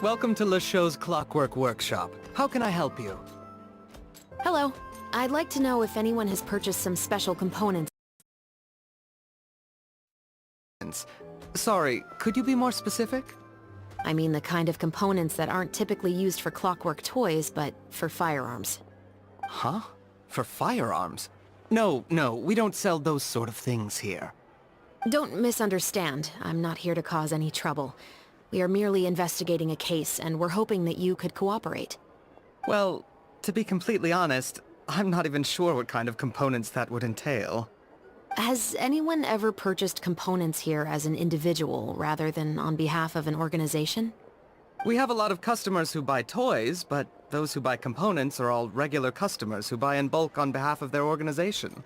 Welcome to LeChaux's Clockwork Workshop. How can I help you? Hello. I'd like to know if anyone has purchased some special components. Sorry, could you be more specific? I mean the kind of components that aren't typically used for clockwork toys, but for firearms. Huh? For firearms? No, we don't sell those sort of things here. Don't misunderstand. I'm not here to cause any trouble. We are merely investigating a case, and we're hoping that you could cooperate. Well, to be completely honest, I'm not even sure what kind of components that would entail. Has anyone ever purchased components here as an individual, rather than on behalf of an organization? We have a lot of customers who buy toys, but those who buy components are all regular customers who buy in bulk on behalf of their organization.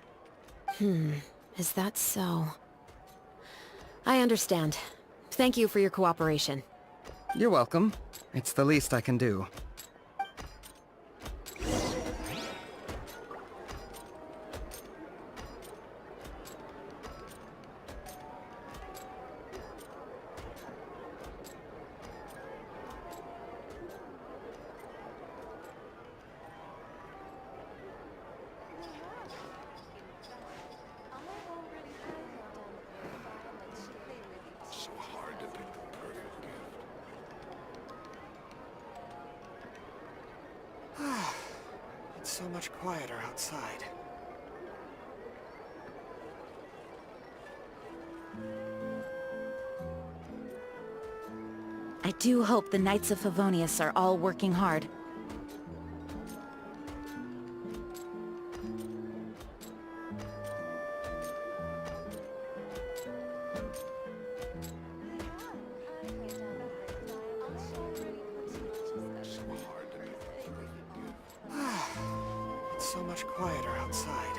Is that so? I understand. Thank you for your cooperation. You're welcome. It's the least I can do. It's so much quieter outside. I do hope the Knights of Favonius are all working hard. It's so much quieter outside.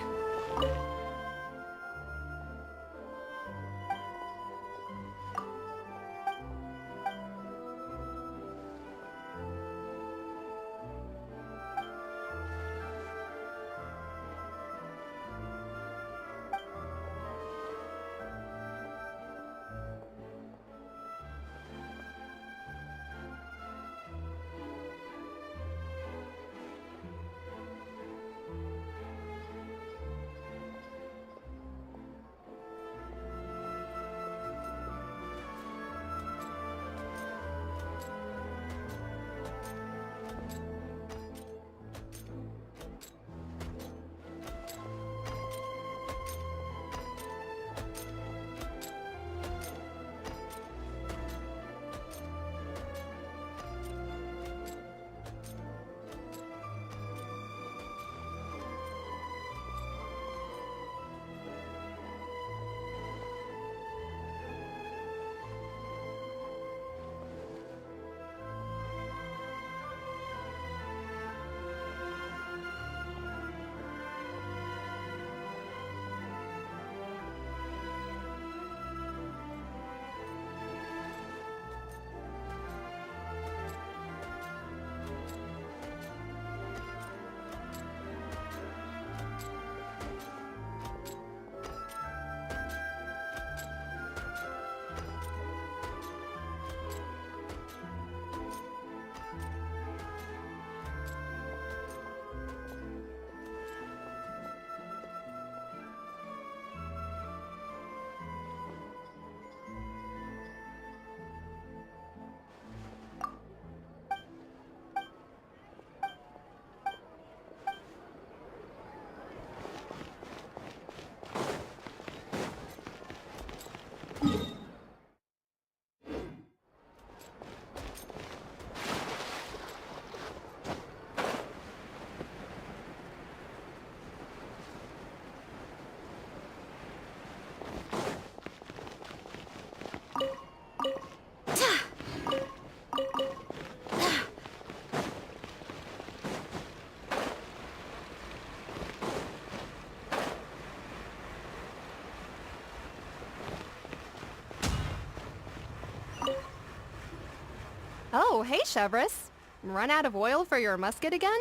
Oh, hey, Chevres. Run out of oil for your musket again?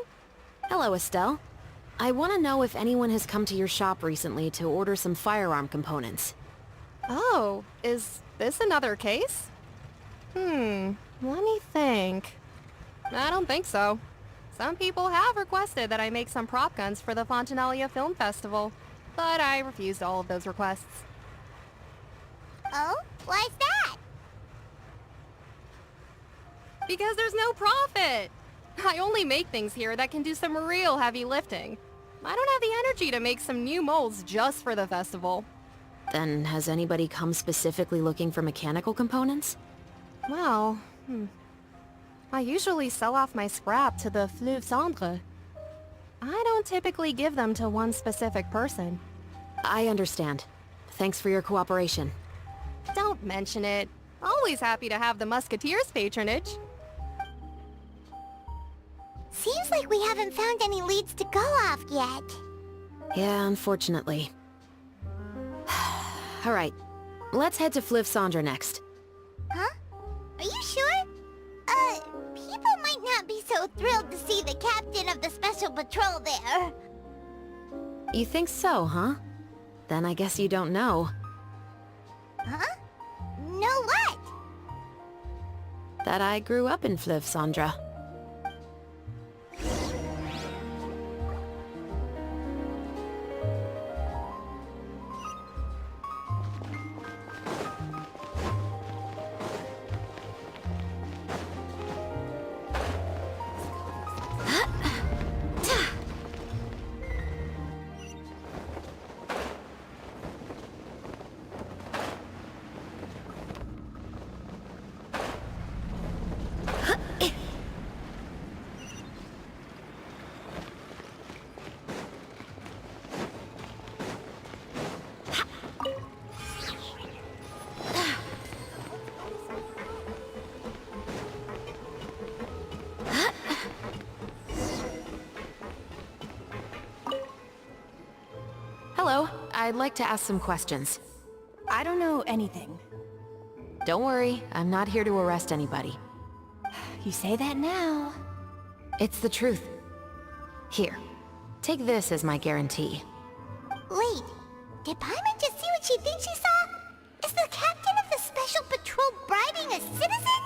Hello, Estelle. I want to know if anyone has come to your shop recently to order some firearm components. Oh, is this another case? Let me think. I don't think so. Some people have requested that I make some prop guns for the Fontinalia Film Festival, but I refused all of those requests. Oh? Why's that? Because there's no profit! I only make things here that can do some real heavy lifting. I don't have the energy to make some new molds just for the festival. Then has anybody come specifically looking for mechanical components? Well, I usually sell off my scrap to the Fleuve Cendre. I don't typically give them to one specific person. I understand. Thanks for your cooperation. Don't mention it. Always happy to have the Musketeers' patronage. Seems like we haven't found any leads to go off yet. Yeah, unfortunately. Alright, let's head to Fleuve Cendre next. Huh? Are you sure? People might not be so thrilled to see the captain of the special patrol there. You think so, huh? Then I guess you don't know. Huh? Know what? That I grew up in Fleuve Cendre. Hello, I'd like to ask some questions. I don't know anything. Don't worry, I'm not here to arrest anybody. You say that now. It's the truth. Here, take this as my guarantee. Wait, did Paimon just see what she thinks she saw? Is the captain of the special patrol bribing a citizen?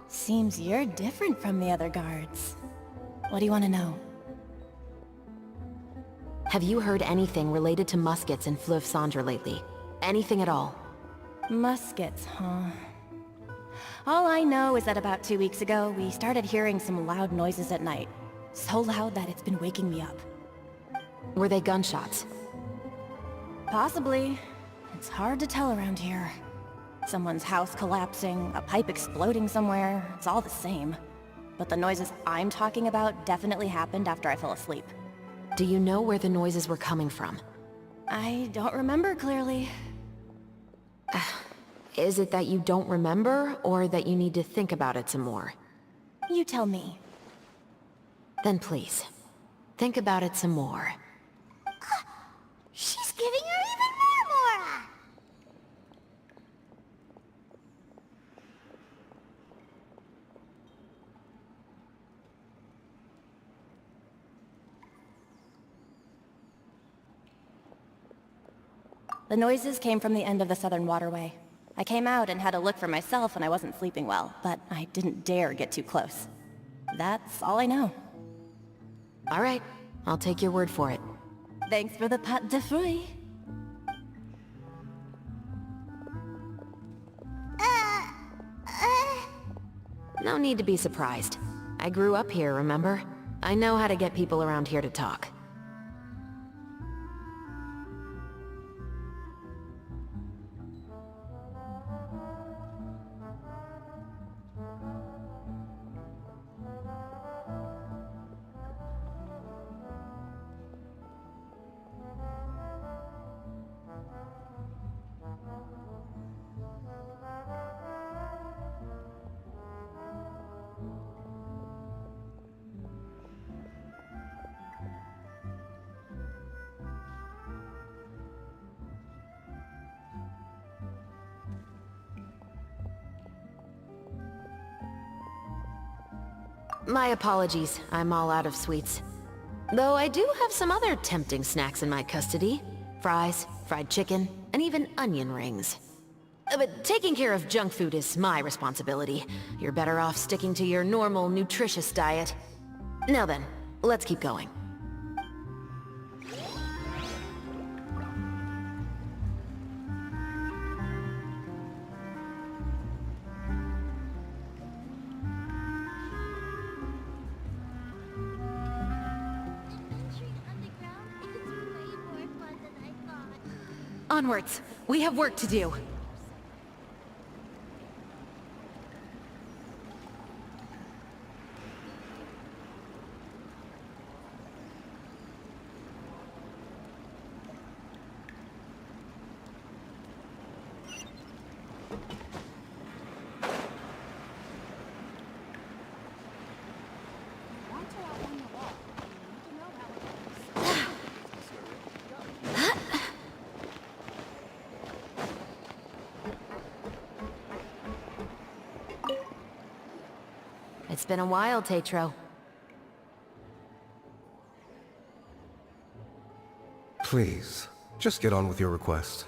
Seems you're different from the other guards. What do you want to know? Have you heard anything related to muskets in Fleuve Cendre lately? Anything at all? Muskets, huh? All I know is that about 2 weeks ago, we started hearing some loud noises at night. So loud that it's been waking me up. Were they gunshots? Possibly. It's hard to tell around here. Someone's house collapsing, a pipe exploding somewhere, it's all the same. But the noises I'm talking about definitely happened after I fell asleep. Do you know where the noises were coming from? I don't remember clearly. Is it that you don't remember, or that you need to think about it some more? You tell me. Then please, think about it some more. She's giving her even more Mora! The noises came from the end of the Southern Waterway. I came out and had a look for myself when I wasn't sleeping well, but I didn't dare get too close. That's all I know. All right, I'll take your word for it. Thanks for the pâte de fruits. No need to be surprised. I grew up here, remember? I know how to get people around here to talk. My apologies. I'm all out of sweets. Though I do have some other tempting snacks in my custody. Fries, fried chicken, and even onion rings. But taking care of junk food is my responsibility. You're better off sticking to your normal, nutritious diet. Now then, let's keep going. Onwards! We have work to do. It's been a while, Tetro. Please, just get on with your request.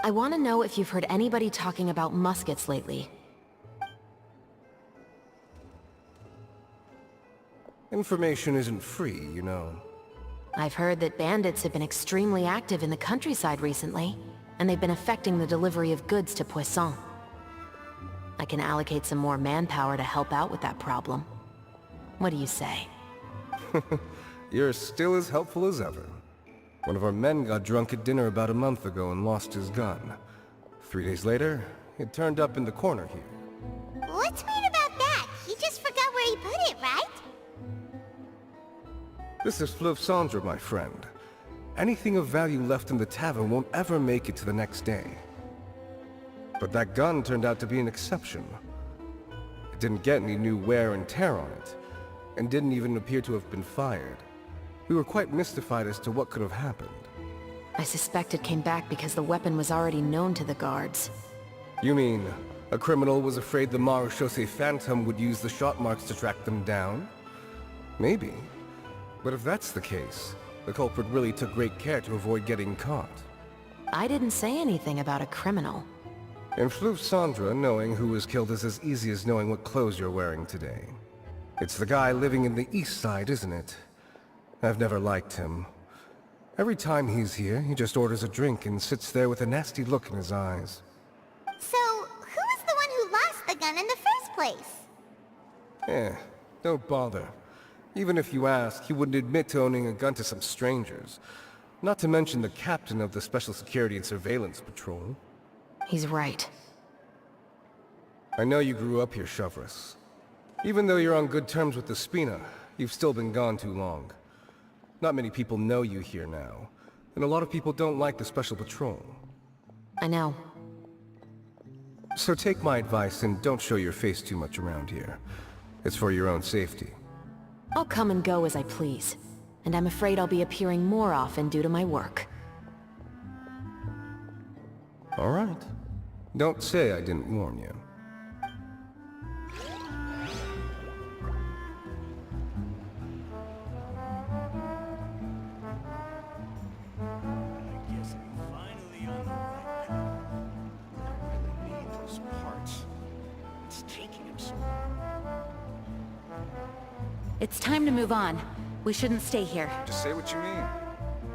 I want to know if you've heard anybody talking about muskets lately. Information isn't free, you know. I've heard that bandits have been extremely active in the countryside recently, and they've been affecting the delivery of goods to Poisson. I can allocate some more manpower to help out with that problem. What do you say? You're still as helpful as ever. One of our men got drunk at dinner about a month ago and lost his gun. 3 days later, it turned up in the corner here. What's weird about that? He just forgot where he put it, right? This is Fleuve Cendre, my friend. Anything of value left in the tavern won't ever make it to the next day. But that gun turned out to be an exception. It didn't get any new wear and tear on it, and didn't even appear to have been fired. We were quite mystified as to what could have happened. I suspect it came back because the weapon was already known to the guards. You mean, a criminal was afraid the Marechaussee Phantom would use the shot marks to track them down? Maybe. But if that's the case, the culprit really took great care to avoid getting caught. I didn't say anything about a criminal. In Fleuve Cendre, knowing who was killed is as easy as knowing what clothes you're wearing today. It's the guy living in the east side, isn't it? I've never liked him. Every time he's here, he just orders a drink and sits there with a nasty look in his eyes. So, who was the one who lost the gun in the first place? Don't bother. Even if you ask, he wouldn't admit to owning a gun to some strangers. Not to mention the captain of the Special Security and Surveillance Patrol. He's right. I know you grew up here, Chevres. Even though you're on good terms with the Spina, you've still been gone too long. Not many people know you here now, and a lot of people don't like the Special Patrol. I know. So take my advice and don't show your face too much around here. It's for your own safety. I'll come and go as I please, and I'm afraid I'll be appearing more often due to my work. All right. Don't say I didn't warn you. I guess I'm finally on the right path. I really need those parts. It's taking him so long. It's time to move on. We shouldn't stay here. Just say what you mean.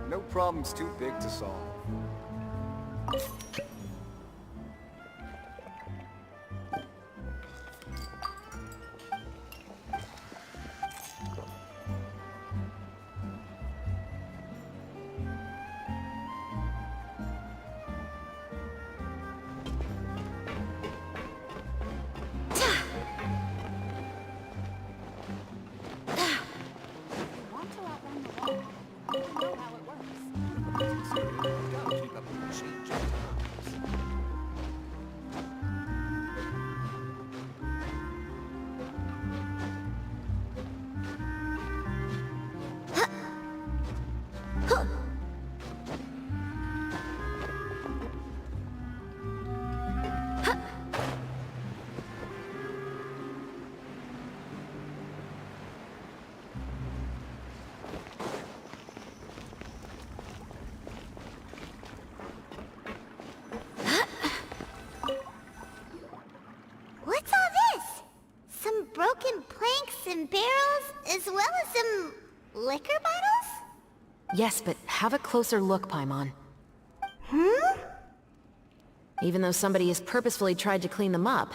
No problem's too big to solve. Gotta keep up with the changing times. Yes, but have a closer look, Paimon. Even though somebody has purposefully tried to clean them up,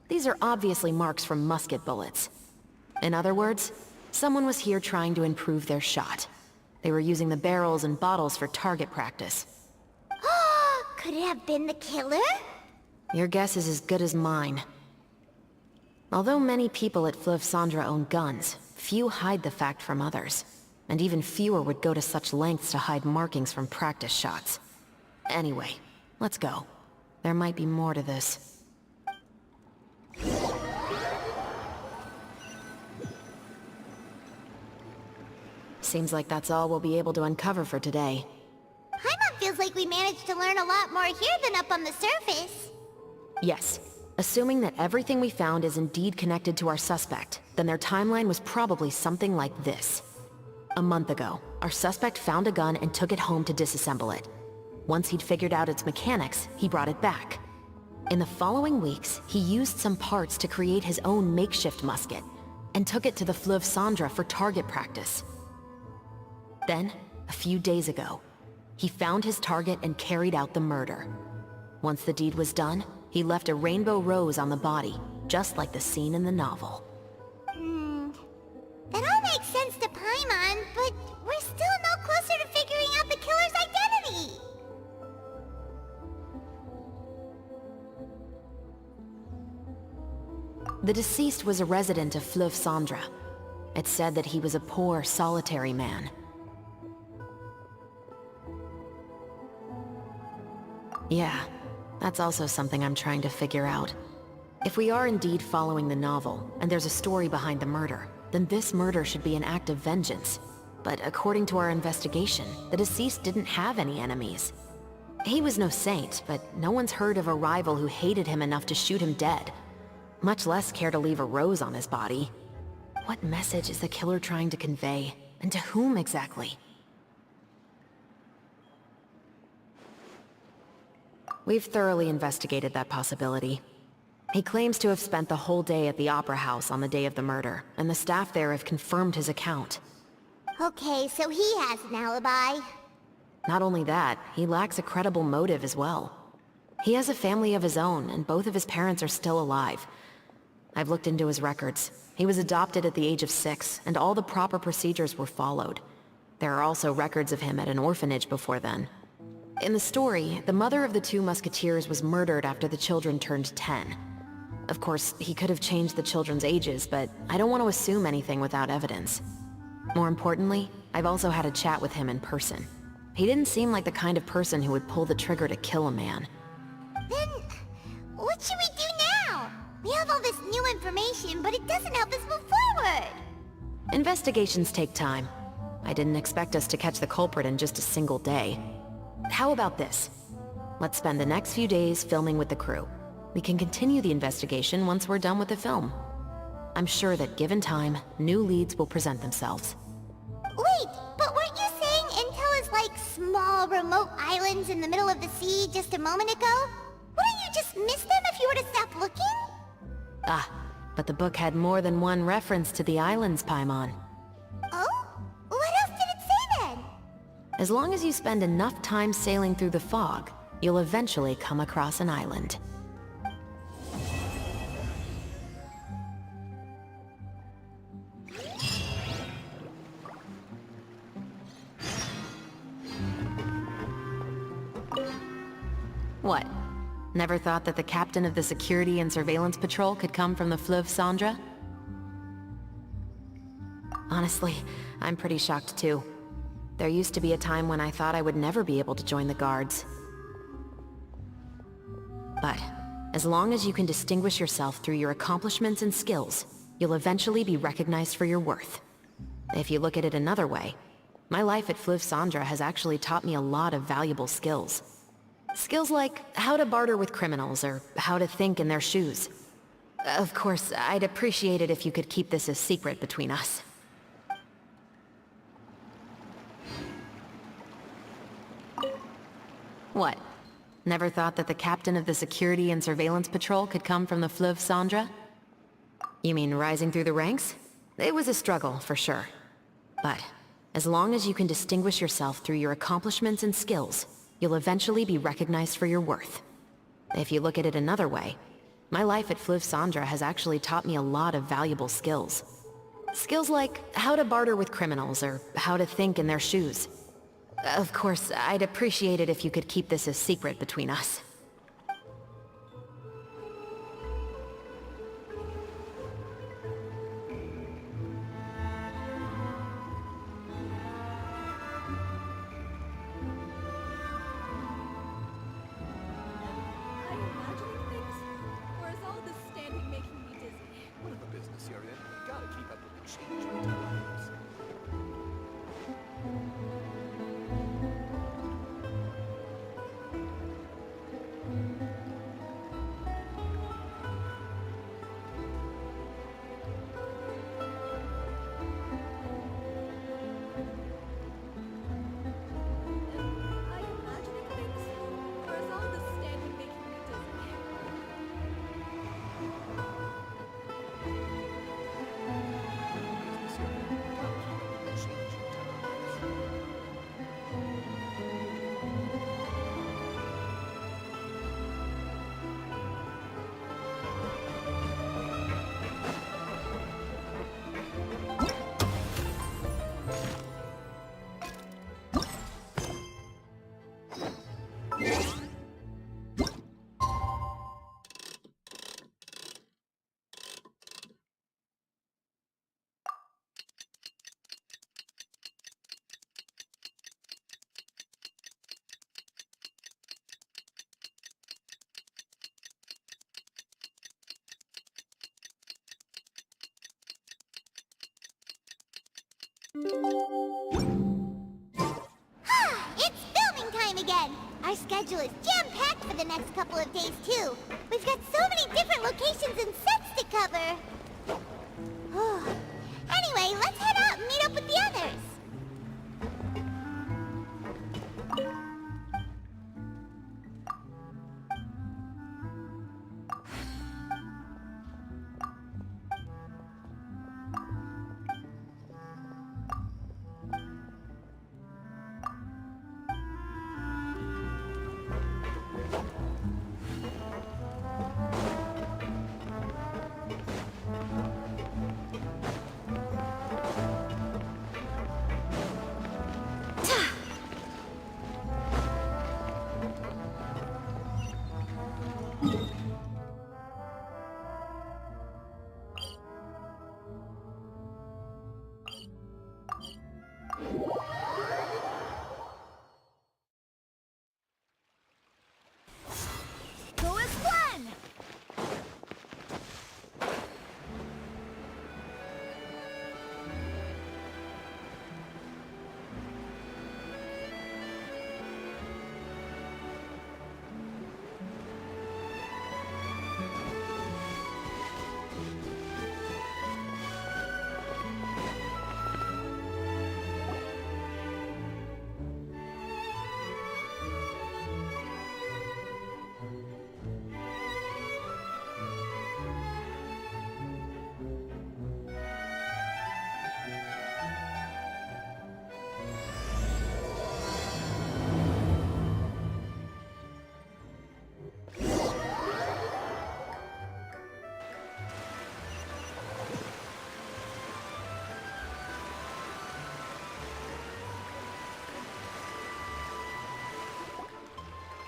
these are obviously marks from musket bullets. In other words, someone was here trying to improve their shot. They were using the barrels and bottles for target practice. Could it have been the killer? Your guess is as good as mine. Although many people at Fleuve Cendres own guns, few hide the fact from others. And even fewer would go to such lengths to hide markings from practice shots. Anyway, let's go. There might be more to this. Seems like that's all we'll be able to uncover for today. Paimon feels like we managed to learn a lot more here than up on the surface. Yes. Assuming that everything we found is indeed connected to our suspect, then their timeline was probably something like this. A month ago, our suspect found a gun and took it home to disassemble it. Once he'd figured out its mechanics, he brought it back. In the following weeks, he used some parts to create his own makeshift musket, and took it to the Fleuve Cendres for target practice. Then, a few days ago, he found his target and carried out the murder. Once the deed was done, he left a rainbow rose on the body, just like the scene in the novel. That all makes sense to Paimon, but we're still no closer to figuring out the killer's identity! The deceased was a resident of Fleuve Cendres. It's said that he was a poor, solitary man. Yeah, that's also something I'm trying to figure out. If we are indeed following the novel, and there's a story behind the murder, then this murder should be an act of vengeance. But according to our investigation, the deceased didn't have any enemies. He was no saint, but no one's heard of a rival who hated him enough to shoot him dead. Much less care to leave a rose on his body. What message is the killer trying to convey? And to whom exactly? We've thoroughly investigated that possibility. He claims to have spent the whole day at the Opera House on the day of the murder, and the staff there have confirmed his account. Okay, so he has an alibi. Not only that, he lacks a credible motive as well. He has a family of his own, and both of his parents are still alive. I've looked into his records. He was adopted at the age of 6, and all the proper procedures were followed. There are also records of him at an orphanage before then. In the story, the mother of the 2 musketeers was murdered after the children turned 10. Of course, he could have changed the children's ages, but I don't want to assume anything without evidence. More importantly, I've also had a chat with him in person. He didn't seem like the kind of person who would pull the trigger to kill a man. Then, what should we do now? We have all this new information, but it doesn't help us move forward. Investigations take time. I didn't expect us to catch the culprit in just a single day. How about this? Let's spend the next few days filming with the crew. We can continue the investigation once we're done with the film. I'm sure that given time, new leads will present themselves. Wait, but weren't you saying Intel is like small, remote islands in the middle of the sea just a moment ago? Wouldn't you just miss them if you were to stop looking? Ah, but the book had more than one reference to the islands, Paimon. Oh? What else did it say then? As long as you spend enough time sailing through the fog, you'll eventually come across an island. What? Never thought that the captain of the security and surveillance patrol could come from the Fleuve Cendres? Honestly, I'm pretty shocked too. There used to be a time when I thought I would never be able to join the guards. But, as long as you can distinguish yourself through your accomplishments and skills, you'll eventually be recognized for your worth. If you look at it another way, my life at Fleuve Cendres has actually taught me a lot of valuable skills. Skills like how to barter with criminals, or how to think in their shoes. Of course, I'd appreciate it if you could keep this a secret between us. What? Never thought that the captain of the security and surveillance patrol could come from the Fleuve Cendres? You mean rising through the ranks? It was a struggle, for sure. But As long as you can distinguish yourself through your accomplishments and skills, you'll eventually be recognized for your worth. If you look at it another way, my life at Fleuve Cendres has actually taught me a lot of valuable skills. Skills like how to barter with criminals or how to think in their shoes. Of course, I'd appreciate it if you could keep this a secret between us. Whatever business you're in, you gotta keep up with the changing times. Business you're in, you gotta keep up with the changing times. It's filming time again! Our schedule is jam-packed for the next couple of days, too. We've got so many different locations and sets to cover. Anyway, let's head out and meet up with the others. Go as one!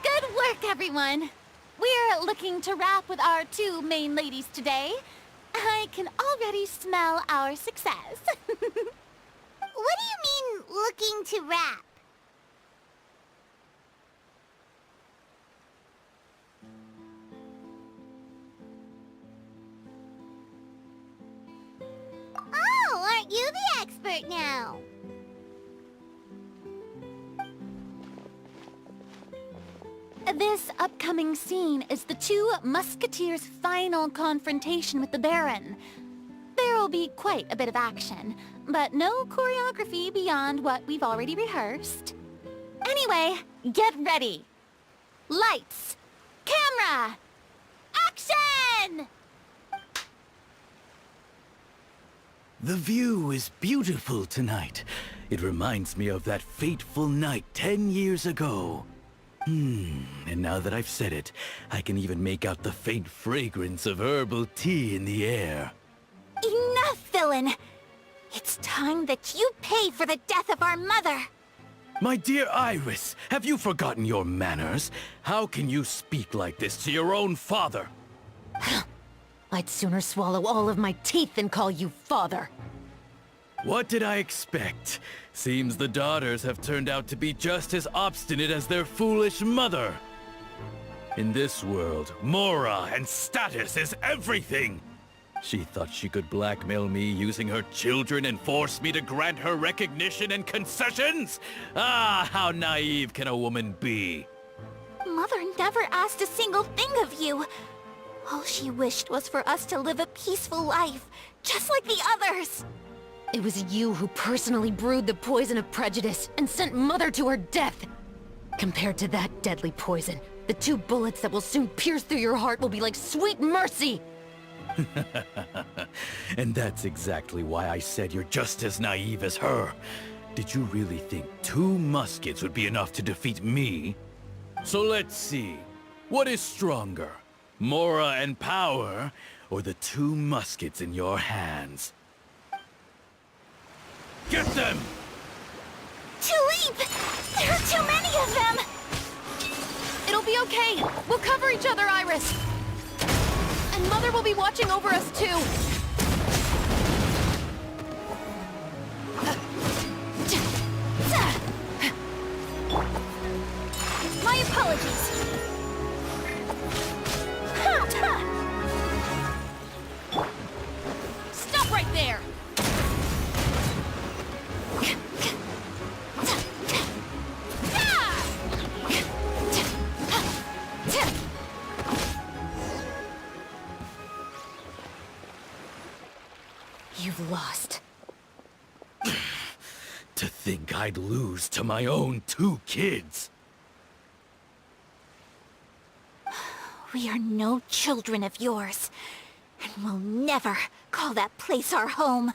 Good work, everyone! We're looking to wrap with our two main ladies today. I can already smell our success. What do you mean, looking to rap? Oh, aren't you the expert now? This upcoming scene is the two Musketeers' final confrontation with the Baron. There will be quite a bit of action, but no choreography beyond what we've already rehearsed. Anyway, get ready. Lights, camera, action! The view is beautiful tonight. It reminds me of that fateful night 10 years ago. And now that I've said it, I can even make out the faint fragrance of herbal tea in the air. Enough, villain! It's time that you pay for the death of our mother! My dear Iris, have you forgotten your manners? How can you speak like this to your own father? I'd sooner swallow all of my teeth than call you father. What did I expect? Seems the daughters have turned out to be just as obstinate as their foolish mother. In this world, mora and status is everything! She thought she could blackmail me using her children and force me to grant her recognition and concessions? Ah, how naive can a woman be? Mother never asked a single thing of you. All she wished was for us to live a peaceful life, just like the others. It was you who personally brewed the poison of prejudice and sent Mother to her death. Compared to that deadly poison, the 2 bullets that will soon pierce through your heart will be like sweet mercy! And that's exactly why I said you're just as naive as her. Did you really think 2 muskets would be enough to defeat me? So let's see. What is stronger? Mora and power, or the 2 muskets in your hands? Get them! Tulip! There are too many of them! It'll be okay. We'll cover each other, Iris. And Mother will be watching over us, too. My apologies. Stop right there! You've lost. To think I'd lose to my own 2 kids. We are no children of yours, and we'll never call that place our home.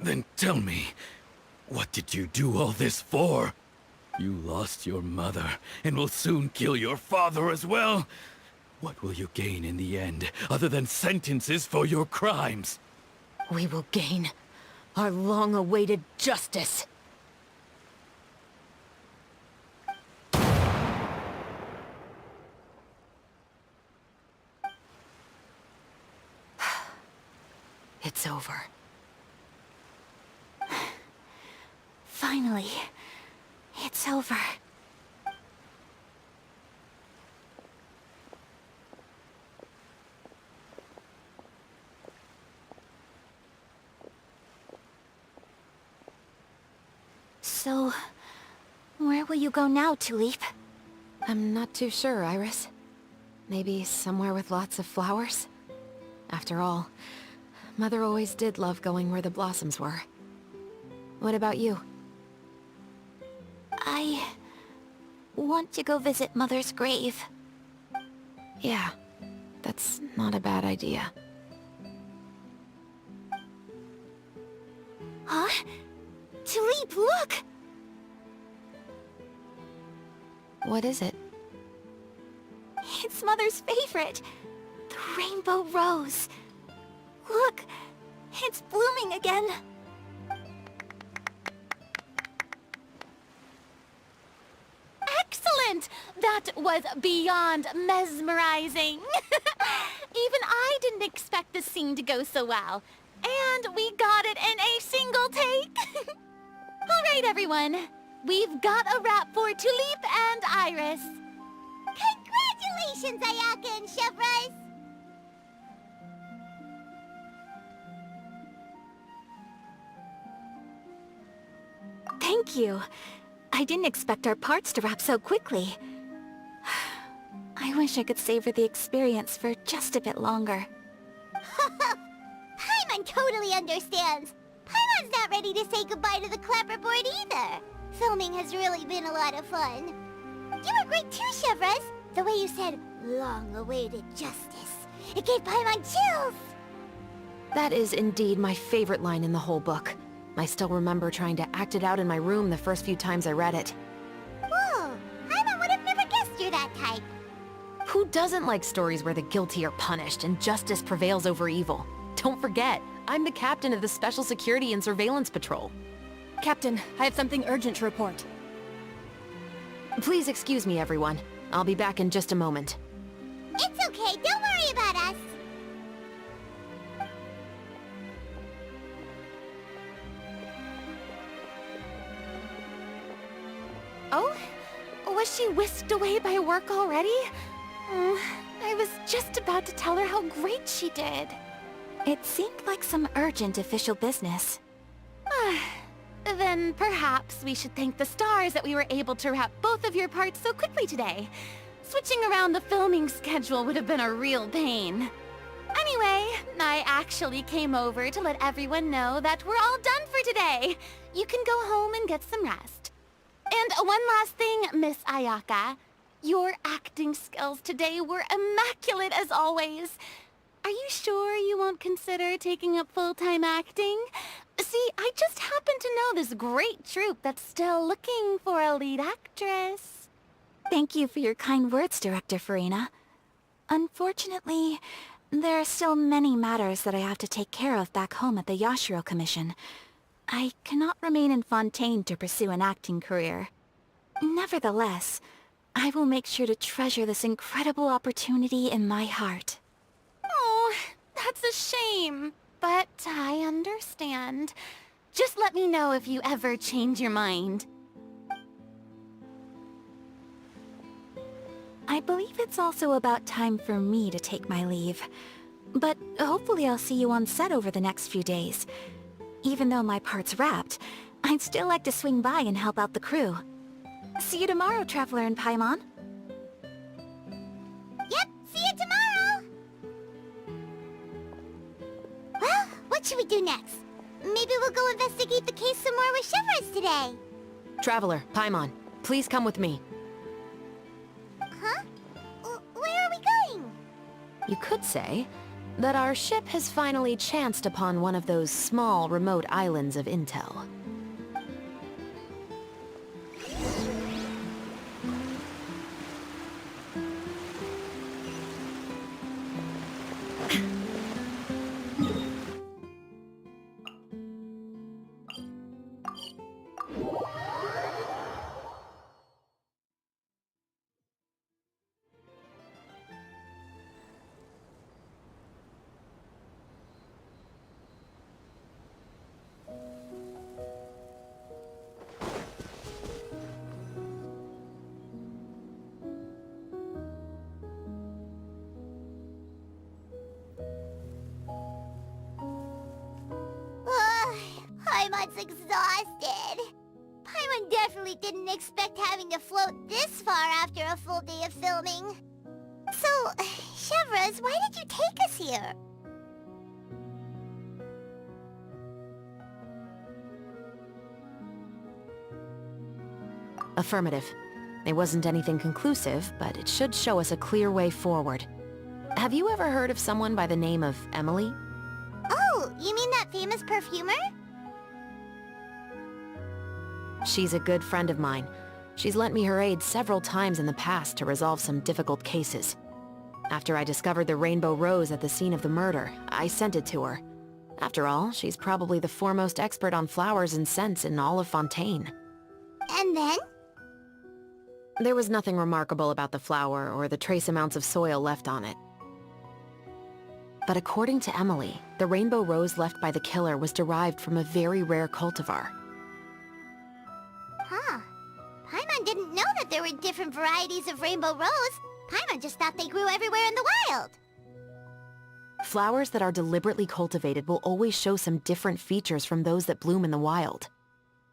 Then tell me, what did you do all this for? You lost your mother, and will soon kill your father as well. What will you gain in the end, other than sentences for your crimes? We will gain our long-awaited justice. It's over. Finally, it's over. So, where will you go now, Tulip? I'm not too sure, Iris. Maybe somewhere with lots of flowers? After all, Mother always did love going where the blossoms were. What about you? I want to go visit Mother's grave. Yeah, that's not a bad idea. Huh? Tulip, look! What is it? It's Mother's favorite. The rainbow rose. Look, it's blooming again. Excellent! That was beyond mesmerizing. Even I didn't expect the scene to go so well. And we got it in a single take. All right, everyone. We've got a wrap for Tulip and Iris. Congratulations, Ayaka and Chevres! Thank you. I didn't expect our parts to wrap so quickly. I wish I could savor the experience for just a bit longer. Paimon totally understands. Paimon's not ready to say goodbye to the clapperboard either. Filming has really been a lot of fun. You were great too, Chevres. The way you said, long-awaited justice. It gave Paimon chills. That is indeed my favorite line in the whole book. I still remember trying to act it out in my room the first few times I read it. Whoa, Paimon would have never guessed you're that type. Who doesn't like stories where the guilty are punished and justice prevails over evil? Don't forget, I'm the captain of the Special Security and Surveillance Patrol. Captain, I have something urgent to report. Please excuse me, everyone. I'll be back in just a moment. It's okay, don't worry about us. Oh? Was she whisked away by work already? I was just about to tell her how great she did. It seemed like some urgent official business. Then perhaps we should thank the stars that we were able to wrap both of your parts so quickly today. Switching around the filming schedule would have been a real pain. Anyway, I actually came over to let everyone know that we're all done for today. You can go home and get some rest. And one last thing, Miss Ayaka. Your acting skills today were immaculate as always. Are you sure you won't consider taking up full-time acting? See, I just happen to know this great troupe that's still looking for a lead actress. Thank you for your kind words, Director Farina. Unfortunately, there are still many matters that I have to take care of back home at the Yoshiro Commission. I cannot remain in Fontaine to pursue an acting career. Nevertheless, I will make sure to treasure this incredible opportunity in my heart. Oh, that's a shame. But I understand. Just let me know if you ever change your mind. I believe it's also about time for me to take my leave. But hopefully I'll see you on set over the next few days. Even though my part's wrapped, I'd still like to swing by and help out the crew. See you tomorrow, Traveler and Paimon. Yep, see you tomorrow! Well, what should we do next? Maybe we'll go investigate the case some more with Chevres today. Traveler, Paimon, please come with me. Huh? Where are we going? You could say that our ship has finally chanced upon one of those small, remote islands of intel. Paimon's exhausted. Paimon definitely didn't expect having to float this far after a full day of filming. So, Chevres, why did you take us here? Affirmative. It wasn't anything conclusive, but it should show us a clear way forward. Have you ever heard of someone by the name of Emily? Oh, you mean that famous perfumer? She's a good friend of mine. She's lent me her aid several times in the past to resolve some difficult cases. After I discovered the rainbow rose at the scene of the murder, I sent it to her. After all, she's probably the foremost expert on flowers and scents in all of Fontaine. And then? There was nothing remarkable about the flower or the trace amounts of soil left on it. But according to Emily, the rainbow rose left by the killer was derived from a very rare cultivar. Huh. Paimon didn't know that there were different varieties of rainbow rose. Paimon just thought they grew everywhere in the wild. Flowers that are deliberately cultivated will always show some different features from those that bloom in the wild.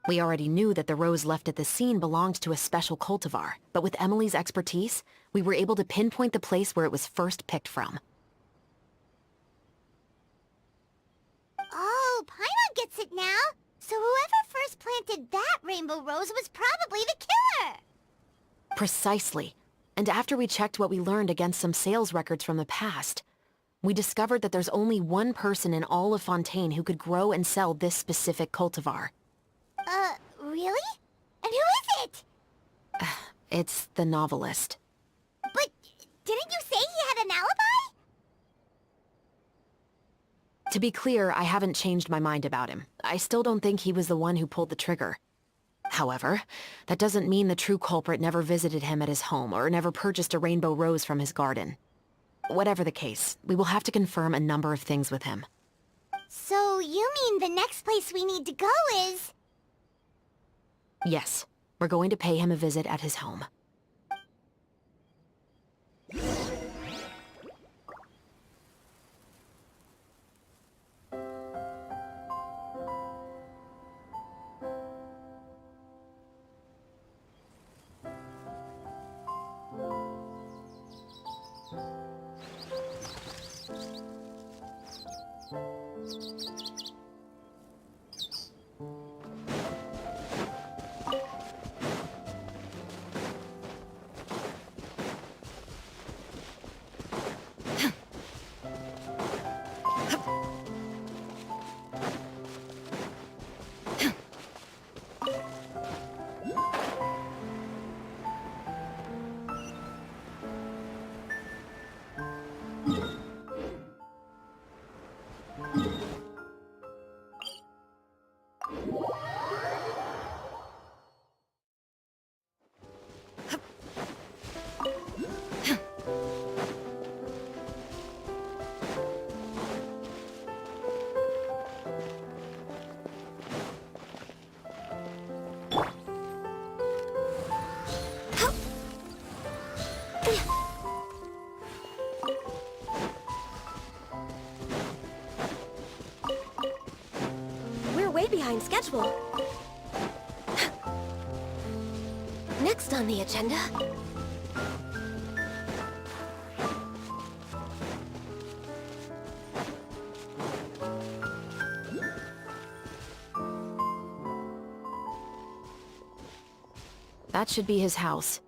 We already knew that the rose left at the scene belonged to a special cultivar, but with Emily's expertise, we were able to pinpoint the place where it was first picked from. Oh, Paimon gets it now. So whoever first planted that rainbow rose was probably the killer! Precisely. And after we checked what we learned against some sales records from the past, We discovered that there's only one person in all of Fontaine who could grow and sell this specific cultivar. Really? And who is it? It's the novelist. But didn't you say he had an alibi? To be clear, I haven't changed my mind about him. I still don't think he was the one who pulled the trigger. However, that doesn't mean the true culprit never visited him at his home or never purchased a rainbow rose from his garden. Whatever the case, we will have to confirm a number of things with him. So you mean the next place we need to go is... Yes, we're going to pay him a visit at his home. We're way behind schedule. Next on the agenda... That should be his house.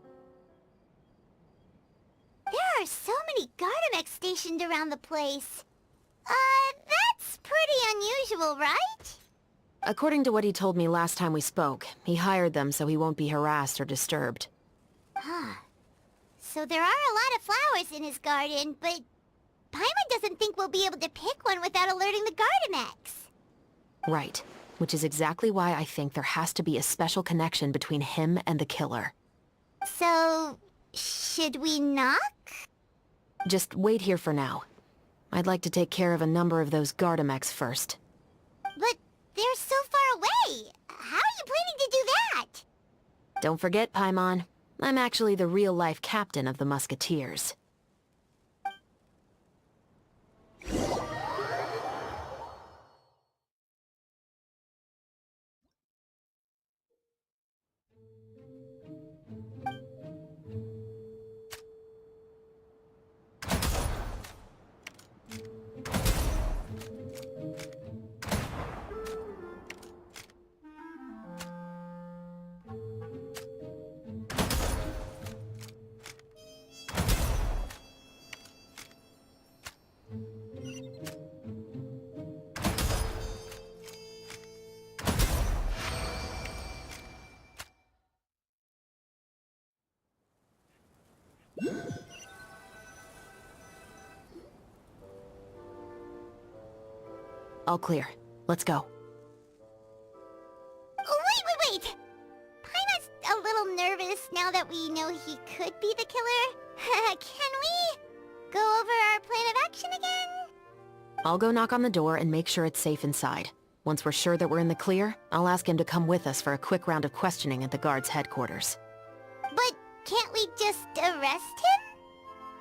There are so many Gardamex stationed around the place. That's pretty unusual, right? According to what he told me last time we spoke, he hired them so he won't be harassed or disturbed. Huh. So there are a lot of flowers in his garden, but Paimon doesn't think we'll be able to pick one without alerting the Gardamex. Right. Which is exactly why I think there has to be a special connection between him and the killer. So, should we knock? Just wait here for now. I'd like to take care of a number of those Gardamex first. But they're so far away. How are you planning to do that? Don't forget, Paimon. I'm actually the real-life captain of the Musketeers. All clear. Let's go. Wait! Paimon's a little nervous now that we know he could be the killer. Can we go over our plan of action again? I'll go knock on the door and make sure it's safe inside. Once we're sure that we're in the clear, I'll ask him to come with us for a quick round of questioning at the guard's headquarters. But can't we just arrest him?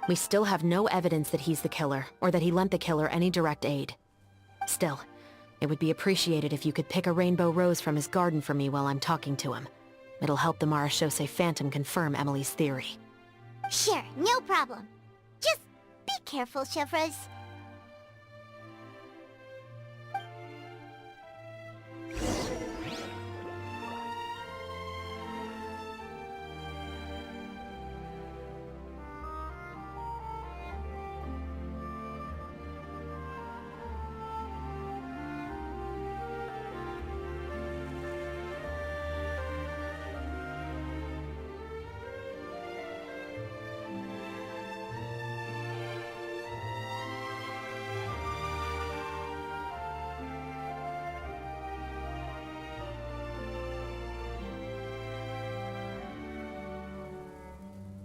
We still have no evidence that he's the killer, or that he lent the killer any direct aid. Still, it would be appreciated if you could pick a rainbow rose from his garden for me while I'm talking to him. It'll help the Marechaussee Phantom confirm Emily's theory. Sure, no problem. Just be careful, Chevres.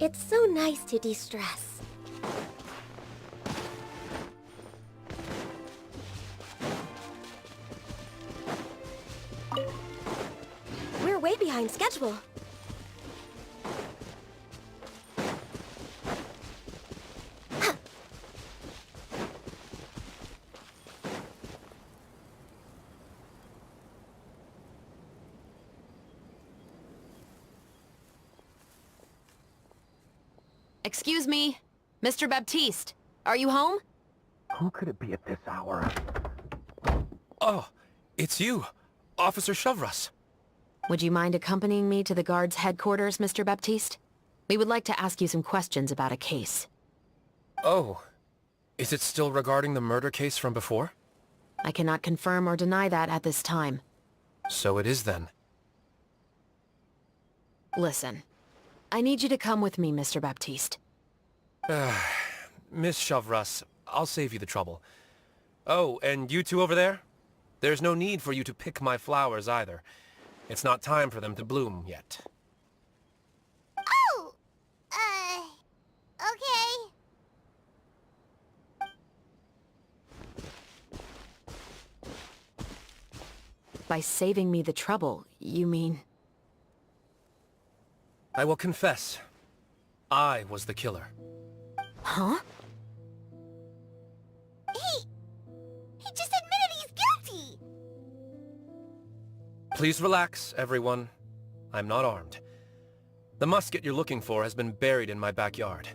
It's so nice to de-stress. We're way behind schedule. Excuse me, Mr. Baptiste, are you home? Who could it be at this hour? Oh, it's you, Officer Shovras. Would you mind accompanying me to the guard's headquarters, Mr. Baptiste? We would like to ask you some questions about a case. Oh, is it still regarding the murder case from before? I cannot confirm or deny that at this time. So it is then. Listen, I need you to come with me, Mr. Baptiste. Miss Shovras, I'll save you the trouble. Oh, and you two over there? There's no need for you to pick my flowers either. It's not time for them to bloom yet. Oh! Okay. By saving me the trouble, you mean... I will confess. I was the killer. Huh? He just admitted he's guilty! Please relax, everyone. I'm not armed. The musket you're looking for has been buried in my backyard.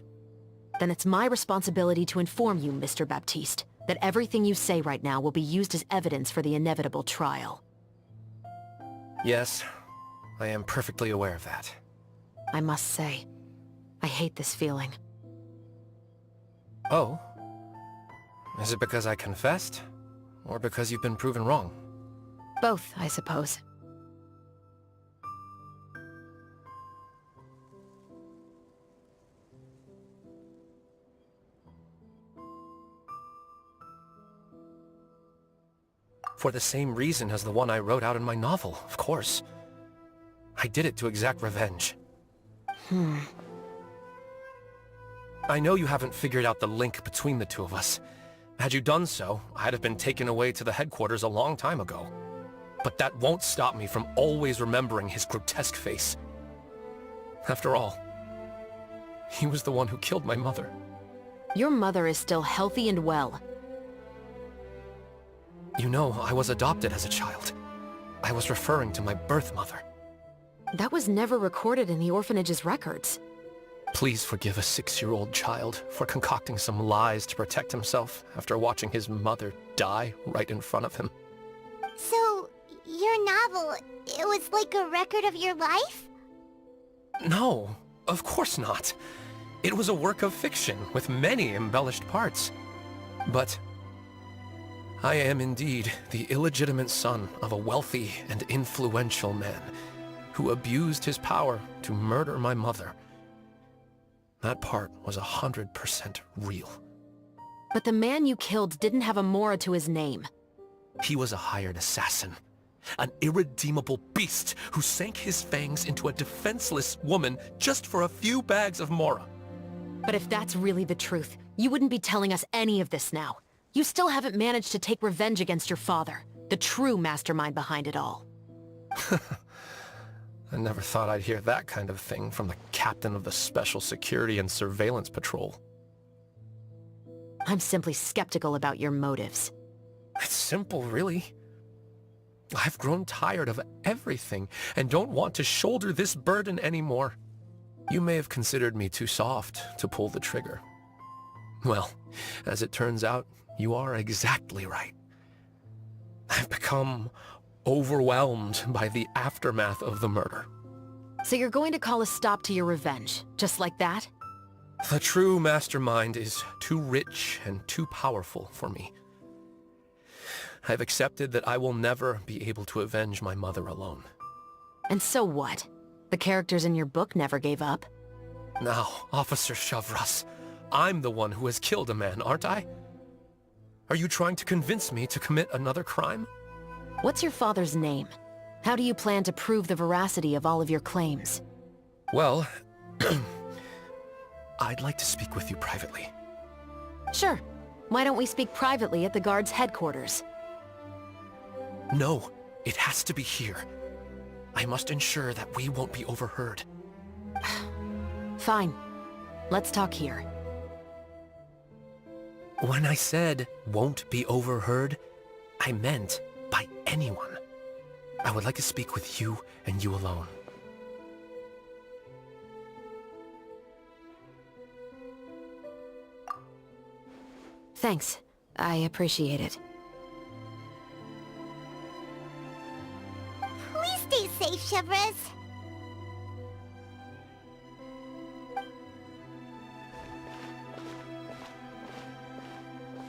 Then it's my responsibility to inform you, Mr. Baptiste, that everything you say right now will be used as evidence for the inevitable trial. Yes, I am perfectly aware of that. I must say, I hate this feeling. Oh? Is it because I confessed? Or because you've been proven wrong? Both, I suppose. For the same reason as the one I wrote out in my novel, of course. I did it to exact revenge. I know you haven't figured out the link between the two of us. Had you done so, I'd have been taken away to the headquarters a long time ago. But that won't stop me from always remembering his grotesque face. After all, he was the one who killed my mother. Your mother is still healthy and well. You know, I was adopted as a child. I was referring to my birth mother. That was never recorded in the orphanage's records. Please forgive a 6-year-old child for concocting some lies to protect himself after watching his mother die right in front of him. So, your novel, it was like a record of your life? No, of course not. It was a work of fiction with many embellished parts. But I am indeed the illegitimate son of a wealthy and influential man who abused his power to murder my mother. That part was 100% real. But the man you killed didn't have a Mora to his name. He was a hired assassin. An irredeemable beast who sank his fangs into a defenseless woman just for a few bags of Mora. But if that's really the truth, you wouldn't be telling us any of this now. You still haven't managed to take revenge against your father, the true mastermind behind it all. I never thought I'd hear that kind of thing from the captain of the Special Security and Surveillance Patrol. I'm simply skeptical about your motives. It's simple, really. I've grown tired of everything and don't want to shoulder this burden anymore. You may have considered me too soft to pull the trigger. Well, as it turns out, you are exactly right. I've become overwhelmed by the aftermath of the murder. So you're going to call a stop to your revenge, just like that? The true mastermind is too rich and too powerful for me. I've accepted that I will never be able to avenge my mother alone. And so what? The characters in your book never gave up? Now, Officer Shavras, I'm the one who has killed a man, aren't I? Are you trying to convince me to commit another crime? What's your father's name? How do you plan to prove the veracity of all of your claims? Well, I'd like to speak with you privately. Sure. Why don't we speak privately at the guard's headquarters? No, it has to be here. I must ensure that we won't be overheard. Fine. Let's talk here. When I said won't be overheard, I meant by anyone. I would like to speak with you and you alone. Thanks. I appreciate it. Please stay safe, Chevres.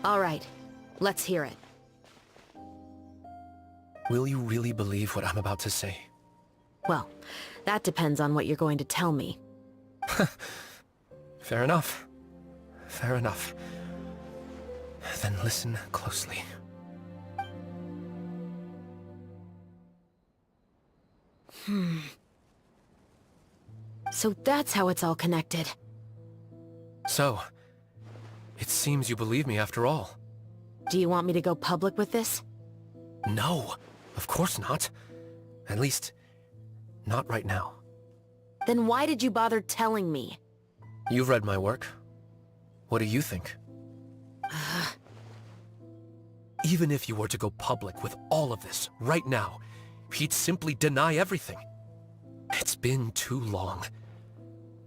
All right. Let's hear it. Will you really believe what I'm about to say? Well, that depends on what you're going to tell me. Fair enough. Fair enough. Then listen closely. So that's how it's all connected. So, it seems you believe me after all. Do you want me to go public with this? No, of course not. At least, not right now. Then why did you bother telling me? You've read my work. What do you think? Even if you were to go public with all of this, right now, he'd simply deny everything. It's been too long.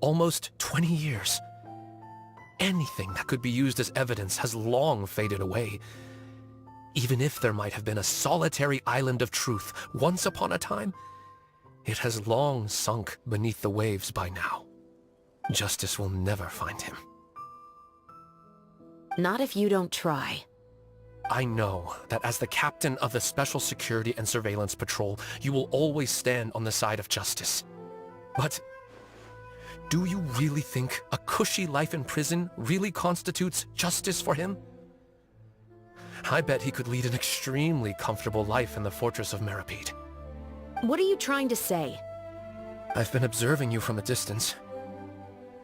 Almost 20 years. Anything that could be used as evidence has long faded away. Even if there might have been a solitary island of truth once upon a time, it has long sunk beneath the waves by now. Justice will never find him. Not if you don't try. I know that as the captain of the Special Security and Surveillance Patrol, you will always stand on the side of justice. But do you really think a cushy life in prison really constitutes justice for him? I bet he could lead an extremely comfortable life in the fortress of Meripede. What are you trying to say? I've been observing you from a distance.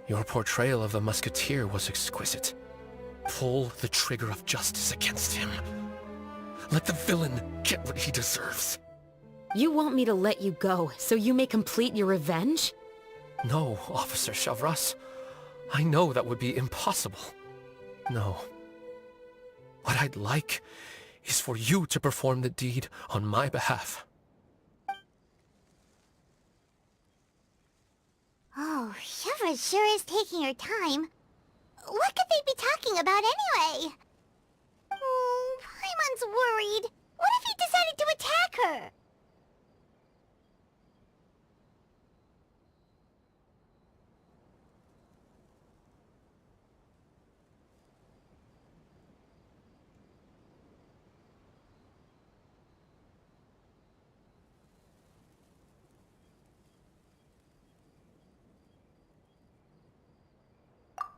Your portrayal of the Musketeer was exquisite. Pull the trigger of justice against him. Let the villain get what he deserves. You want me to let you go so you may complete your revenge? No, Officer Chavras. I know that would be impossible. No. What I'd like is for you to perform the deed on my behalf. Oh, Chevres sure is taking her time. What could they be talking about anyway? Oh, Paimon's worried. What if he decided to attack her?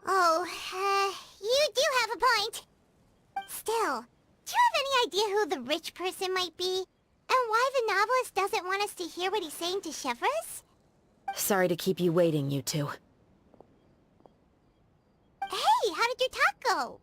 Oh, you do have a point. Still, do you have any idea who the rich person might be? And why the novelist doesn't want us to hear what he's saying to Chevres? Sorry to keep you waiting, you two. Hey, how did your talk go?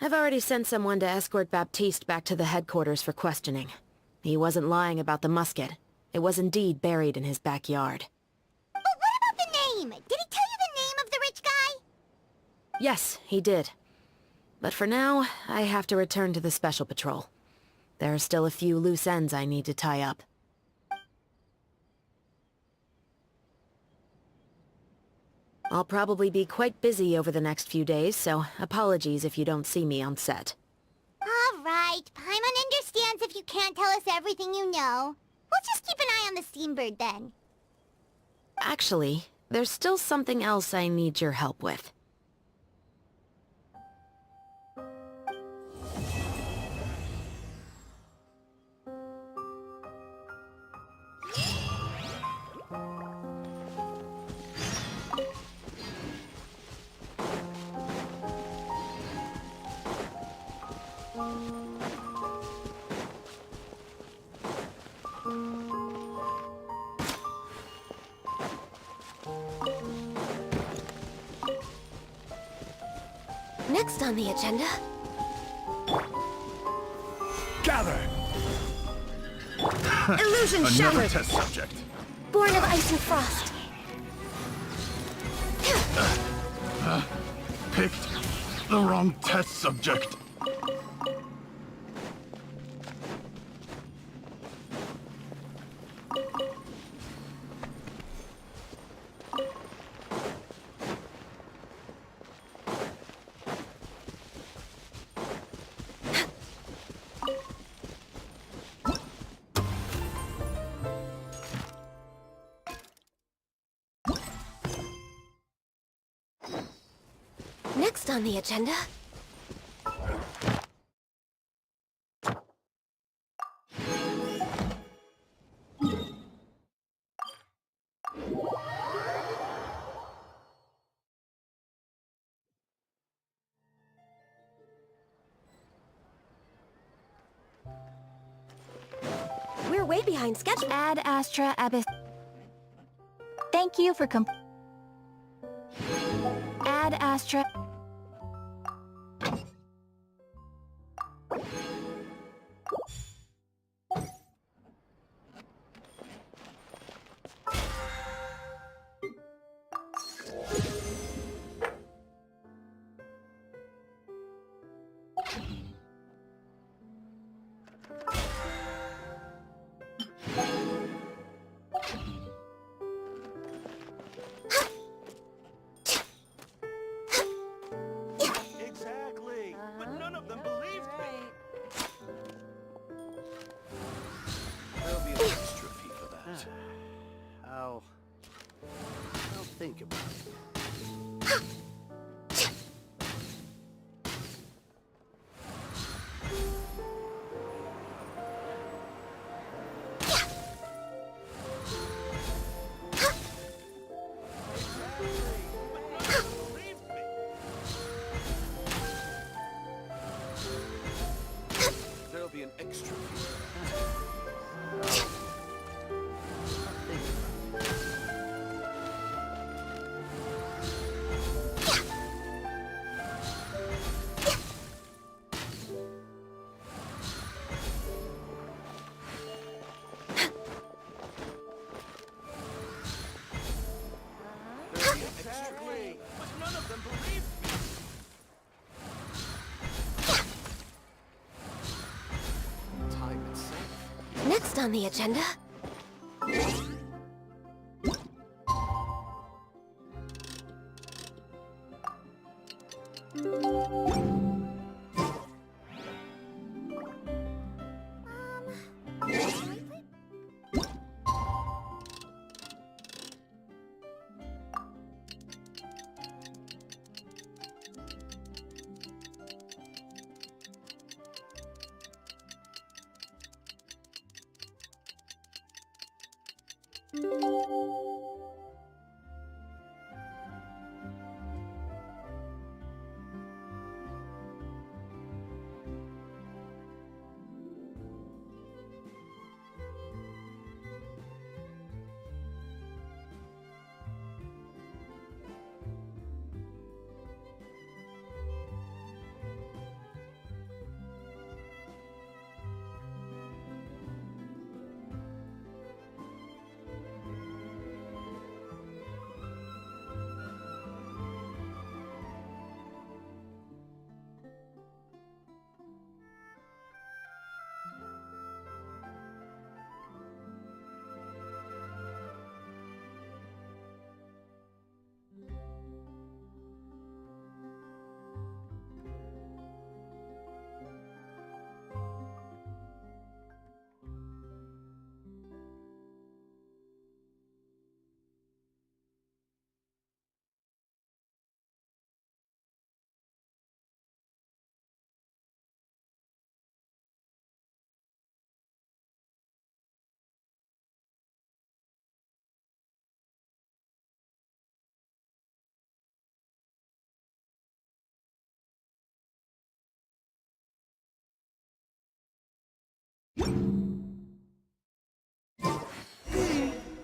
I've already sent someone to escort Baptiste back to the headquarters for questioning. He wasn't lying about the musket. It was indeed buried in his backyard. But what about the name? Did he tell you the name of the rich guy? Yes, he did. But for now, I have to return to the Special Patrol. There are still a few loose ends I need to tie up. I'll probably be quite busy over the next few days, so apologies if you don't see me on set. All right, Paimon understands if you can't tell us everything you know. We'll just keep an eye on the Steambird then. Actually, there's still something else I need your help with. Next on the agenda... Gather! Illusion shattered! Another test subject. Born of ice and frost. Picked the wrong test subject. Next on the agenda... We're way behind schedule. Ad Astra Abyss. Thank you for Ad Astra. Exactly. But none of them believed me. There'll be an extra fee for that. I'll think about it. There'll be an extra fee. Exactly. But none of them believed me. Time itself. Next on the agenda...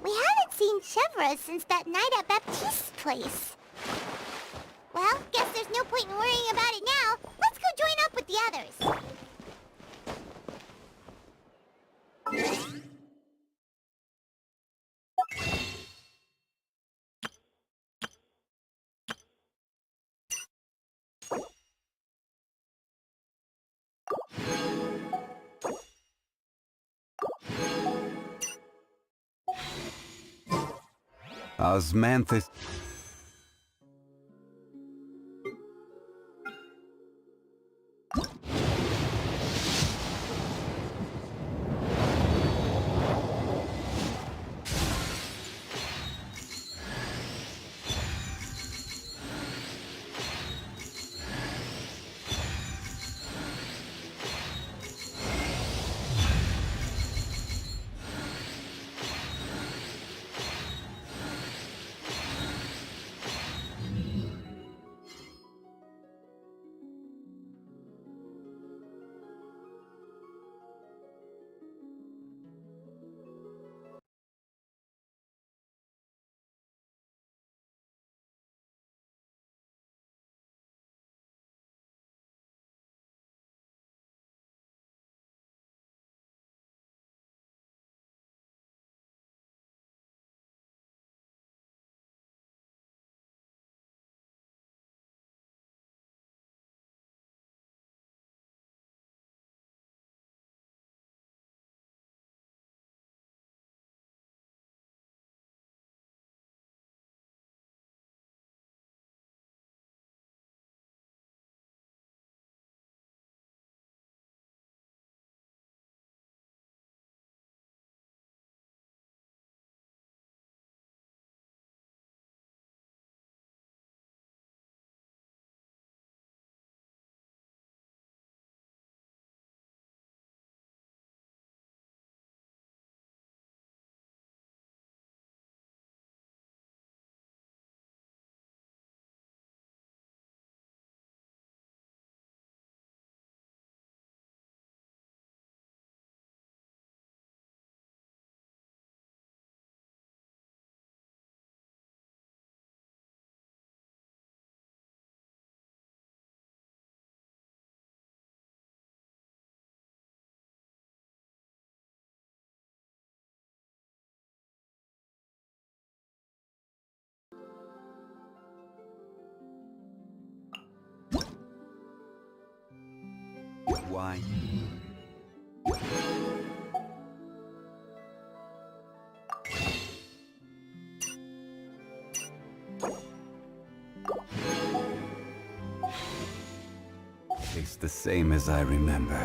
We haven't seen Chevra since that night at Baptiste's place. Well, guess there's there's no point in worrying about it now. Let's go join up with the others. Osmanthus. Why? Tastes the same as I remember.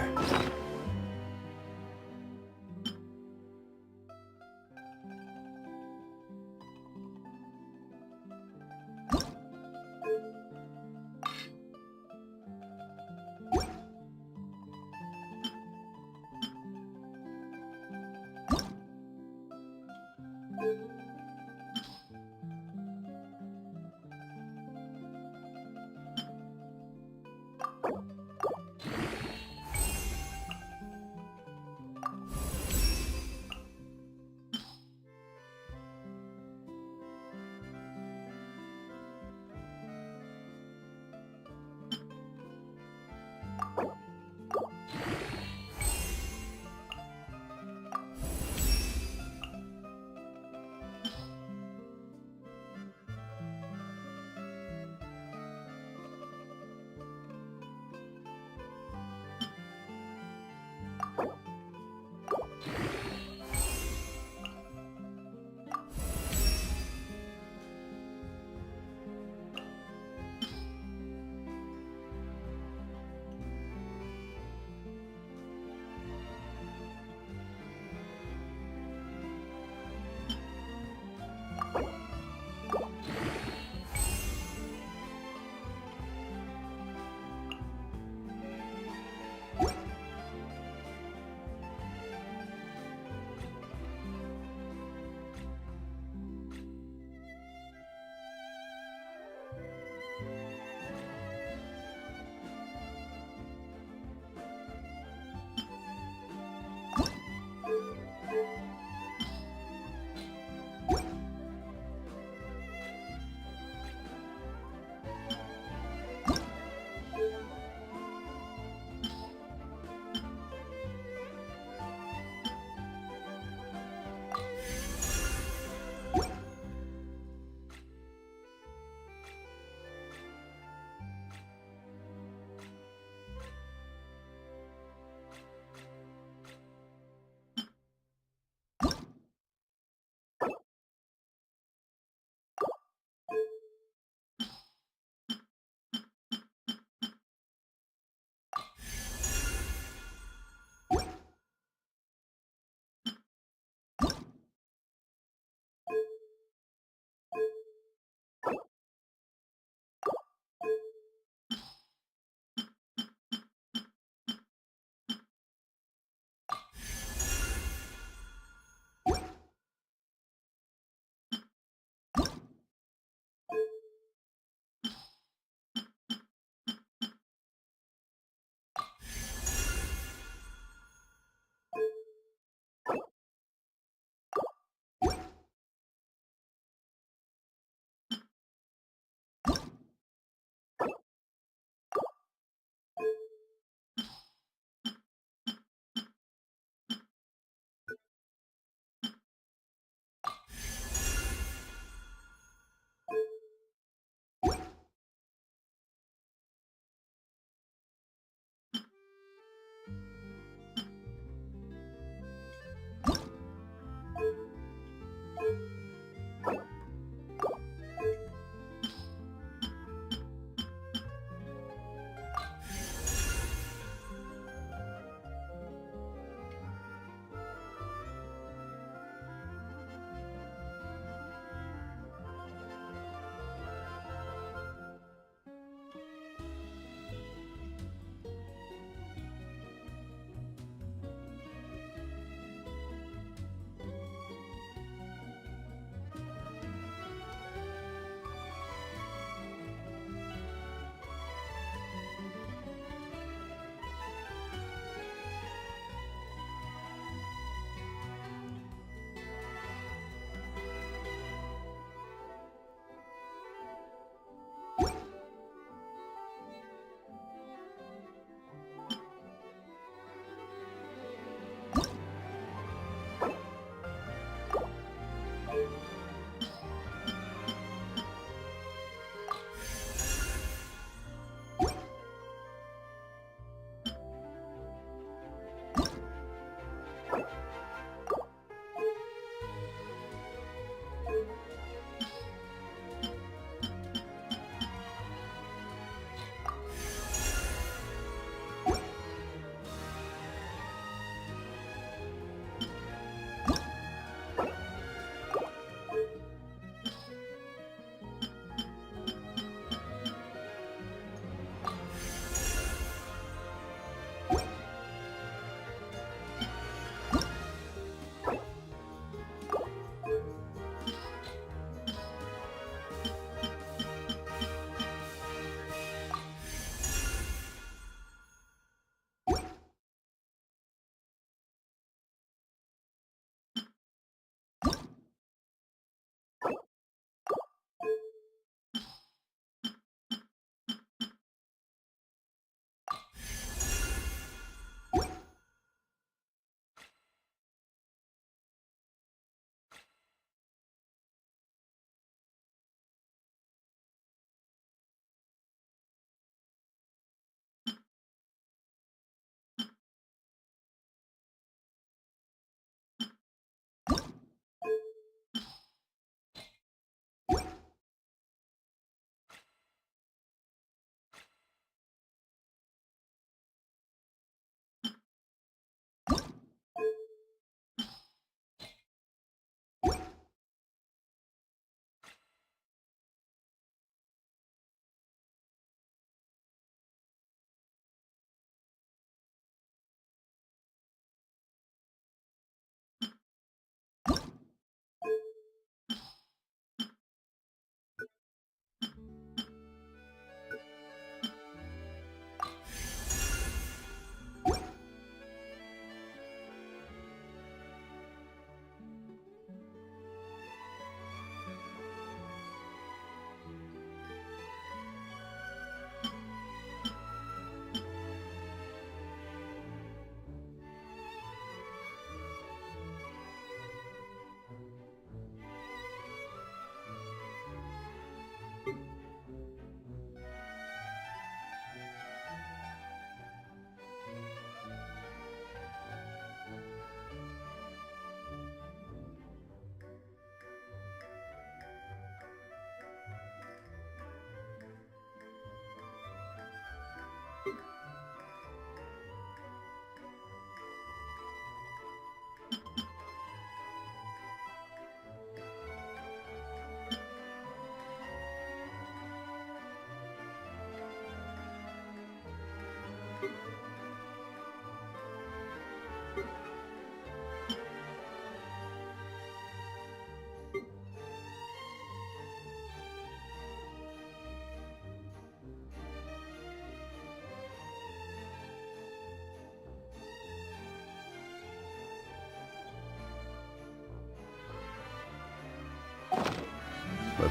But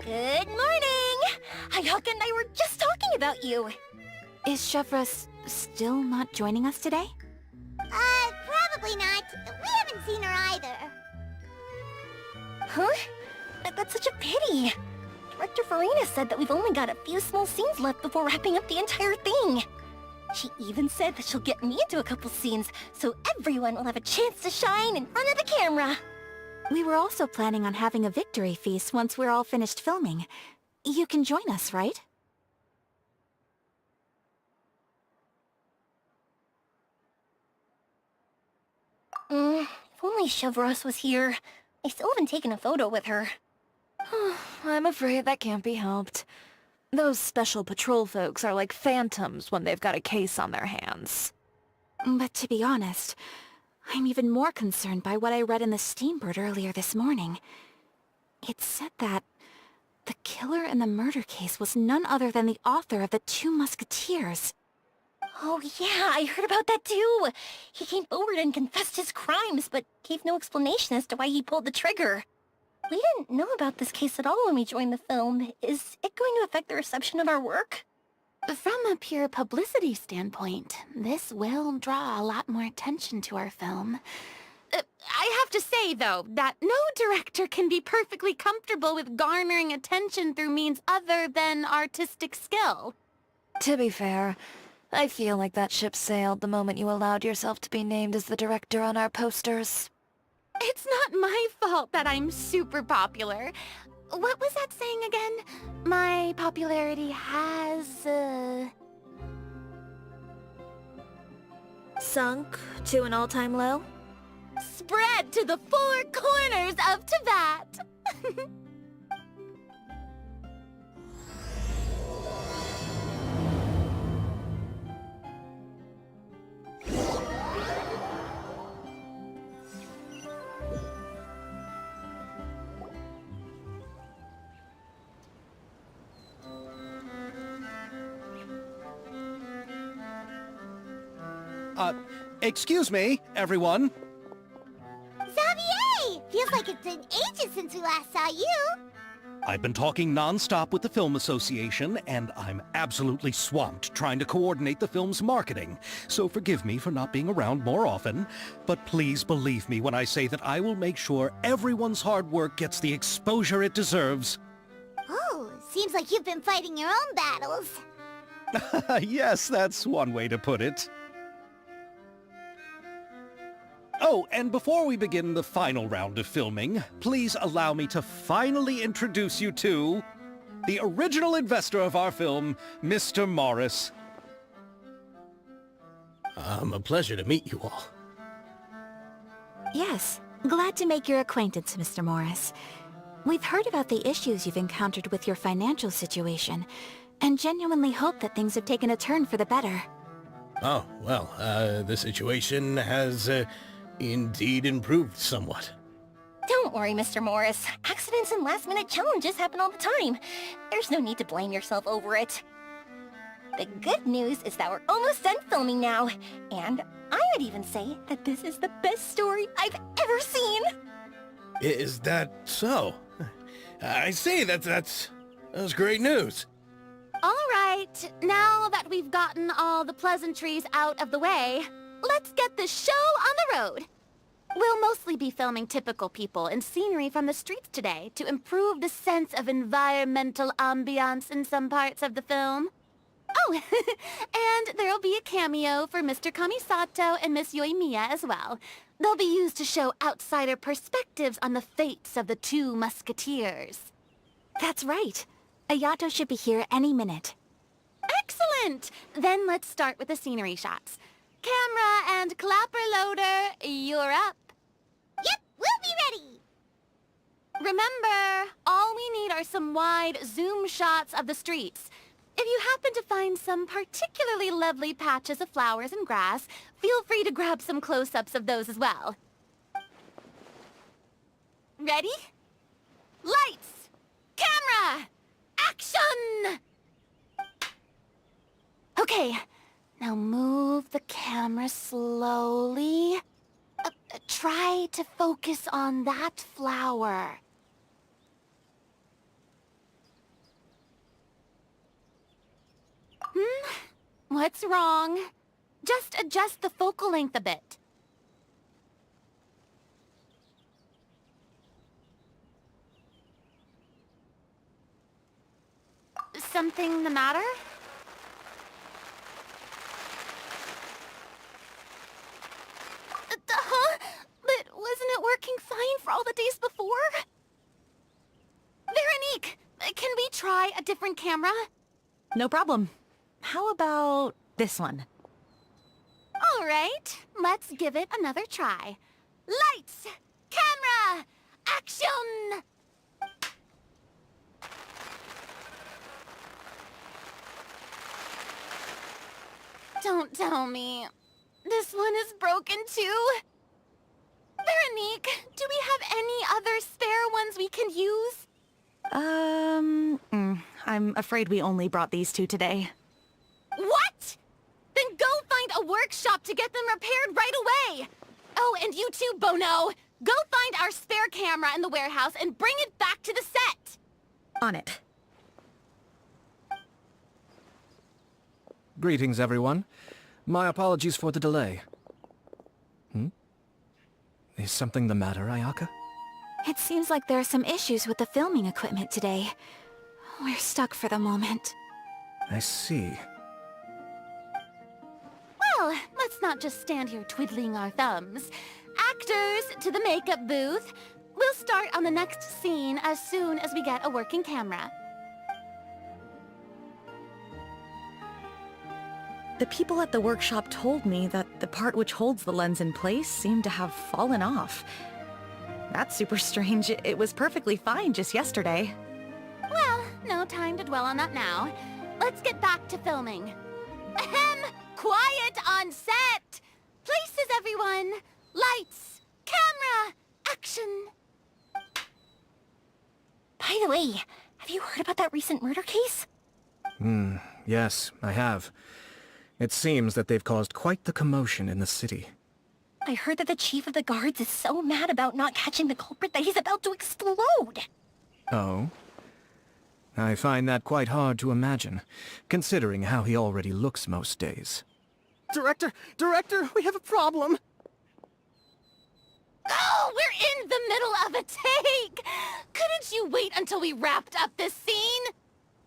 Good morning! Hayaka and I were just talking about you. Is Chevra still not joining us today? Probably not. We haven't seen her either. Huh? That's such a pity. Director Farina said that we've only got a few small scenes left before wrapping up the entire thing. She even said that she'll get me into a couple scenes, so everyone will have a chance to shine in front of the camera. We were also planning on having a victory feast once we're all finished filming. You can join us, right? If only Chevros was here. I still haven't taken a photo with her. I'm afraid that can't be helped. Those special patrol folks are like phantoms when they've got a case on their hands. But to be honest, I'm even more concerned by what I read in the Steambird earlier this morning. It said that the killer in the murder case was none other than the author of the Two Musketeers. Oh yeah, I heard about that too. He came forward and confessed his crimes, but gave no explanation as to why he pulled the trigger. We didn't know about this case at all when we joined the film. Is it going to affect the reception of our work? From a pure publicity standpoint, this will draw a lot more attention to our film. I have to say, though, that no director can be perfectly comfortable with garnering attention through means other than artistic skill. To be fair, I feel like that ship sailed the moment you allowed yourself to be named as the director on our posters. It's not my fault that I'm super popular. What was that saying again? My popularity has, Sunk to an all-time low? spread to the four corners of Tibet. Excuse me, everyone. Xavier! Feels like it's been ages since we last saw you. I've been talking non-stop with the Film Association, and I'm absolutely swamped trying to coordinate the film's marketing. So forgive me for not being around more often, but please believe me when I say that I will make sure everyone's hard work gets the exposure it deserves. Oh, seems like you've been fighting your own battles. Yes, that's one way to put it. Oh, and before we begin the final round of filming, please allow me to finally introduce you to the original investor of our film, Mr. Morris. A pleasure to meet you all. Yes, glad to make your acquaintance, Mr. Morris. We've heard about the issues you've encountered with your financial situation, and genuinely hope that things have taken a turn for the better. Oh, well, the situation has, indeed improved somewhat. Don't worry, Mr. Morris. Accidents and last-minute challenges happen all the time. There's no need to blame yourself over it. The good news is that we're almost done filming now, and I would even say that this is the best story I've ever seen. Is that so? I say that's great news. All right, now that we've gotten all the pleasantries out of the way, let's get the show on the road. We'll mostly be filming typical people and scenery from the streets today to improve the sense of environmental ambiance in some parts of the film. Oh, and there'll be a cameo for Mr. Kamisato and Miss Yoimiya as well. They'll be used to show outsider perspectives on the fates of the two musketeers. That's right. Ayato should be here any minute. Excellent! Then let's start with the scenery shots. Camera and clapper loader, you're up. Yep, we'll be ready. Remember, all we need are some wide zoom shots of the streets. If you happen to find some particularly lovely patches of flowers and grass, feel free to grab some close-ups of those as well. Ready? Lights! Camera! Action! Okay, now move the camera slowly. Try to focus on that flower. What's wrong? Just adjust the focal length a bit. Something the matter? Huh? But wasn't it working fine for all the days before? Veronique, can we try a different camera? No problem. How about this one? All right, let's give it another try. Lights! Camera! Action! Don't tell me. This one is broken too? Veronique, do we have any other spare ones we can use? I'm afraid we only brought these two today. What? Then go find a workshop to get them repaired right away! Oh, and you too, Bono! Go find our spare camera in the warehouse and bring it back to the set! On it. Greetings, everyone. My apologies for the delay. Is something the matter, Ayaka? It seems like there are some issues with the filming equipment today. We're stuck for the moment. I see. Well, let's not just stand here twiddling our thumbs. Actors, to the makeup booth. We'll start on the next scene as soon as we get a working camera. The people at the workshop told me that the part which holds the lens in place seemed to have fallen off. That's super strange. It was perfectly fine just yesterday. Well, no time to dwell on that now. Let's get back to filming. Ahem! Quiet on set! Places, everyone! Lights! Camera! Action! By the way, have you heard about that recent murder case? Yes, I have. It seems that they've caused quite the commotion in the city. I heard that the chief of the guards is so mad about not catching the culprit that he's about to explode. Oh? I find that quite hard to imagine, considering how he already looks most days. Director, we have a problem. Oh, we're in the middle of a take! Couldn't you wait until we wrapped up this scene?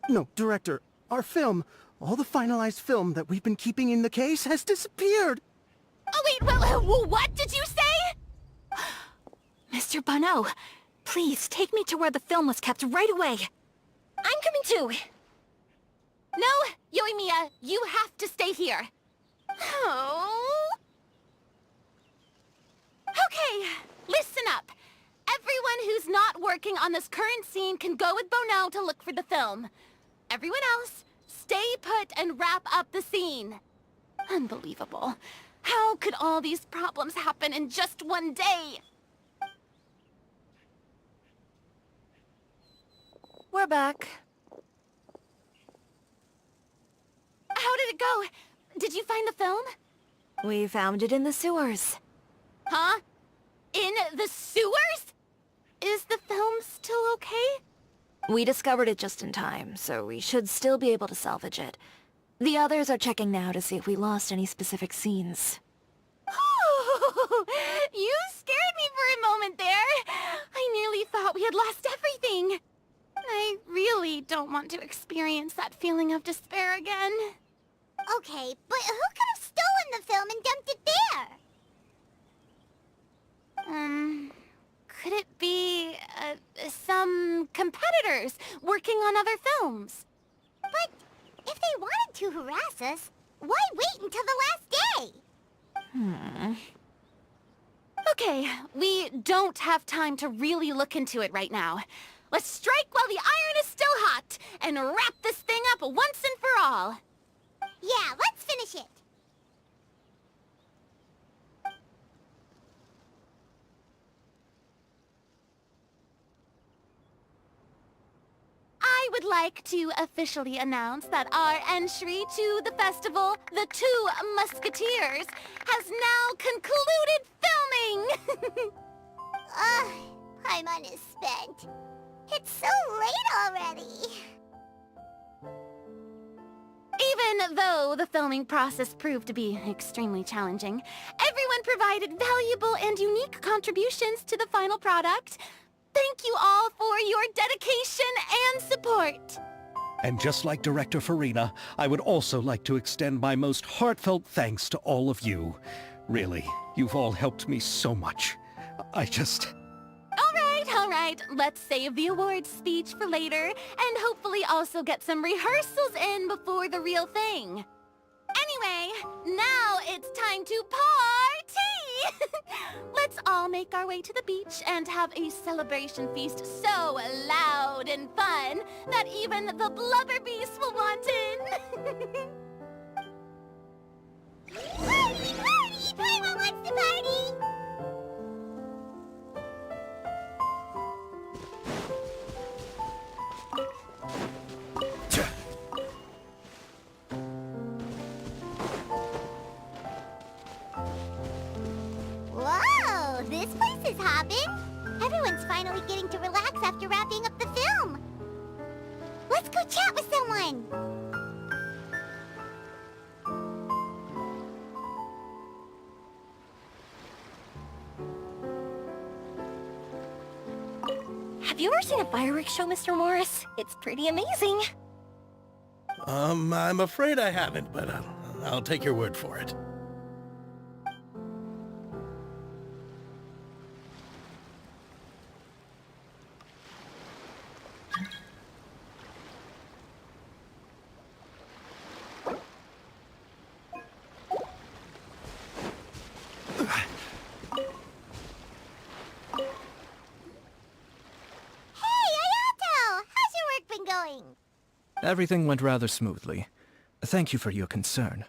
No, Director, our film, all the finalized film that we've been keeping in the case has disappeared. Oh, wait, well, what did you say? Mr. Bono, please take me to where the film was kept right away. I'm coming too. No, Yoimiya, you have to stay here. Oh. Okay, listen up. Everyone who's not working on this current scene can go with Bono to look for the film. Everyone else, stay put and wrap up the scene. Unbelievable. How could all these problems happen in just one day? We're back. How did it go? Did you find the film? We found it in the sewers. Huh? In the sewers? Is the film still okay? We discovered it just in time, so we should still be able to salvage it. The others are checking now to see if we lost any specific scenes. Oh, you scared me for a moment there. I nearly thought we had lost everything. I really don't want to experience that feeling of despair again. Okay, but who could have stolen the film and dumped it there? Could it be, some competitors working on other films? But if they wanted to harass us, why wait until the last day? Okay, we don't have time to really look into it right now. Let's strike while the iron is still hot, and wrap this thing up once and for all. Yeah, let's finish it. I would like to officially announce that our entry to the festival, The Two Musketeers, has now concluded filming! Paimon is spent. It's so late already. Even though the filming process proved to be extremely challenging, everyone provided valuable and unique contributions to the final product. Thank you all for your dedication and support. And just like Director Farina, I would also like to extend my most heartfelt thanks to all of you. Really, you've all helped me so much. All right, let's save the awards speech for later, and hopefully also get some rehearsals in before the real thing. Anyway, now it's time to party! Let's all make our way to the beach and have a celebration feast so loud and fun that even the blubber beast will want in. Party! Party! Paimon wants to party! Whoa! This place is hopping! Everyone's finally getting to relax after wrapping up the film! Let's go chat with someone! Have you ever seen a fireworks show, Mr. Morris? It's pretty amazing. I'm afraid I haven't, but I'll take your word for it. Everything went rather smoothly. Thank you for your concern.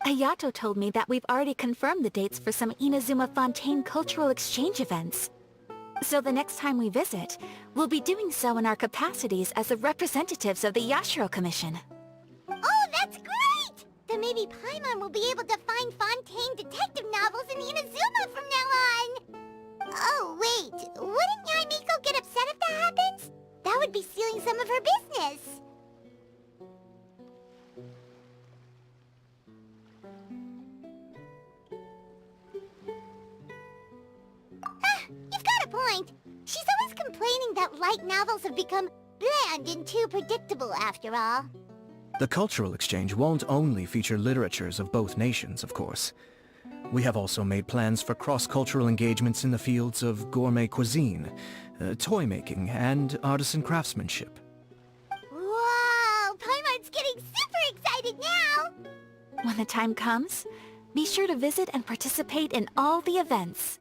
Ayato told me that we've already confirmed the dates for some Inazuma Fontaine cultural exchange events. So the next time we visit, we'll be doing so in our capacities as the representatives of the Yoshiro Commission. Oh, that's great! Then maybe Paimon will be able to find Fontaine detective novels in Inazuma from now on! Oh, wait. Wouldn't Yae Miko get upset if that happens? That would be stealing some of her business. You've got a point. She's always complaining that light novels have become bland and too predictable after all. The cultural exchange won't only feature literatures of both nations, of course. We have also made plans for cross-cultural engagements in the fields of gourmet cuisine, toy making, and artisan craftsmanship. Whoa! Paimon's getting super excited now! When the time comes, be sure to visit and participate in all the events.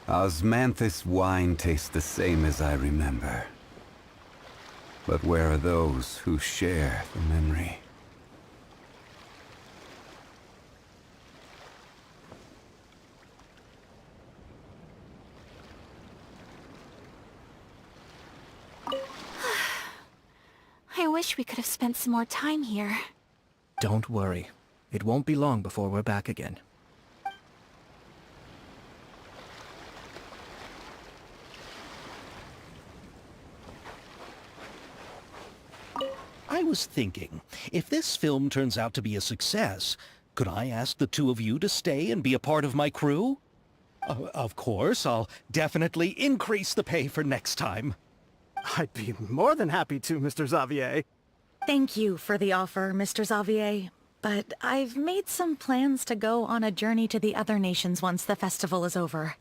Osmanthus wine tastes the same as I remember. But where are those who share the memory? I wish we could have spent some more time here. Don't worry. It won't be long before we're back again. I was thinking, if this film turns out to be a success, could I ask the two of you to stay and be a part of my crew? Of course, I'll definitely increase the pay for next time. I'd be more than happy to, Mr. Xavier. Thank you for the offer, Mr. Xavier. But I've made some plans to go on a journey to the other nations once the festival is over.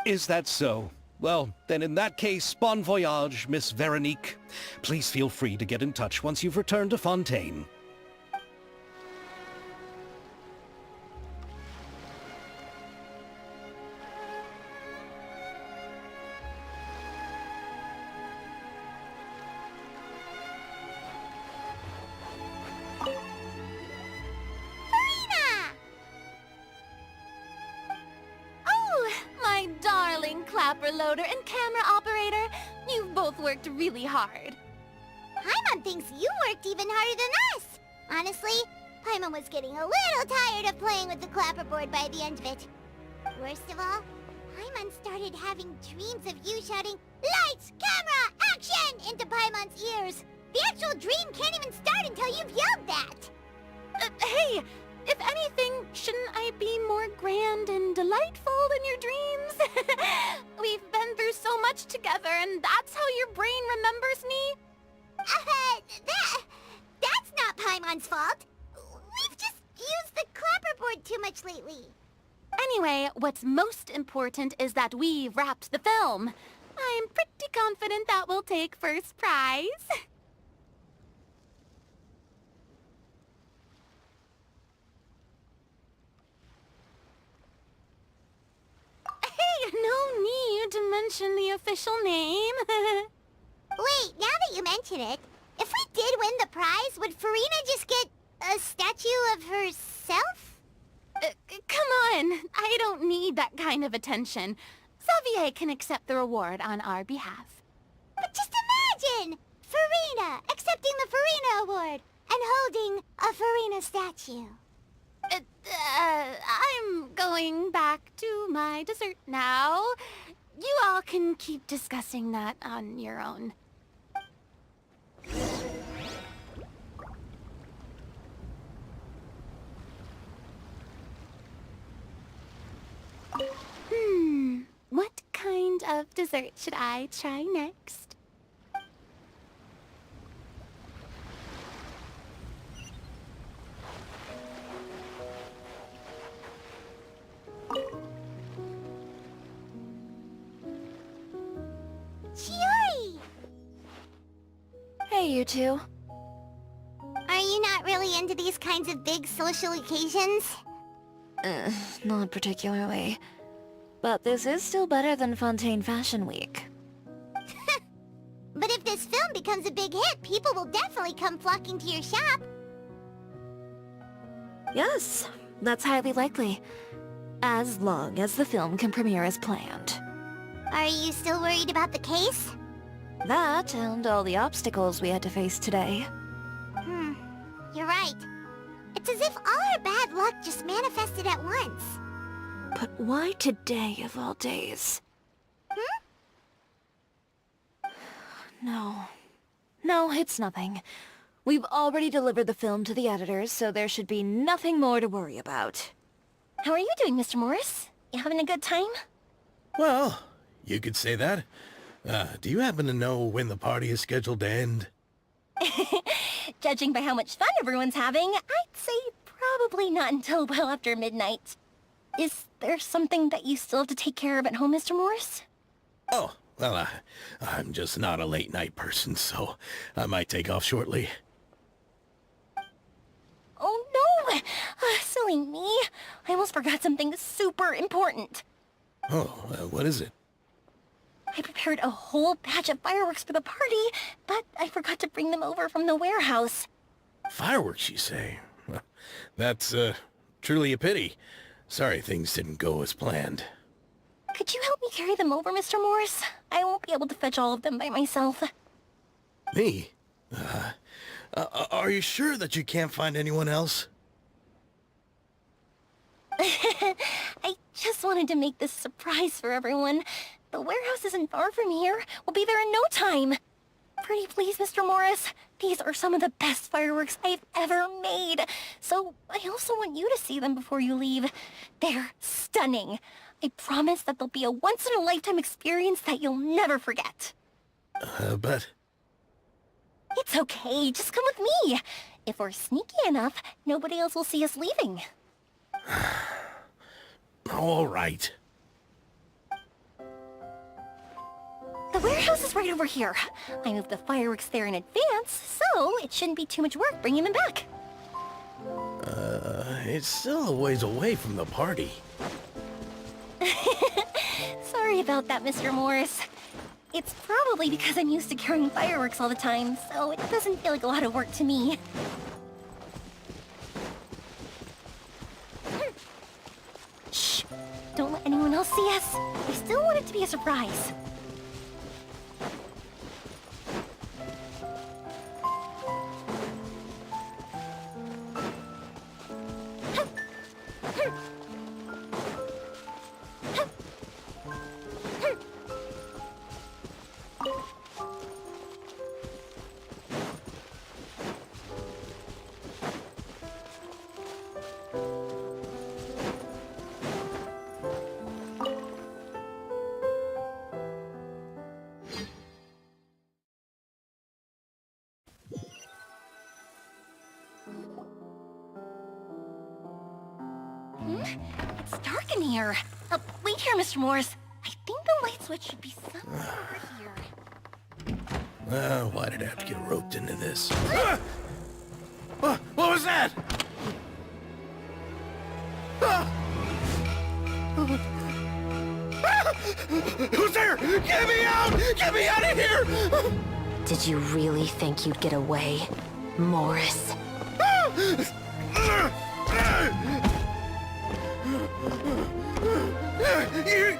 Is that so? Well, then in that case, bon voyage, Miss Veronique. Please feel free to get in touch once you've returned to Fontaine. Clapper loader and camera operator, you've both worked really hard. Paimon thinks you worked even harder than us. Honestly, Paimon was getting a little tired of playing with the clapperboard by the end of it. Worst of all, Paimon started having dreams of you shouting, "Lights, camera, action!" into Paimon's ears. The actual dream can't even start until you've yelled that. Hey! If anything, shouldn't I be more grand and delightful than your dreams? We've been through so much together, and that's how your brain remembers me? That's not Paimon's fault. We've just used the clapperboard too much lately. Anyway, what's most important is that we've wrapped the film. I'm pretty confident that we'll take first prize. No need to mention the official name. Wait, now that you mention it, if we did win the prize, would Farina just get a statue of herself? Come on, I don't need that kind of attention. Xavier can accept the reward on our behalf. But just imagine! Farina accepting the Farina Award and holding a Farina statue. I'm going back to my dessert now. You all can keep discussing that on your own. What kind of dessert should I try next? Chiori! Hey, you two. Are you not really into these kinds of big social occasions? Not particularly. But this is still better than Fontaine Fashion Week. But if this film becomes a big hit, people will definitely come flocking to your shop. Yes, that's highly likely. As long as the film can premiere as planned. Are you still worried about the case? That and all the obstacles we had to face today. You're right. It's as if all our bad luck just manifested at once. But why today of all days? No. No, it's nothing. We've already delivered the film to the editors, so there should be nothing more to worry about. How are you doing, Mr. Morris? You having a good time? Well, you could say that. Do you happen to know when the party is scheduled to end? Judging by how much fun everyone's having, I'd say probably not until well after midnight. Is there something that you still have to take care of at home, Mr. Morris? Oh, well, I'm just not a late-night person, so I might take off shortly. Oh no! Silly me. I almost forgot something super important. Oh, what is it? I prepared a whole batch of fireworks for the party, but I forgot to bring them over from the warehouse. Fireworks, you say? Well, that's, truly a pity. Sorry things didn't go as planned. Could you help me carry them over, Mr. Morris? I won't be able to fetch all of them by myself. Me? Are you sure that you can't find anyone else? I just wanted to make this surprise for everyone. The warehouse isn't far from here. We'll be there in no time. Pretty please, Mr. Morris. These are some of the best fireworks I've ever made. So I also want you to see them before you leave. They're stunning. I promise that they'll be a once-in-a-lifetime experience that you'll never forget. But... It's okay, just come with me. If we're sneaky enough, nobody else will see us leaving. All right. The warehouse is right over here. I moved the fireworks there in advance, so it shouldn't be too much work bringing them back. It's still a ways away from the party. Sorry about that, Mr. Morris. It's probably because I'm used to carrying fireworks all the time, so it doesn't feel like a lot of work to me. Shh! Don't let anyone else see us. I still want it to be a surprise. It's dark in here. Wait here, Mr. Morris. I think the light switch should be somewhere over here. Why did I have to get roped into this? What was that? Who's there? Get me out! Get me out of here! Did you really think you'd get away, Morris?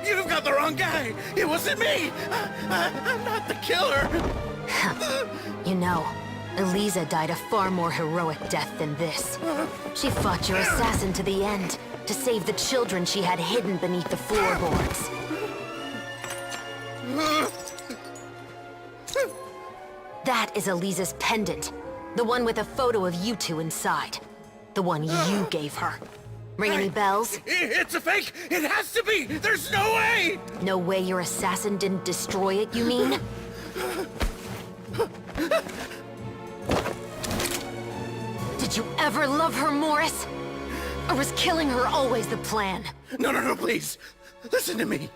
You've got the wrong guy! It wasn't me! I'm not the killer! You know, Eliza died a far more heroic death than this. She fought your assassin to the end, to save the children she had hidden beneath the floorboards. That is Eliza's pendant. The one with a photo of you two inside. The one you gave her. Ring any bells? It's a fake! It has to be! There's no way! No way your assassin didn't destroy it, you mean? Did you ever love her, Morris? Or was killing her always the plan? No, please! Listen to me!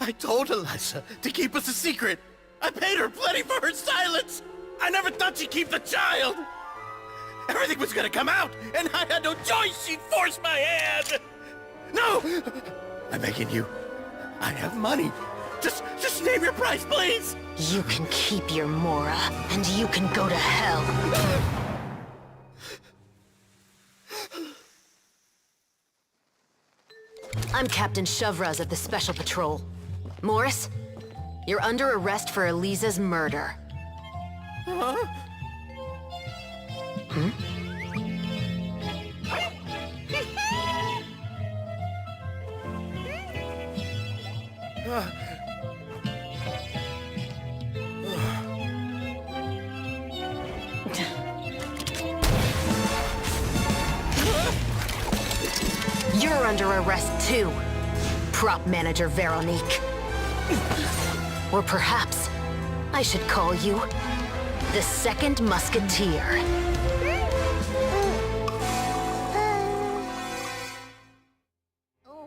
I told Eliza to keep us a secret! I paid her plenty for her silence! I never thought she'd keep the child! Everything was gonna come out, and I had no choice! She'd force my hand! No! I'm begging you. I have money. Just name your price, please! You can keep your Mora, and you can go to hell. I'm Captain Shovraz of the Special Patrol. Morris, you're under arrest for Eliza's murder. Huh? Hmm? You're under arrest too, prop manager Veronique. Or perhaps I should call you the Second Musketeer.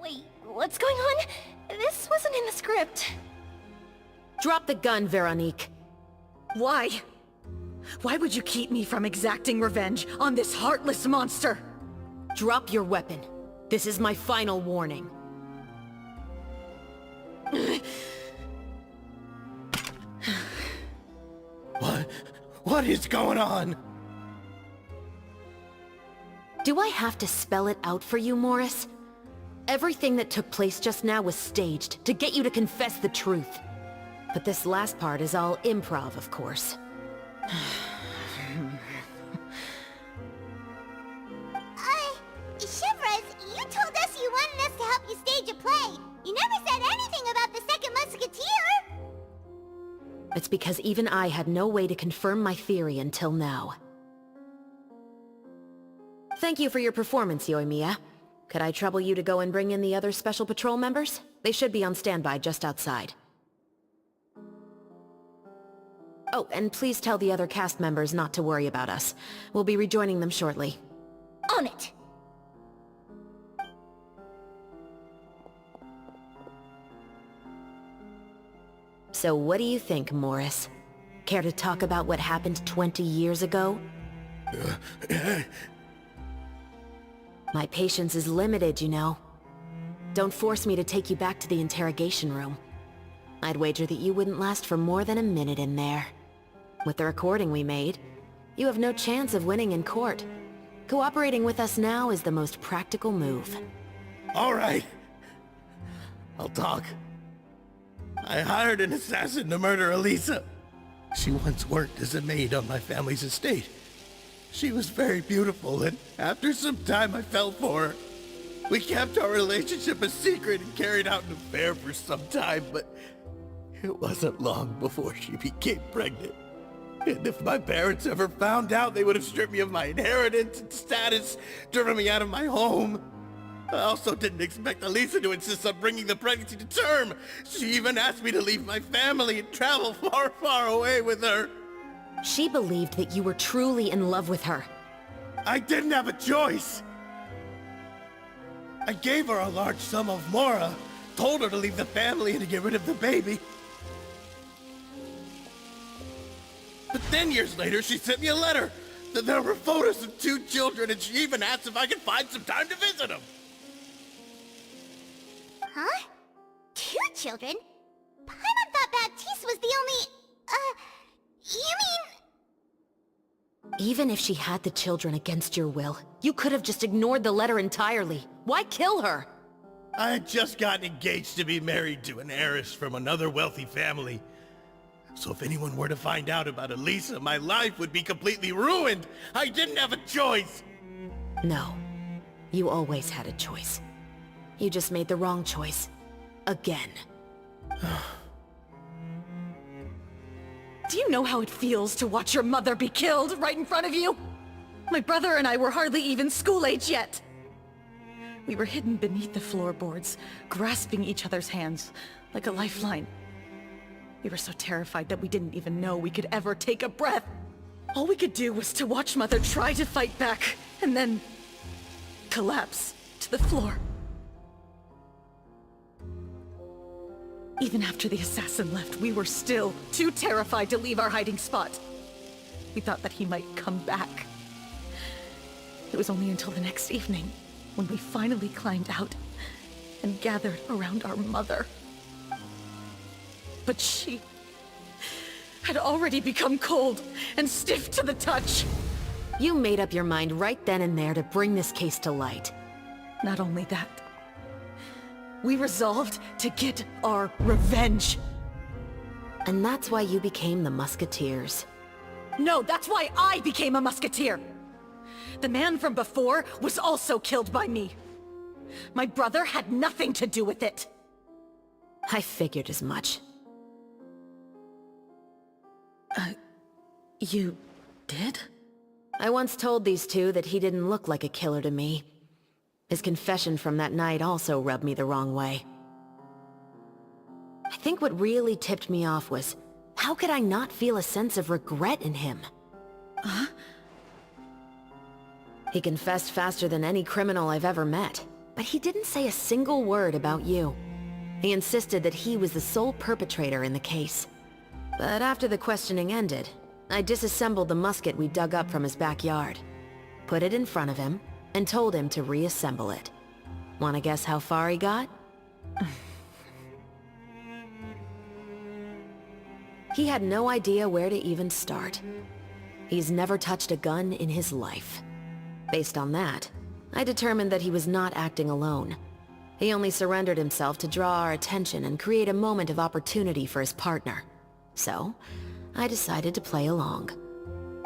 Wait, what's going on? This wasn't in the script. Drop the gun, Veronique. Why? Why would you keep me from exacting revenge on this heartless monster? Drop your weapon. This is my final warning. What is going on? Do I have to spell it out for you, Morris? Everything that took place just now was staged to get you to confess the truth. But this last part is all improv, of course. Shivers, you told us you wanted us to help you stage a play. You never said anything about the Second Musketeer. It's because even I had no way to confirm my theory until now. Thank you for your performance, Yoimiya. Could I trouble you to go and bring in the other Special Patrol members? They should be on standby just outside. Oh, and please tell the other cast members not to worry about us. We'll be rejoining them shortly. On it! So what do you think, Morris? Care to talk about what happened 20 years ago? My patience is limited, you know. Don't force me to take you back to the interrogation room. I'd wager that you wouldn't last for more than a minute in there. With the recording we made, you have no chance of winning in court. Cooperating with us now is the most practical move. All right. I'll talk. I hired an assassin to murder Elisa. She once worked as a maid on my family's estate. She was very beautiful, and after some time I fell for her. We kept our relationship a secret and carried out an affair for some time, but it wasn't long before she became pregnant. And if my parents ever found out, they would have stripped me of my inheritance and status, driven me out of my home. I also didn't expect Elisa to insist on bringing the pregnancy to term. She even asked me to leave my family and travel far, far away with her. She believed that you were truly in love with her. I didn't have a choice. I gave her a large sum of mora, told her to leave the family and to get rid of the baby. But then years later, she sent me a letter. There were photos of 2 children, and she even asked if I could find some time to visit them. Huh? 2 children? Paimon thought Baptiste was the only... you mean... Even if she had the children against your will, you could have just ignored the letter entirely. Why kill her? I had just gotten engaged to be married to an heiress from another wealthy family. So if anyone were to find out about Elisa, my life would be completely ruined. I didn't have a choice. No. You always had a choice. You just made the wrong choice. Again. Do you know how it feels to watch your mother be killed right in front of you? My brother and I were hardly even school age yet. We were hidden beneath the floorboards, grasping each other's hands like a lifeline. We were so terrified that we didn't even know we could ever take a breath. All we could do was to watch Mother try to fight back, and then collapse to the floor. Even after the assassin left, we were still too terrified to leave our hiding spot. We thought that he might come back. It was only until the next evening, when we finally climbed out and gathered around our mother. But she had already become cold and stiff to the touch. You made up your mind right then and there to bring this case to light. Not only that, we resolved to get our revenge. And that's why you became the Musketeers. No, that's why I became a Musketeer! The man from before was also killed by me. My brother had nothing to do with it. I figured as much. You did? I once told these two that he didn't look like a killer to me. His confession from that night also rubbed me the wrong way. I think what really tipped me off was, how could I not feel a sense of regret in him? Huh? He confessed faster than any criminal I've ever met, but he didn't say a single word about you. He insisted that he was the sole perpetrator in the case. But after the questioning ended, I disassembled the musket we dug up from his backyard, put it in front of him, and told him to reassemble it. Wanna guess how far he got? He had no idea where to even start. He's never touched a gun in his life. Based on that, I determined that he was not acting alone. He only surrendered himself to draw our attention and create a moment of opportunity for his partner. So, I decided to play along.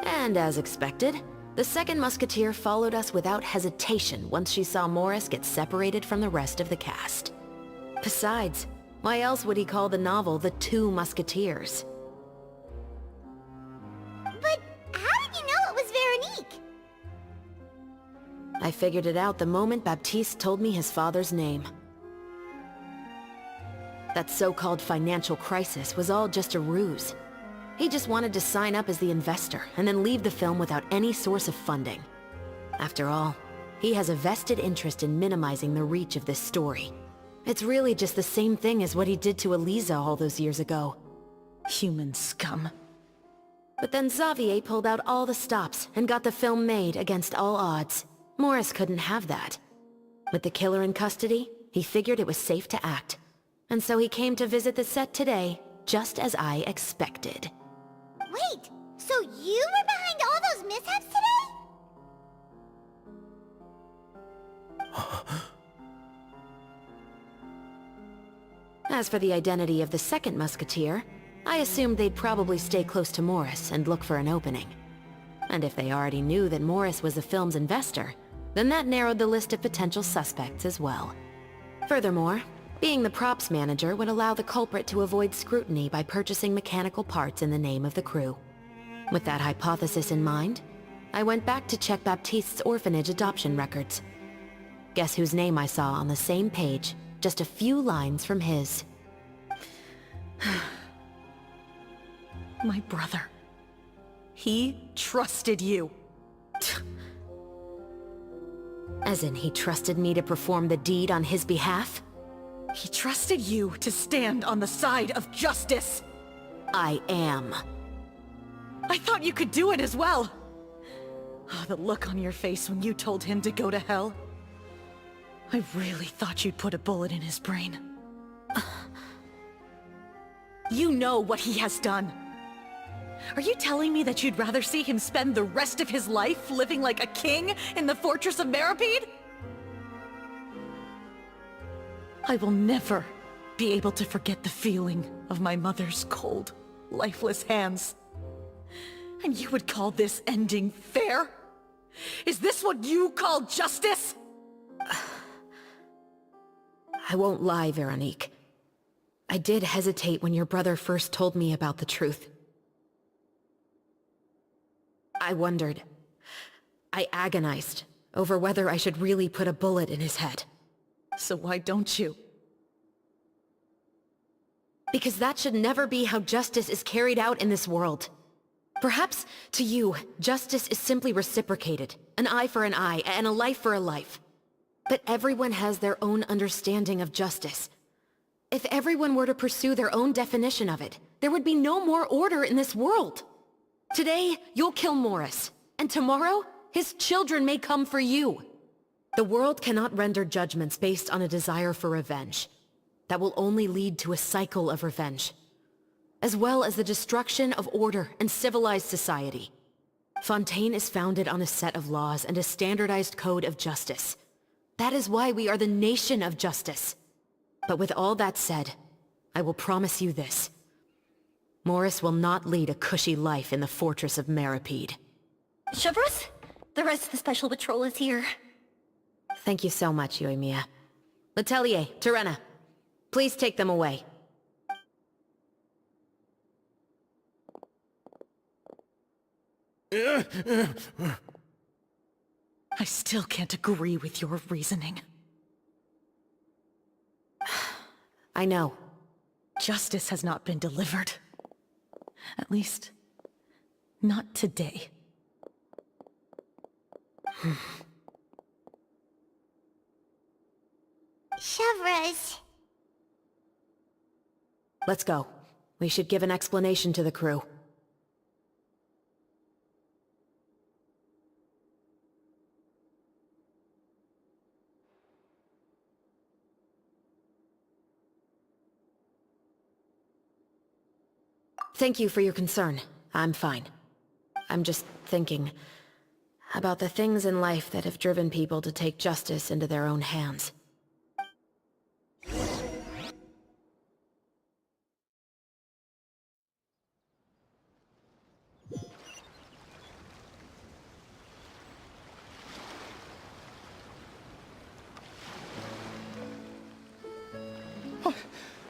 And as expected, the second musketeer followed us without hesitation once she saw Morris get separated from the rest of the cast. Besides, why else would he call the novel The Two Musketeers? I figured it out the moment Baptiste told me his father's name. That so-called financial crisis was all just a ruse. He just wanted to sign up as the investor and then leave the film without any source of funding. After all, he has a vested interest in minimizing the reach of this story. It's really just the same thing as what he did to Eliza all those years ago. Human scum. But then Xavier pulled out all the stops and got the film made against all odds. Morris couldn't have that. With the killer in custody, he figured it was safe to act. And so he came to visit the set today, just as I expected. Wait, so you were behind all those mishaps today? As for the identity of the second Musketeer, I assumed they'd probably stay close to Morris and look for an opening. And if they already knew that Morris was the film's investor, then that narrowed the list of potential suspects as well. Furthermore, being the props manager would allow the culprit to avoid scrutiny by purchasing mechanical parts in the name of the crew. With that hypothesis in mind, I went back to check Baptiste's orphanage adoption records. Guess whose name I saw on the same page, just a few lines from his. My brother. He trusted you. As in, he trusted me to perform the deed on his behalf? He trusted you to stand on the side of justice. I am. I thought you could do it as well. Oh, the look on your face when you told him to go to hell. I really thought you'd put a bullet in his brain. You know what he has done. Are you telling me that you'd rather see him spend the rest of his life living like a king in the fortress of Meripede? I will never be able to forget the feeling of my mother's cold, lifeless hands. And you would call this ending fair? Is this what you call justice? I won't lie, Veronique. I did hesitate when your brother first told me about the truth. I wondered. I agonized over whether I should really put a bullet in his head. So why don't you? Because that should never be how justice is carried out in this world. Perhaps, to you, justice is simply reciprocated. An eye for an eye, and a life for a life. But everyone has their own understanding of justice. If everyone were to pursue their own definition of it, there would be no more order in this world. Today, you'll kill Morris, and tomorrow, his children may come for you. The world cannot render judgments based on a desire for revenge. That will only lead to a cycle of revenge, as well as the destruction of order and civilized society. Fontaine is founded on a set of laws and a standardized code of justice. That is why we are the nation of justice. But with all that said, I will promise you this. Morris will not lead a cushy life in the fortress of Meripede. Chevreuse, the rest of the Special Patrol is here. Thank you so much, Yoimiya. Letelier, Terena, please take them away. I still can't agree with your reasoning. I know. Justice has not been delivered. At least, not today. Chevreuse. Let's go. We should give an explanation to the crew. Thank you for your concern. I'm fine. I'm just thinking about the things in life that have driven people to take justice into their own hands.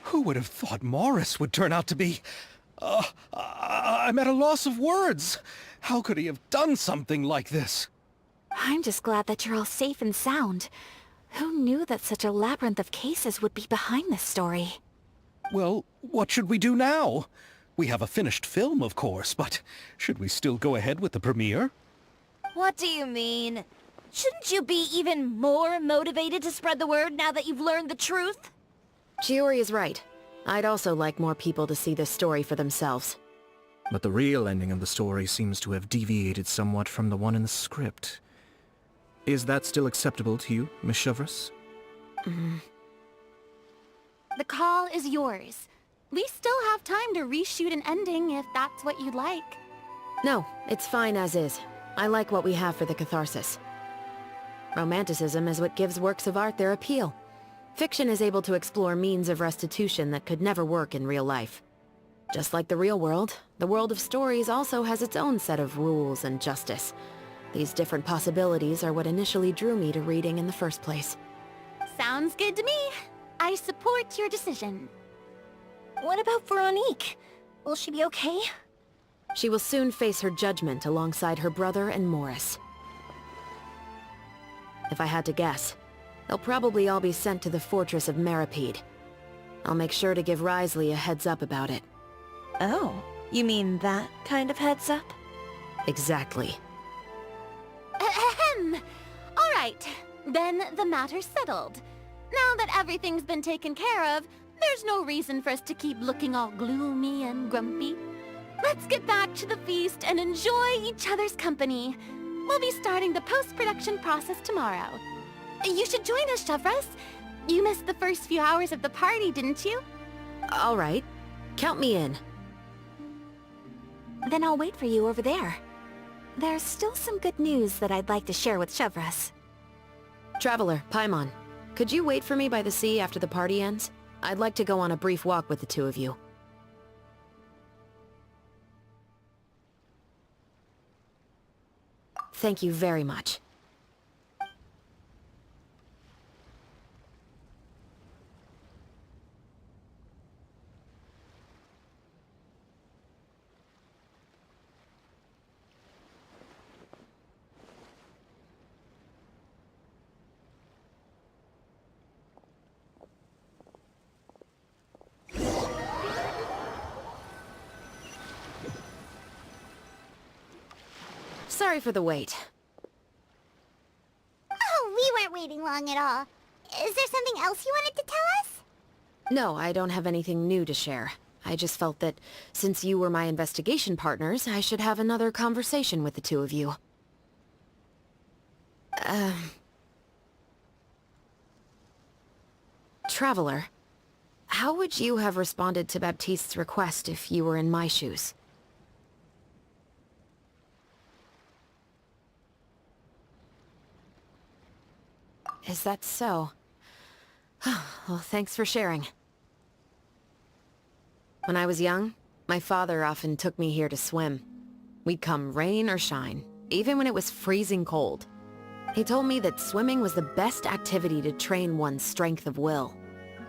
Who would have thought Morris would turn out to be... I'm at a loss of words. How could he have done something like this? I'm just glad that you're all safe and sound. Who knew that such a labyrinth of cases would be behind this story? Well, what should we do now? We have a finished film, of course, but should we still go ahead with the premiere? What do you mean? Shouldn't you be even more motivated to spread the word now that you've learned the truth? Chiori is right. I'd also like more people to see this story for themselves. But the real ending of the story seems to have deviated somewhat from the one in the script. Is that still acceptable to you, Miss Chevreuse? The call is yours. We still have time to reshoot an ending if that's what you'd like. No, it's fine as is. I like what we have for the catharsis. Romanticism is what gives works of art their appeal. Fiction is able to explore means of restitution that could never work in real life. Just like the real world, the world of stories also has its own set of rules and justice. These different possibilities are what initially drew me to reading in the first place. Sounds good to me. I support your decision. What about Veronique? Will she be okay? She will soon face her judgment alongside her brother and Morris. If I had to guess, they'll probably all be sent to the fortress of Meripede. I'll make sure to give Risley a heads up about it. Oh, you mean that kind of heads up? Exactly. Ahem. All right, then the matter's settled. Now that everything's been taken care of, there's no reason for us to keep looking all gloomy and grumpy. Let's get back to the feast and enjoy each other's company. We'll be starting the post-production process tomorrow. You should join us, Chevreuse. You missed the first few hours of the party, didn't you? All right. Count me in. Then I'll wait for you over there. There's still some good news that I'd like to share with Chevreuse. Traveler, Paimon, could you wait for me by the sea after the party ends? I'd like to go on a brief walk with the two of you. Thank you very much. Sorry for the wait. Oh, we weren't waiting long at all. Is there something else you wanted to tell us? No, I don't have anything new to share. I just felt that since you were my investigation partners, I should have another conversation with the two of you. Traveler, how would you have responded to Baptiste's request if you were in my shoes? Is that so? Well, thanks for sharing. When I was young, my father often took me here to swim. We'd come rain or shine, even when it was freezing cold. He told me that swimming was the best activity to train one's strength of will.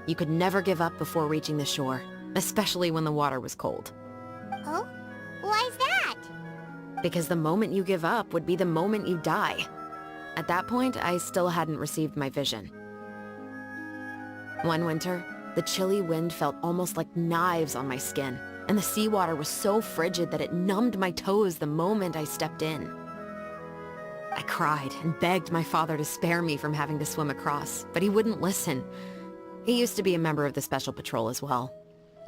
You could never give up before reaching the shore, especially when the water was cold. Oh? Why's that? Because the moment you give up would be the moment you die. At that point, I still hadn't received my vision. One winter, the chilly wind felt almost like knives on my skin, and the seawater was so frigid that it numbed my toes the moment I stepped in. I cried and begged my father to spare me from having to swim across, but he wouldn't listen. He used to be a member of the Special Patrol as well.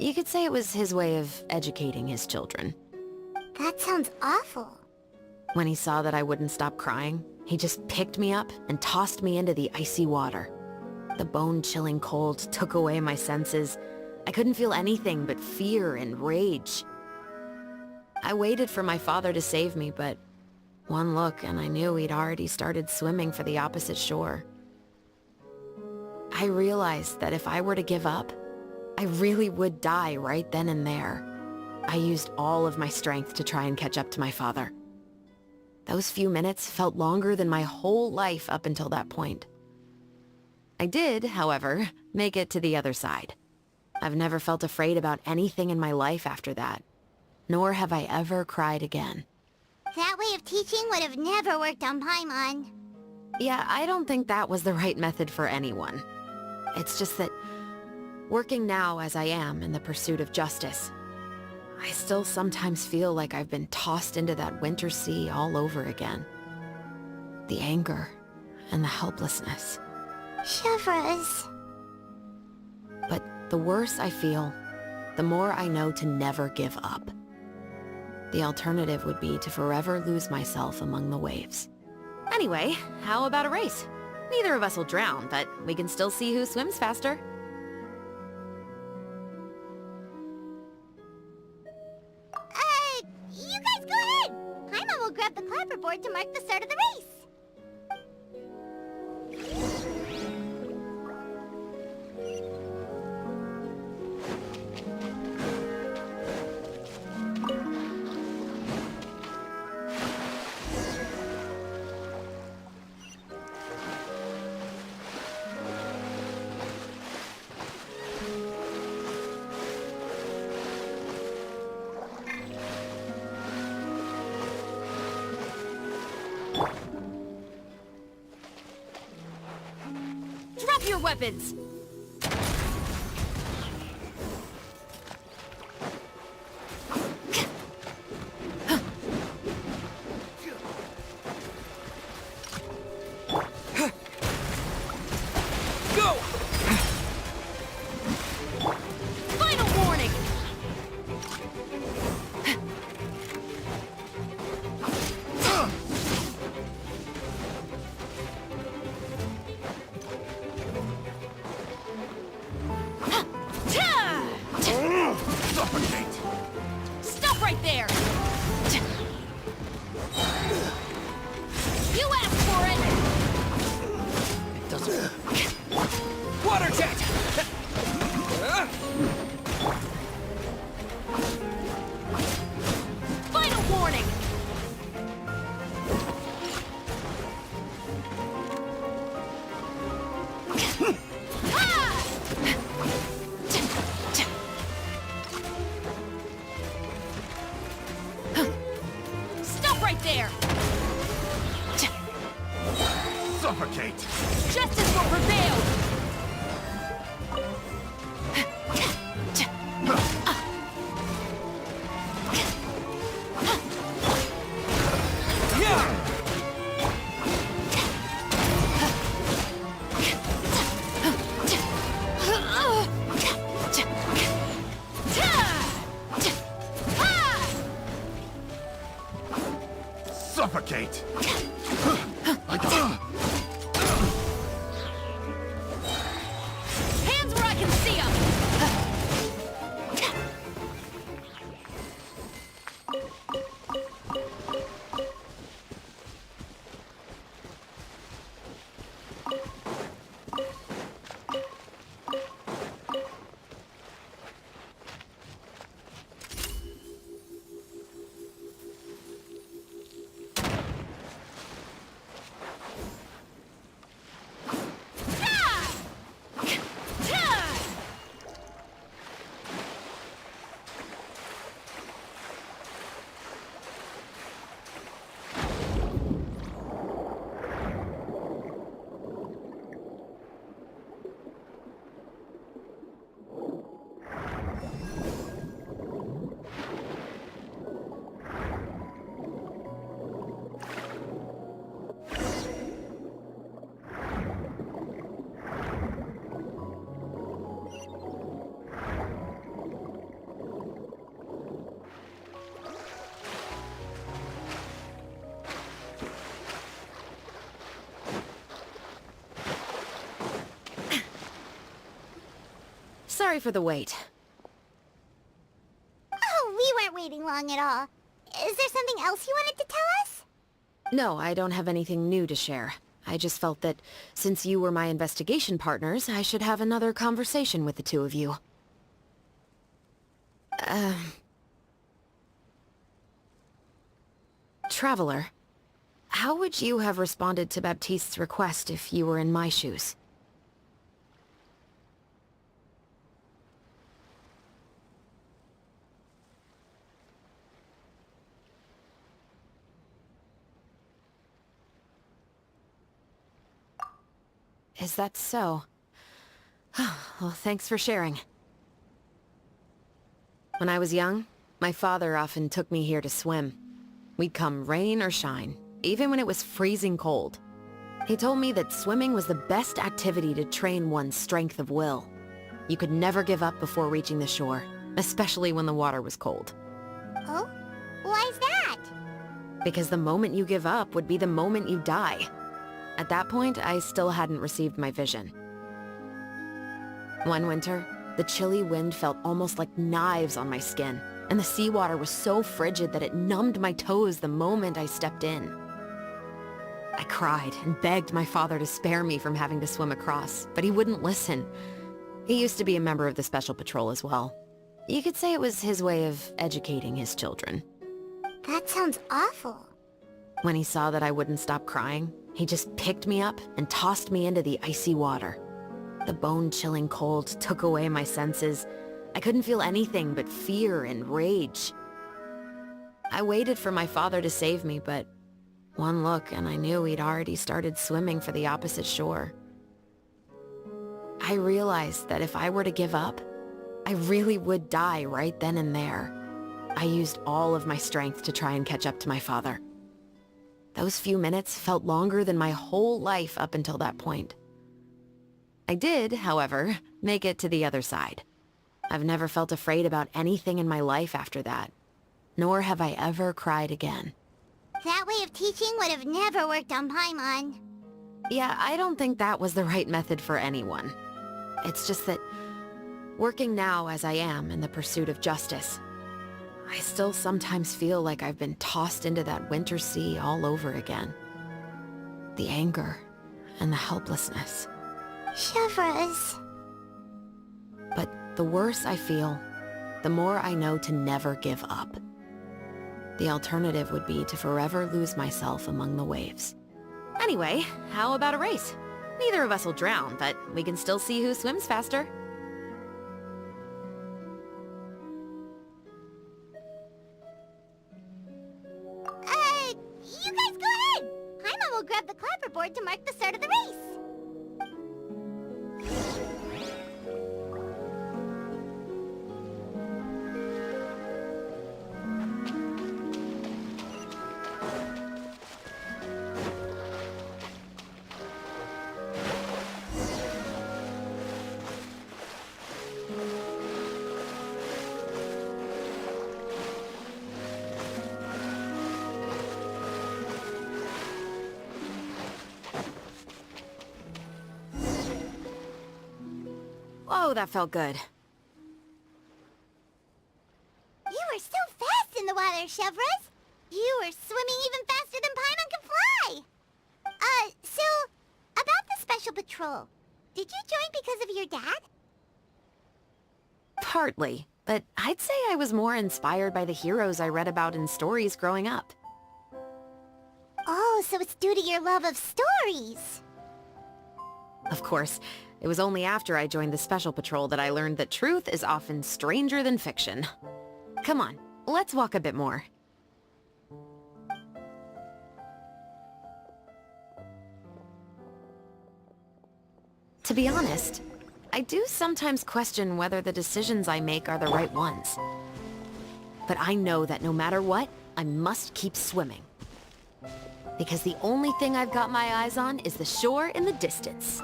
You could say it was his way of educating his children. That sounds awful. When he saw that I wouldn't stop crying, he just picked me up and tossed me into the icy water. The bone-chilling cold took away my senses. I couldn't feel anything but fear and rage. I waited for my father to save me, but one look and I knew he'd already started swimming for the opposite shore. I realized that if I were to give up, I really would die right then and there. I used all of my strength to try and catch up to my father. Those few minutes felt longer than my whole life up until that point. I did, however, make it to the other side. I've never felt afraid about anything in my life after that, nor have I ever cried again. That way of teaching would have never worked on Paimon. Yeah, I don't think that was the right method for anyone. It's just that, working now as I am in the pursuit of justice, I still sometimes feel like I've been tossed into that winter sea all over again. The anger and the helplessness. Chevres. But the worse I feel, the more I know to never give up. The alternative would be to forever lose myself among the waves. Anyway, how about a race? Neither of us will drown, but we can still see who swims faster. You guys go ahead! Paimon will grab the clapperboard to mark the start of the race. Drop your weapons! Go! Final warning! Stop right there! You asked for it! It doesn't... Water jet! Final warning! Stop right there! Suffocate! Justice will prevail! Suffocate! Hands where I can see them! Sorry for the wait. Oh, we weren't waiting long at all. Is there something else you wanted to tell us? No, I don't have anything new to share. I just felt that since you were my investigation partners, I should have another conversation with the two of you. Traveler, how would you have responded to Baptiste's request if you were in my shoes? Is that so? Well, thanks for sharing. When I was young, my father often took me here to swim. We'd come rain or shine, even when it was freezing cold. He told me that swimming was the best activity to train one's strength of will. You could never give up before reaching the shore, especially when the water was cold. Oh? Why's that? Because the moment you give up would be the moment you die. At that point, I still hadn't received my vision. One winter, the chilly wind felt almost like knives on my skin, and the seawater was so frigid that it numbed my toes the moment I stepped in. I cried and begged my father to spare me from having to swim across, but he wouldn't listen. He used to be a member of the Special Patrol as well. You could say it was his way of educating his children. That sounds awful. When he saw that I wouldn't stop crying, he just picked me up and tossed me into the icy water. The bone-chilling cold took away my senses. I couldn't feel anything but fear and rage. I waited for my father to save me, but one look and I knew he'd already started swimming for the opposite shore. I realized that if I were to give up, I really would die right then and there. I used all of my strength to try and catch up to my father. Those few minutes felt longer than my whole life up until that point. I did, however, make it to the other side. I've never felt afraid about anything in my life after that, nor have I ever cried again. That way of teaching would have never worked on Paimon. Yeah, I don't think that was the right method for anyone. It's just that, working now as I am in the pursuit of justice, I still sometimes feel like I've been tossed into that winter sea all over again. The anger and the helplessness. Chevres. But the worse I feel, the more I know to never give up. The alternative would be to forever lose myself among the waves. Anyway, how about a race? Neither of us will drown, but we can still see who swims faster. You guys go ahead! Paimon will grab the clapperboard to mark the start of the race. Whoa, that felt good. You were so fast in the water, Chevres! You were swimming even faster than Paimon can fly! So, about the Special Patrol, did you join because of your dad? Partly, but I'd say I was more inspired by the heroes I read about in stories growing up. Oh, so it's due to your love of stories! Of course, it was only after I joined the Special Patrol that I learned that truth is often stranger than fiction. Come on, let's walk a bit more. To be honest, I do sometimes question whether the decisions I make are the right ones. But I know that no matter what, I must keep swimming. Because the only thing I've got my eyes on is the shore in the distance.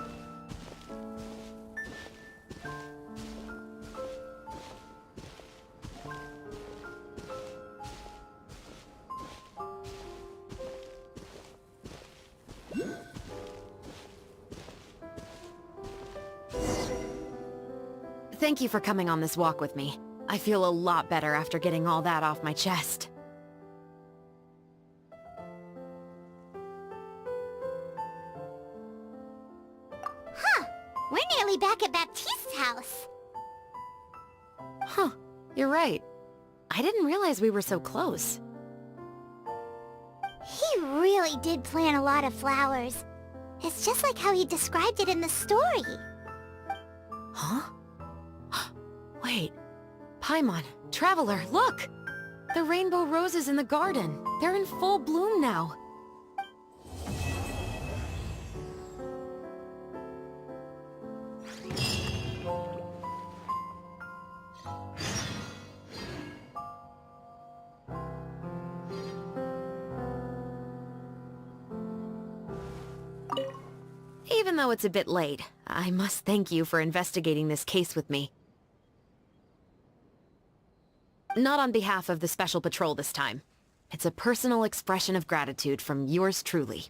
Thank you for coming on this walk with me. I feel a lot better after getting all that off my chest. Huh! We're nearly back at Baptiste's house. Huh, you're right. I didn't realize we were so close. He really did plant a lot of flowers. It's just like how he described it in the story. Huh? Wait. Paimon, Traveler, look! The rainbow roses in the garden. They're in full bloom now. Even though it's a bit late, I must thank you for investigating this case with me. Not on behalf of the Special Patrol this time. It's a personal expression of gratitude from yours truly.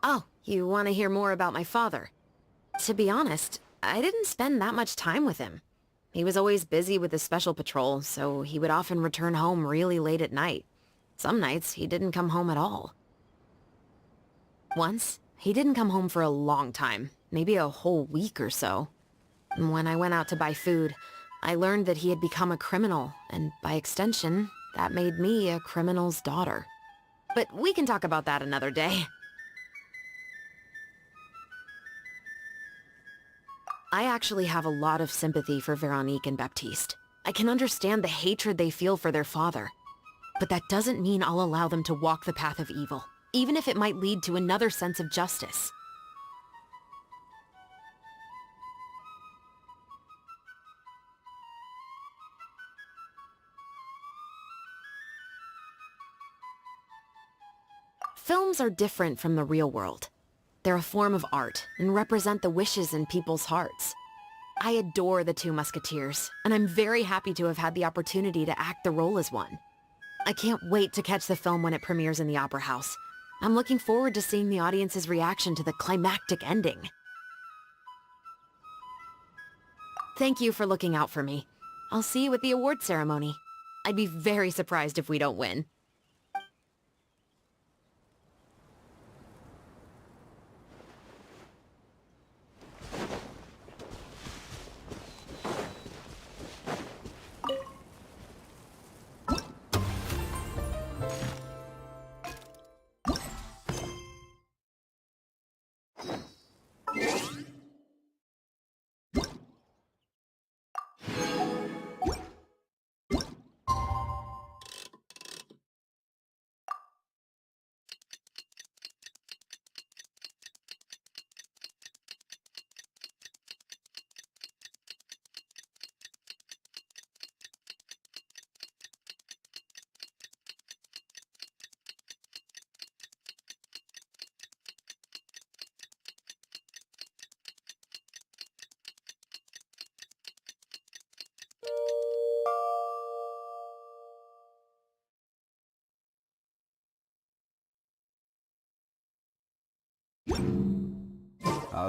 Oh, you want to hear more about my father? To be honest, I didn't spend that much time with him. He was always busy with his special patrol, so he would often return home really late at night. Some nights, he didn't come home at all. Once, he didn't come home for a long time, maybe a whole week or so. When I went out to buy food, I learned that he had become a criminal, and by extension, that made me a criminal's daughter. But we can talk about that another day. I actually have a lot of sympathy for Veronique and Baptiste. I can understand the hatred they feel for their father. But that doesn't mean I'll allow them to walk the path of evil, even if it might lead to another sense of justice. Films are different from the real world. They're a form of art and represent the wishes in people's hearts. I adore the two Musketeers, and I'm very happy to have had the opportunity to act the role as one. I can't wait to catch the film when it premieres in the Opera House. I'm looking forward to seeing the audience's reaction to the climactic ending. Thank you for looking out for me. I'll see you at the award ceremony. I'd be very surprised if we don't win.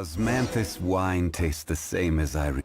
Osmanthus wine tastes the same as I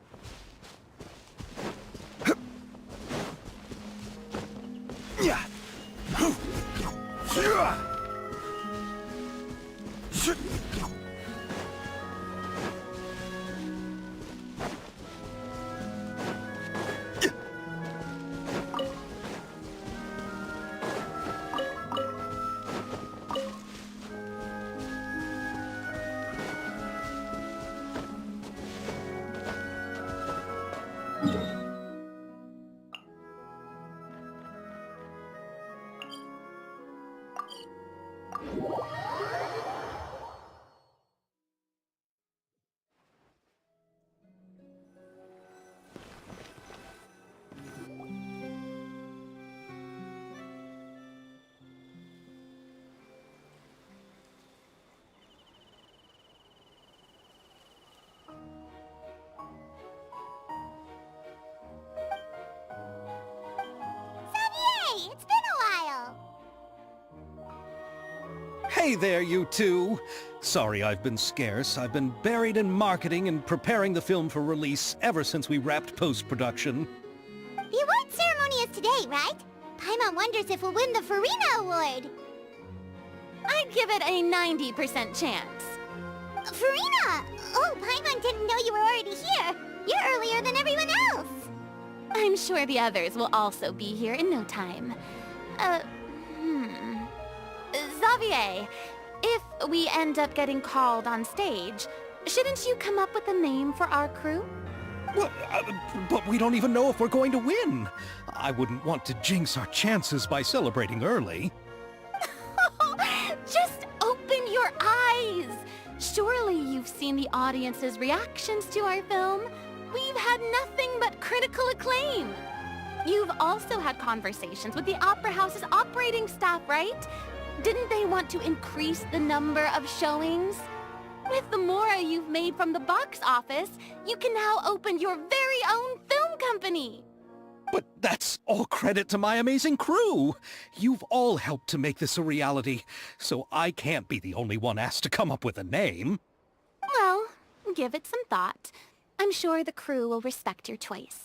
Hey there, you two! Sorry I've been scarce. I've been buried in marketing and preparing the film for release ever since we wrapped post-production. The award ceremony is today, right? Paimon wonders if we'll win the Farina Award. I'd give it a 90% chance. Farina! Oh, Paimon didn't know you were already here. You're earlier than everyone else. I'm sure the others will also be here in no time. Xavier, if we end up getting called on stage, shouldn't you come up with a name for our crew? Well, but we don't even know if we're going to win. I wouldn't want to jinx our chances by celebrating early. Just open your eyes! Surely you've seen the audience's reactions to our film. We've had nothing but critical acclaim. You've also had conversations with the Opera House's operating staff, right? Didn't they want to increase the number of showings? With the mora you've made from the box office, you can now open your very own film company. But that's all credit to my amazing crew. You've all helped to make this a reality, so I can't be the only one asked to come up with a name. Well, give it some thought. I'm sure the crew will respect your choice.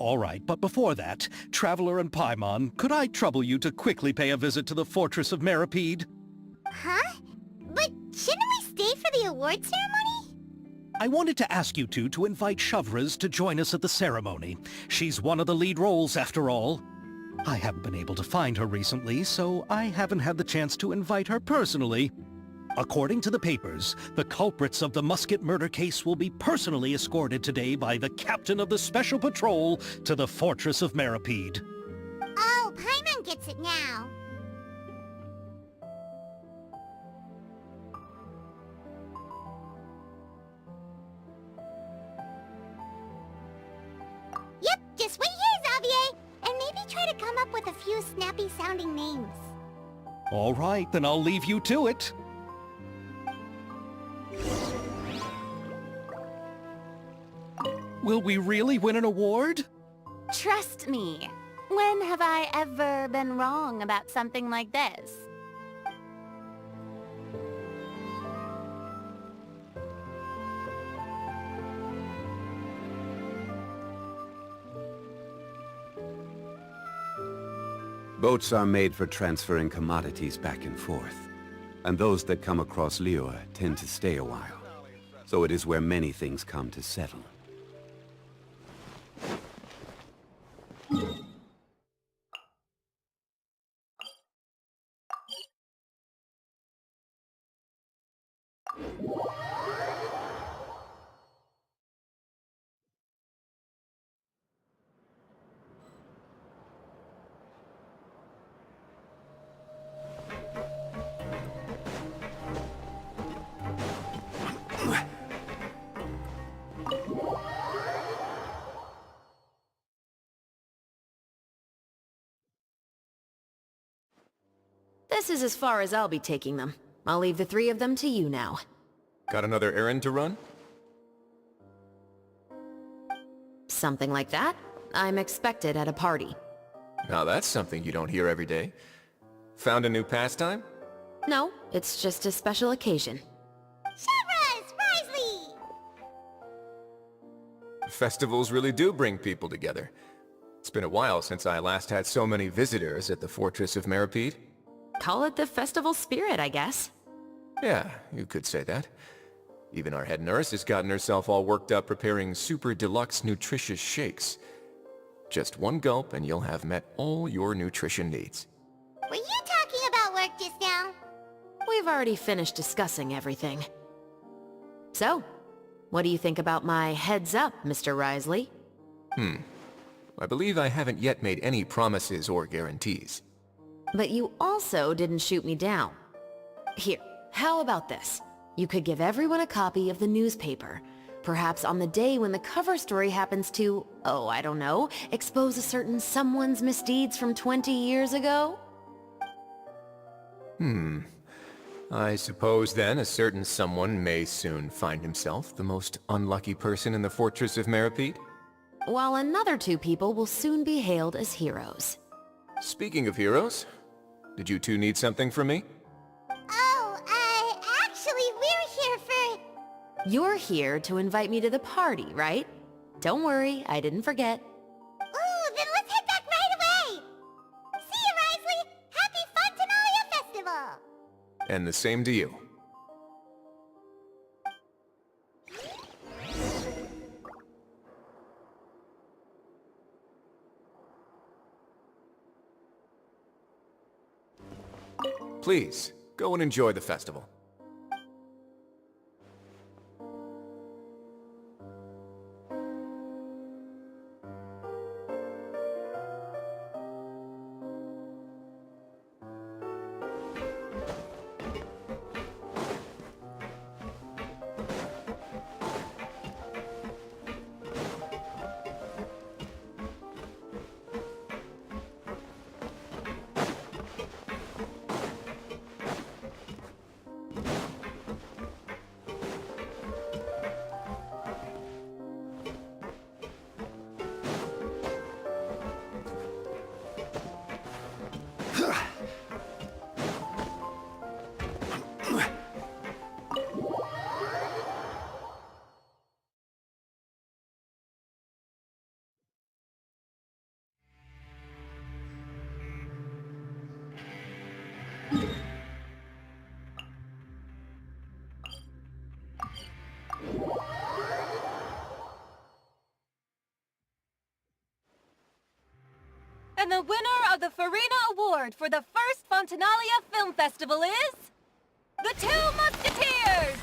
All right, but before that, Traveler and Paimon, could I trouble you to quickly pay a visit to the Fortress of Meripede? Huh? But shouldn't we stay for the award ceremony? I wanted to ask you two to invite Shavraz to join us at the ceremony. She's one of the lead roles, after all. I haven't been able to find her recently, so I haven't had the chance to invite her personally. According to the papers, the culprits of the Musket murder case will be personally escorted today by the captain of the Special Patrol to the Fortress of Meripede. Oh, Paimon gets it now. Yep, just wait here, Xavier, and maybe try to come up with a few snappy-sounding names. All right, then I'll leave you to it. Will we really win an award? Trust me. When have I ever been wrong about something like this? Boats are made for transferring commodities back and forth, and those that come across Liyue tend to stay a while. So it is where many things come to settle. This is as far as I'll be taking them. I'll leave the three of them to you now. Got another errand to run? Something like that. I'm expected at a party. Now that's something you don't hear every day. Found a new pastime? No, it's just a special occasion. Shavraz! Risley! Festivals really do bring people together. It's been a while since I last had so many visitors at the Fortress of Meripede. Call it the festival spirit, I guess. Yeah, you could say that. Even our head nurse has gotten herself all worked up preparing super deluxe nutritious shakes. Just one gulp and you'll have met all your nutrition needs. Were you talking about work just now? We've already finished discussing everything. So, what do you think about my heads up, Mr. Risley? I believe I haven't yet made any promises or guarantees. But you also didn't shoot me down. Here, how about this? You could give everyone a copy of the newspaper. Perhaps on the day when the cover story happens to, oh, I don't know, expose a certain someone's misdeeds from 20 years ago? I suppose then a certain someone may soon find himself the most unlucky person in the Fortress of Meripede? While another two people will soon be hailed as heroes. Speaking of heroes, did you two need something from me? Actually, we're here for... You're here to invite me to the party, right? Don't worry, I didn't forget. Ooh, then let's head back right away! See you, Risley! Happy Fontinalia Festival! And the same to you. Please, go and enjoy the festival. And the winner of the Farina Award for the first Fontinalia Film Festival is... the Two Musketeers!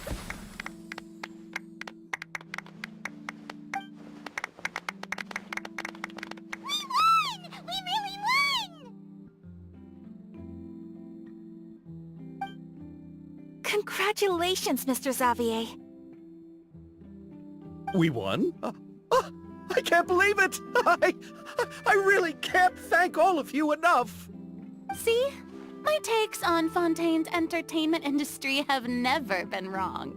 We won! We really won! Congratulations, Mr. Xavier. We won? I can't believe it! I really can't thank all of you enough! See? My takes on Fontaine's entertainment industry have never been wrong.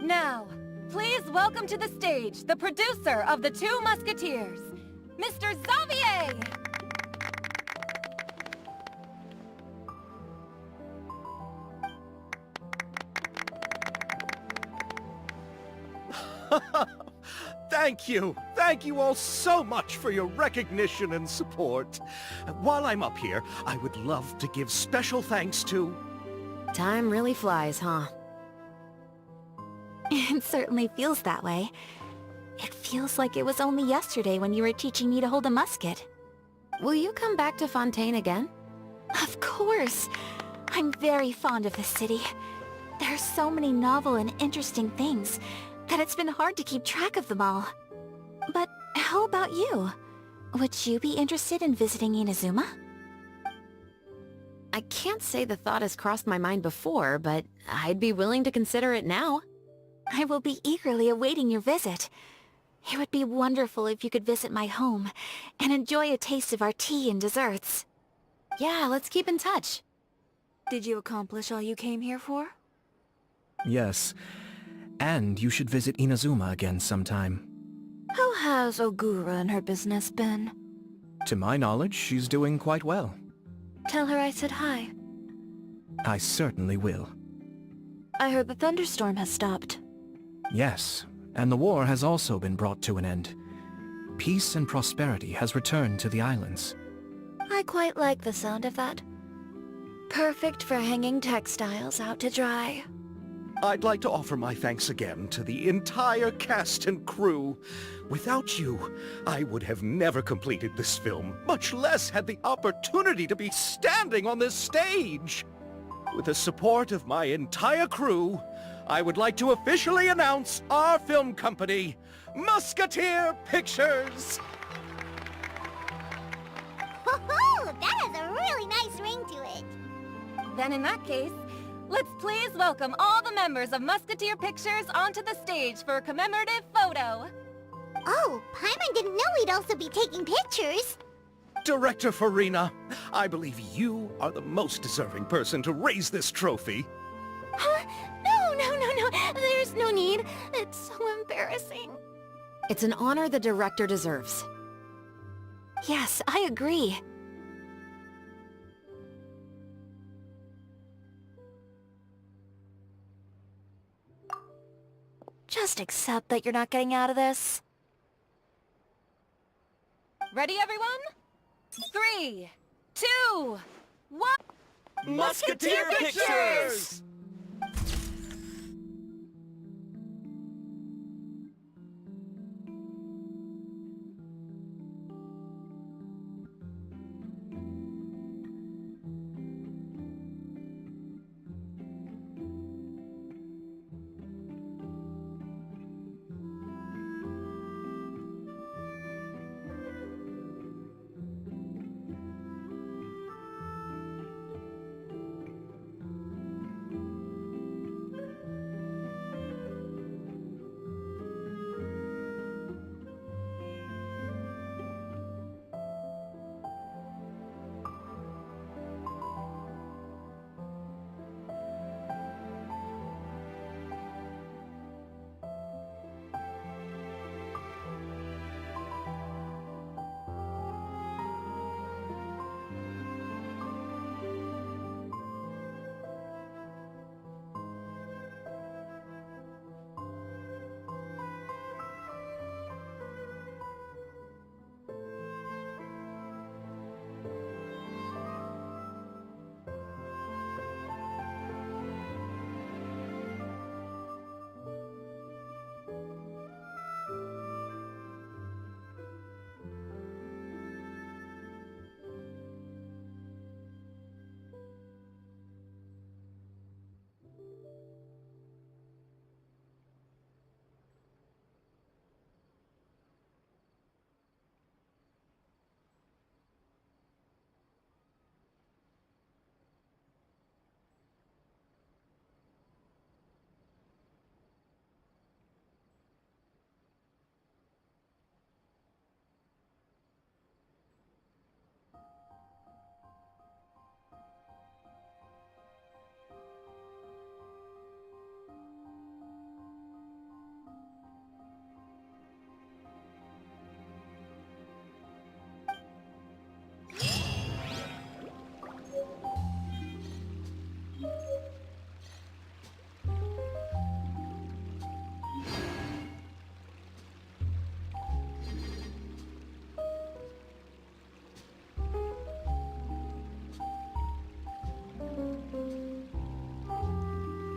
Now, please welcome to the stage the producer of the Two Musketeers, Mr. Xavier! Thank you! Thank you all so much for your recognition and support. While I'm up here, I would love to give special thanks to... Time really flies, huh? It certainly feels that way. It feels like it was only yesterday when you were teaching me to hold a musket. Will you come back to Fontaine again? Of course! I'm very fond of this city. There are so many novel and interesting things that it's been hard to keep track of them all. But how about you? Would you be interested in visiting Inazuma? I can't say the thought has crossed my mind before, but I'd be willing to consider it now. I will be eagerly awaiting your visit. It would be wonderful if you could visit my home and enjoy a taste of our tea and desserts. Yeah, let's keep in touch. Did you accomplish all you came here for? Yes. And you should visit Inazuma again sometime. How has Ogura and her business been? To my knowledge, she's doing quite well. Tell her I said hi. I certainly will. I heard the thunderstorm has stopped. Yes, and the war has also been brought to an end. Peace and prosperity has returned to the islands. I quite like the sound of that. Perfect for hanging textiles out to dry. I'd like to offer my thanks again to the entire cast and crew. Without you, I would have never completed this film, much less had the opportunity to be standing on this stage. With the support of my entire crew, I would like to officially announce our film company, Musketeer Pictures! Woohoo! That has a really nice ring to it. Then in that case, let's please welcome all the members of Musketeer Pictures onto the stage for a commemorative photo. Oh, Paimon didn't know we'd also be taking pictures. Director Farina, I believe you are the most deserving person to raise this trophy. Huh? No. There's no need. It's so embarrassing. It's an honor the director deserves. Yes, I agree. Just accept that you're not getting out of this. Ready, everyone? 3, 2, 1... Musketeer Pictures!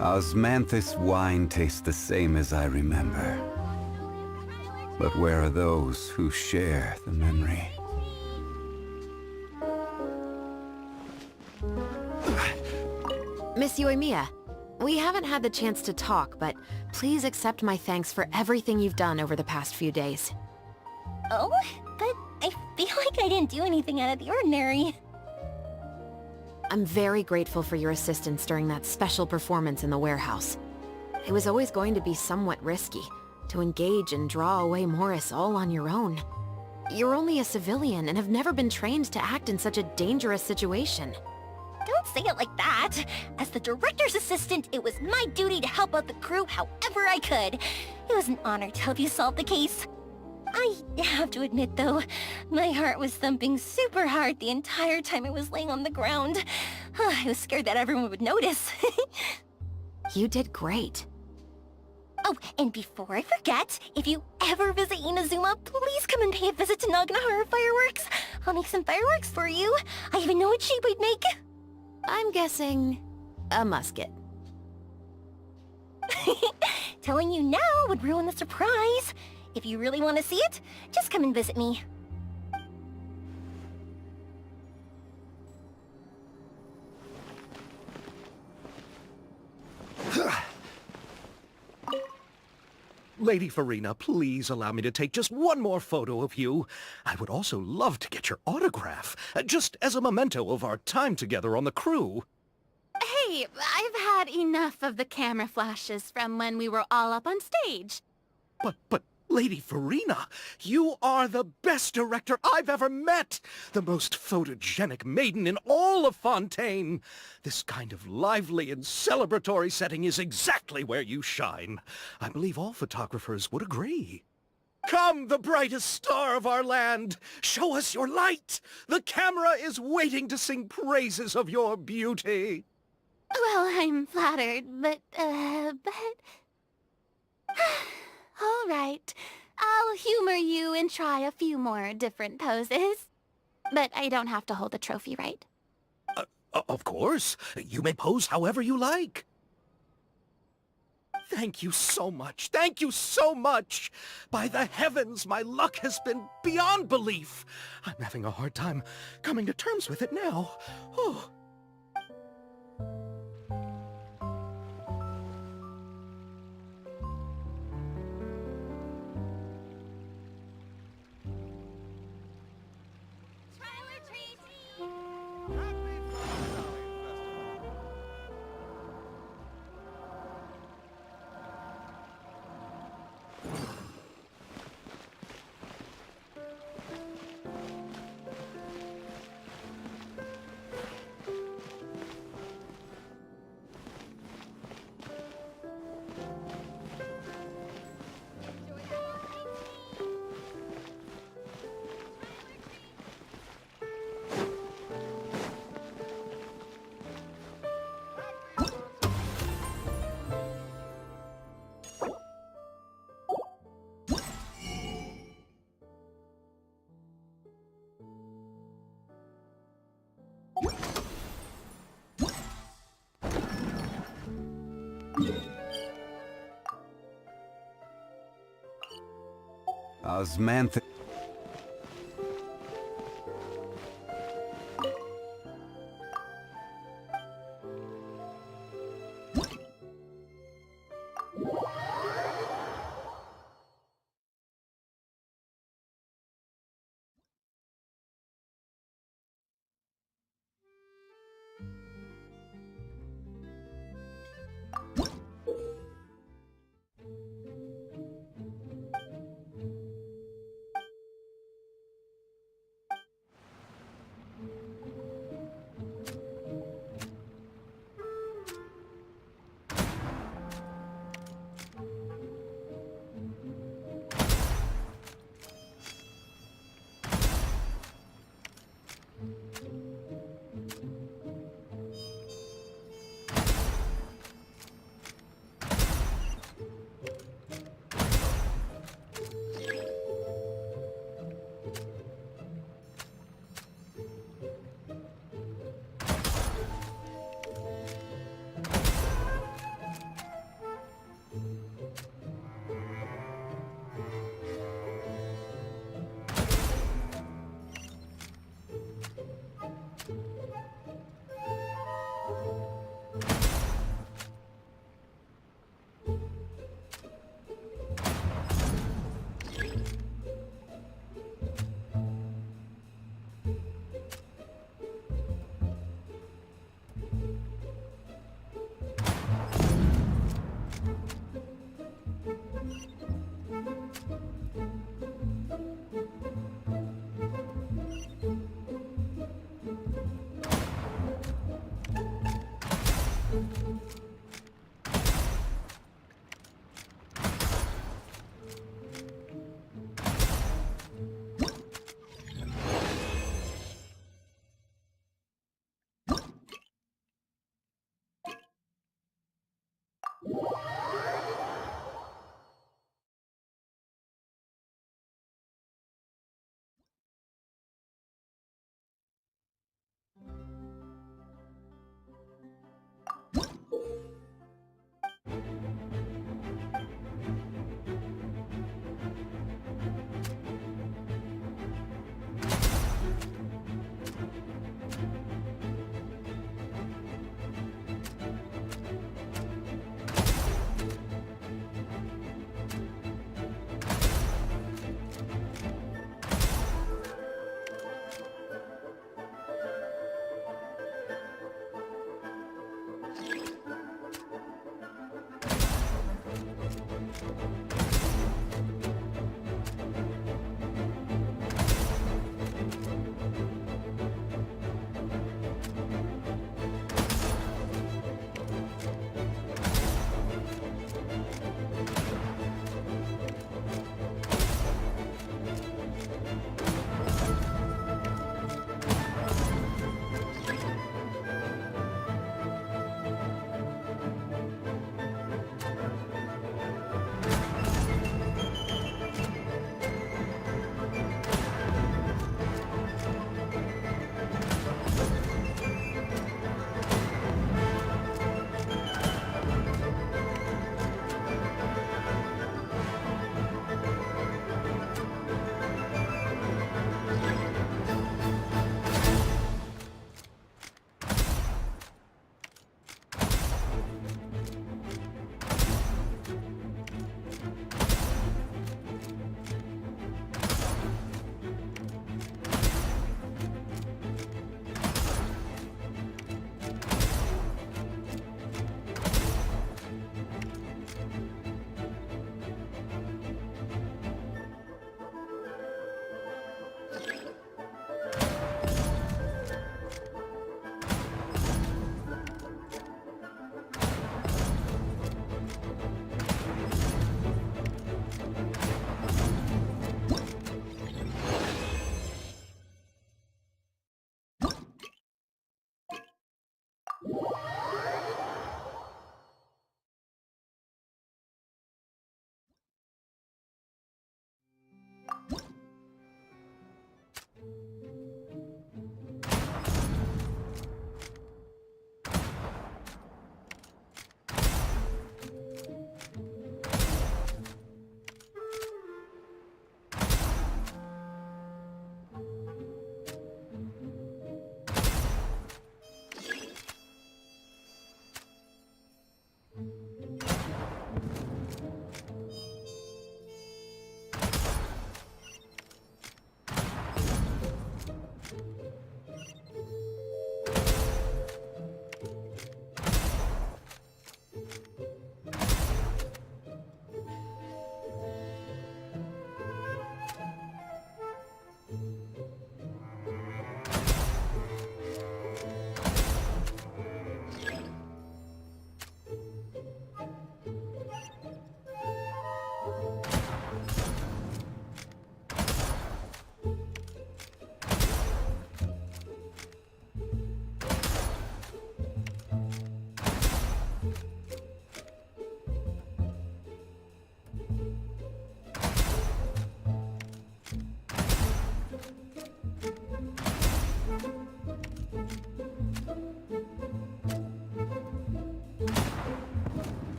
Osmanthus wine tastes the same as I remember. But where are those who share the memory? Miss Yoimiya, we haven't had the chance to talk, but please accept my thanks for everything you've done over the past few days. Oh, but I feel like I didn't do anything out of the ordinary. I'm very grateful for your assistance during that special performance in the warehouse. It was always going to be somewhat risky, to engage and draw away Morris all on your own. You're only a civilian and have never been trained to act in such a dangerous situation. Don't say it like that. As the director's assistant, it was my duty to help out the crew however I could. It was an honor to help you solve the case. I have to admit, though, my heart was thumping super hard the entire time I was laying on the ground. I was scared that everyone would notice. You did great. Oh, and before I forget, if you ever visit Inazuma, please come and pay a visit to Naganohara Fireworks. I'll make some fireworks for you. I even know what shape I'd make. I'm guessing a musket. Telling you now would ruin the surprise. If you really want to see it, just come and visit me. Lady Farina, please allow me to take just one more photo of you. I would also love to get your autograph, just as a memento of our time together on the crew. Hey, I've had enough of the camera flashes from when we were all up on stage. But, Lady Farina, you are the best director I've ever met! The most photogenic maiden in all of Fontaine! This kind of lively and celebratory setting is exactly where you shine. I believe all photographers would agree. Come, the brightest star of our land! Show us your light! The camera is waiting to sing praises of your beauty! Well, I'm flattered, but... All right. I'll humor you and try a few more different poses. But I don't have to hold the trophy, right? Of course. You may pose however you like. Thank you so much. Thank you so much. By the heavens, my luck has been beyond belief. I'm having a hard time coming to terms with it now. Oh. Osmantha...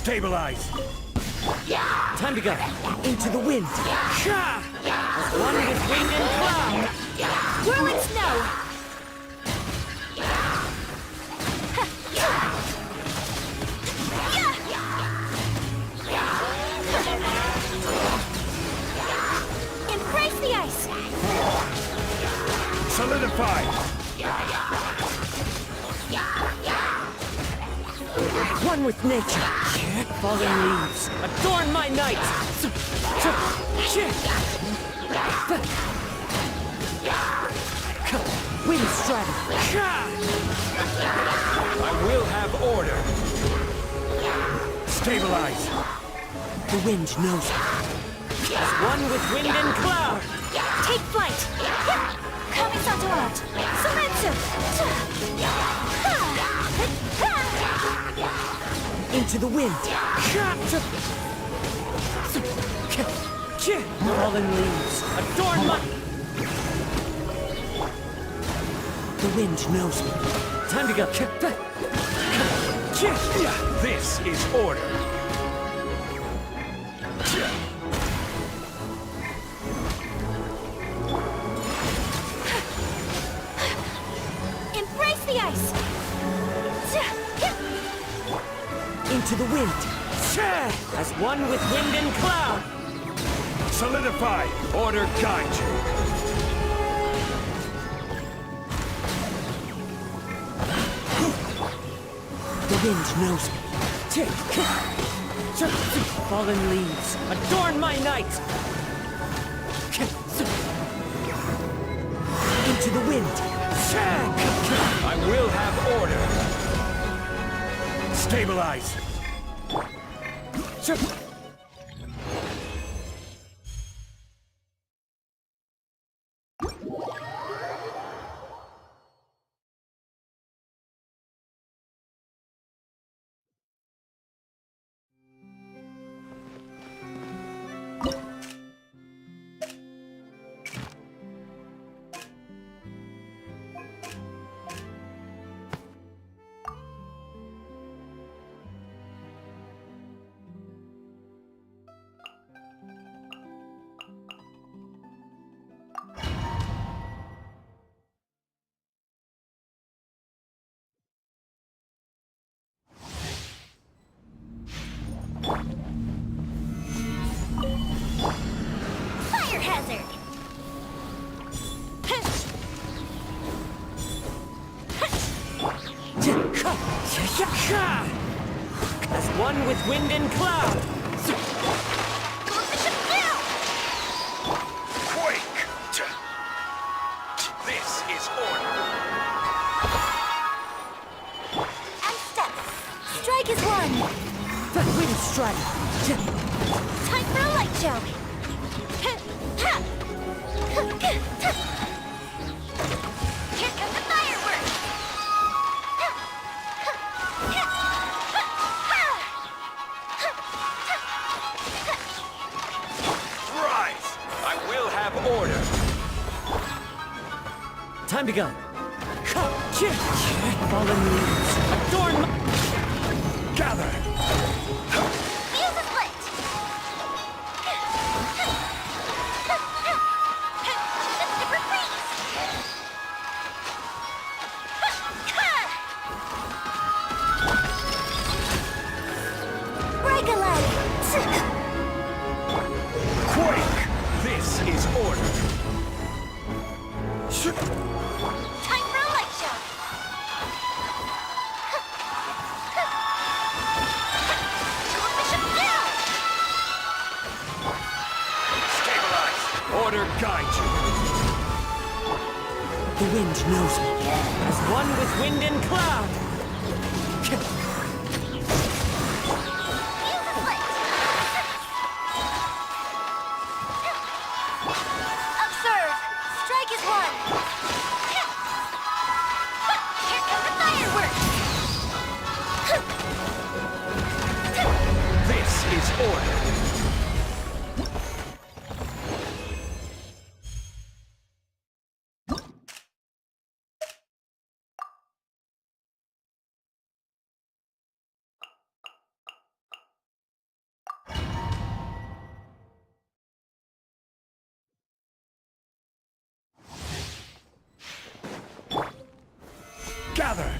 Stabilize! Time to go. Into the wind. One with wind and cloud. Whirl and snow! Embrace the ice! Solidify! One with nature. Fallen leaves. Adorn my night. Wind strike. I will have order. Stabilize! The wind knows me. One with wind and cloud. Take flight! Kamisato out! Sumetsu! Into the wind. Fallen leaves. Adorn my... The wind knows me. Time to go. This is order. Embrace the ice! Into the wind. As one with wind and cloud. Solidify! Order guide you. The wind knows me. Fallen leaves. Adorn my night. Into the wind. I will have order. Stabilize! Fire hazard! As one with wind and cloud. Quake! This is order. And step! Strike is one! The wind strike. Time for a light show! Here come the fireworks! Rise! I will have order. Time to go. Fallen leaves. Adorn my... Gather! Fuse is lit! Super freeze! Break a leg! Quake! This is order. Time for a light show! Bishop down! Stabilize! Order guide you. The wind knows me. As one with wind and cloud. Observe! Strike is one! Here come the fireworks! This is order. Gather!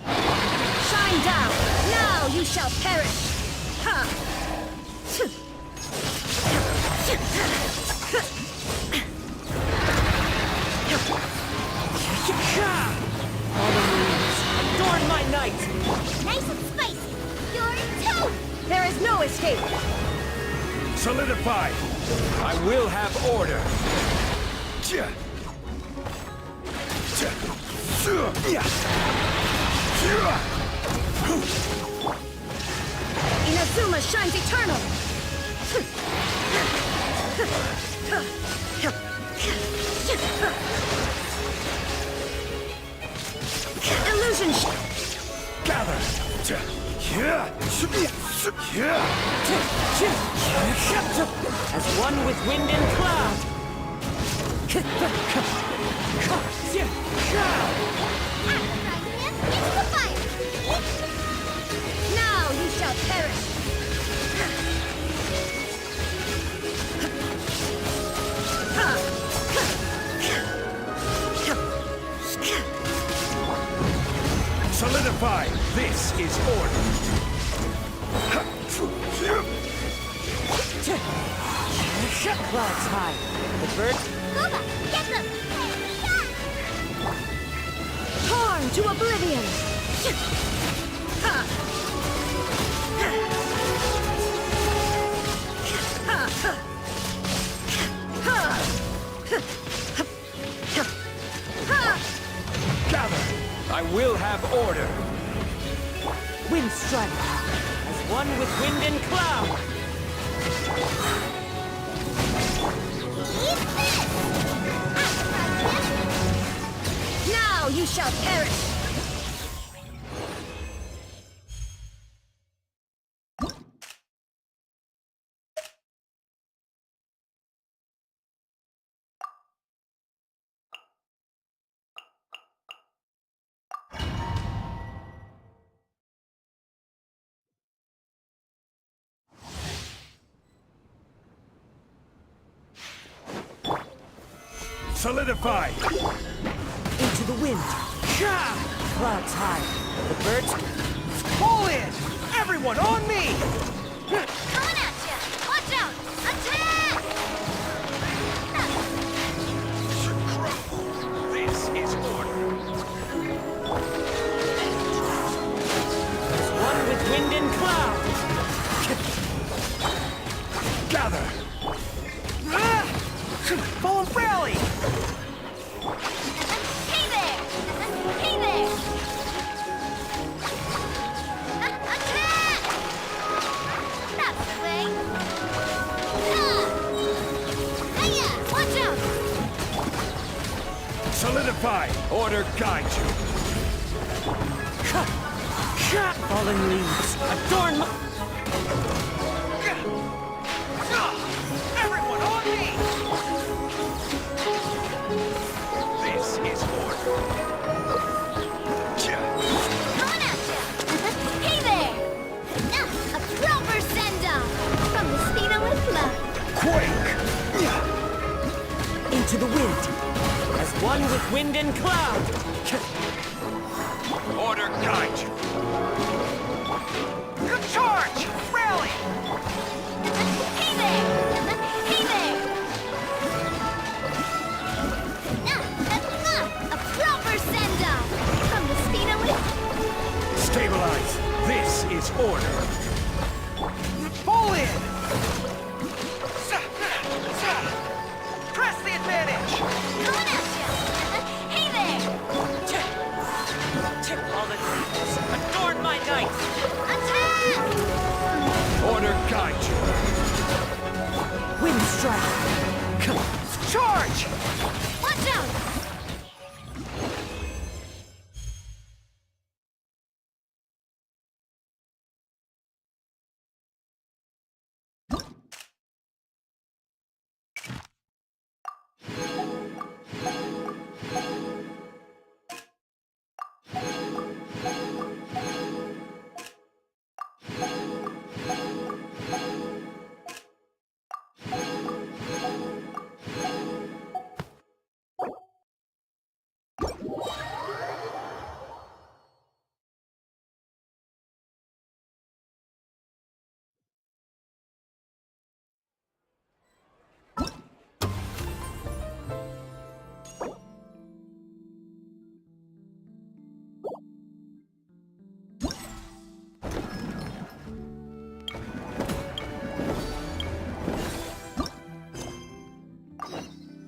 Shine down! Now you shall perish! Ha! Adorn my night! Nice and spicy. Your toe! There is no escape! Solidify! I will have order! Inazuma shines eternal! Illusion Gather! As one with wind and cloud! Now you shall perish! Solidify! This is order! Clouds high. The birds... Boba, get them! Torn to oblivion! Gather! I will have order! Wind strike. As one with wind and cloud. Now you shall perish! Solidify! Into the wind. Clouds high. The birds... Pull in! Everyone on me! Coming at ya! Watch out! Attack! This is order. As one with wind and cloud. Gather! Fall and rally! Hey there! Hey there! Attack! That's the way! Hiya! Watch out! Solidify! Order guide you! Fallen leaves. Adorn my... Everyone on me! This is order. Coming at ya! Hey there! A proper send-off from the Spinalifla! Quake! Into the wind. As one with wind and cloud. Order guide you! Good charge! Rally! Hey there! Hey there! A proper send-off from the Spinalifla! Stabilize! This is order! Pull in! Press the advantage! Coming at ya! Hey there! Tip all the leaves. Adorn my night. Attack! Order guide you! Wind strike. Charge! Watch out!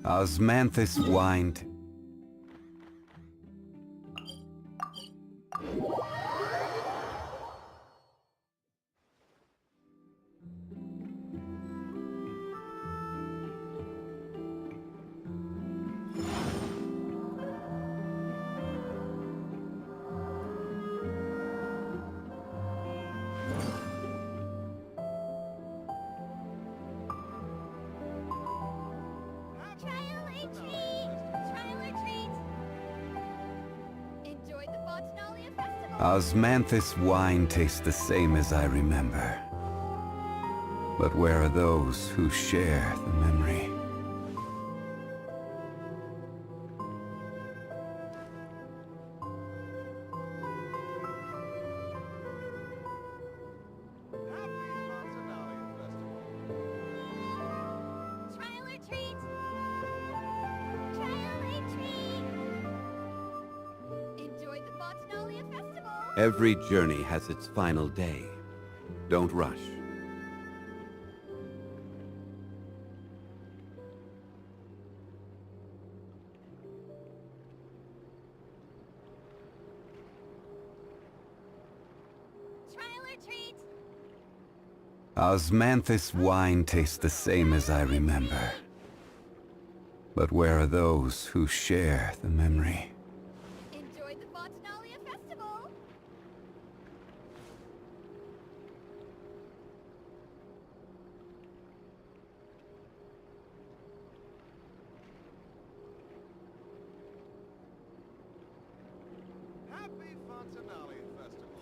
Osmanthus whined. Osmanthus wine tastes the same as I remember. But where are those who share the memory? Every journey has its final day. Don't rush. Osmanthus wine tastes the same as I remember. But where are those who share the memory? Enjoyed the Fontinalia Festival! Happy Fontinalia Festival!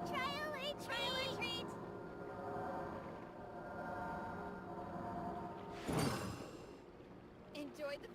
Trial a treat! Enjoyed the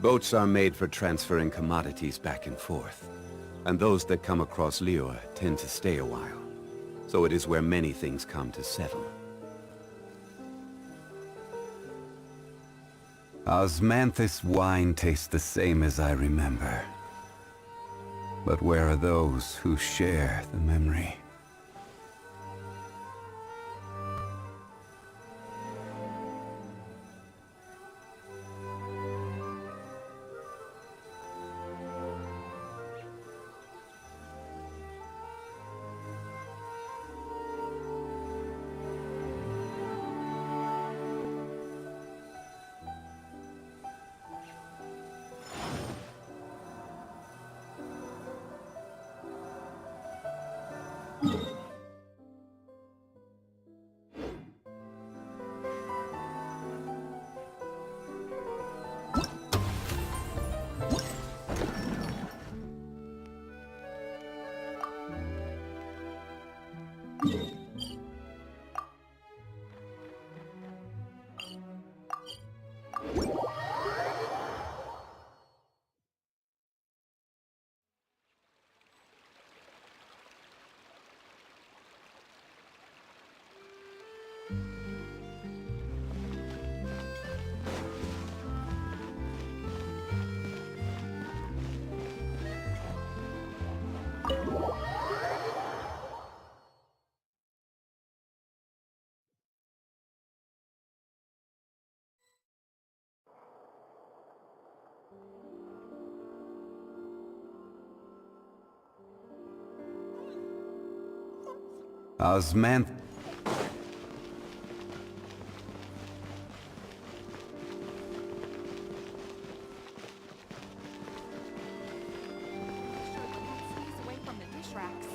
Boats are made for transferring commodities back and forth. And those that come across Liyue tend to stay a while. So it is where many things come to settle. Osmanthus wine tastes the same as I remember. But where are those who share the memory? Osmanth... away from the dish racks.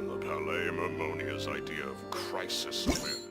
The Palais Mermonia's idea of crisis awareness.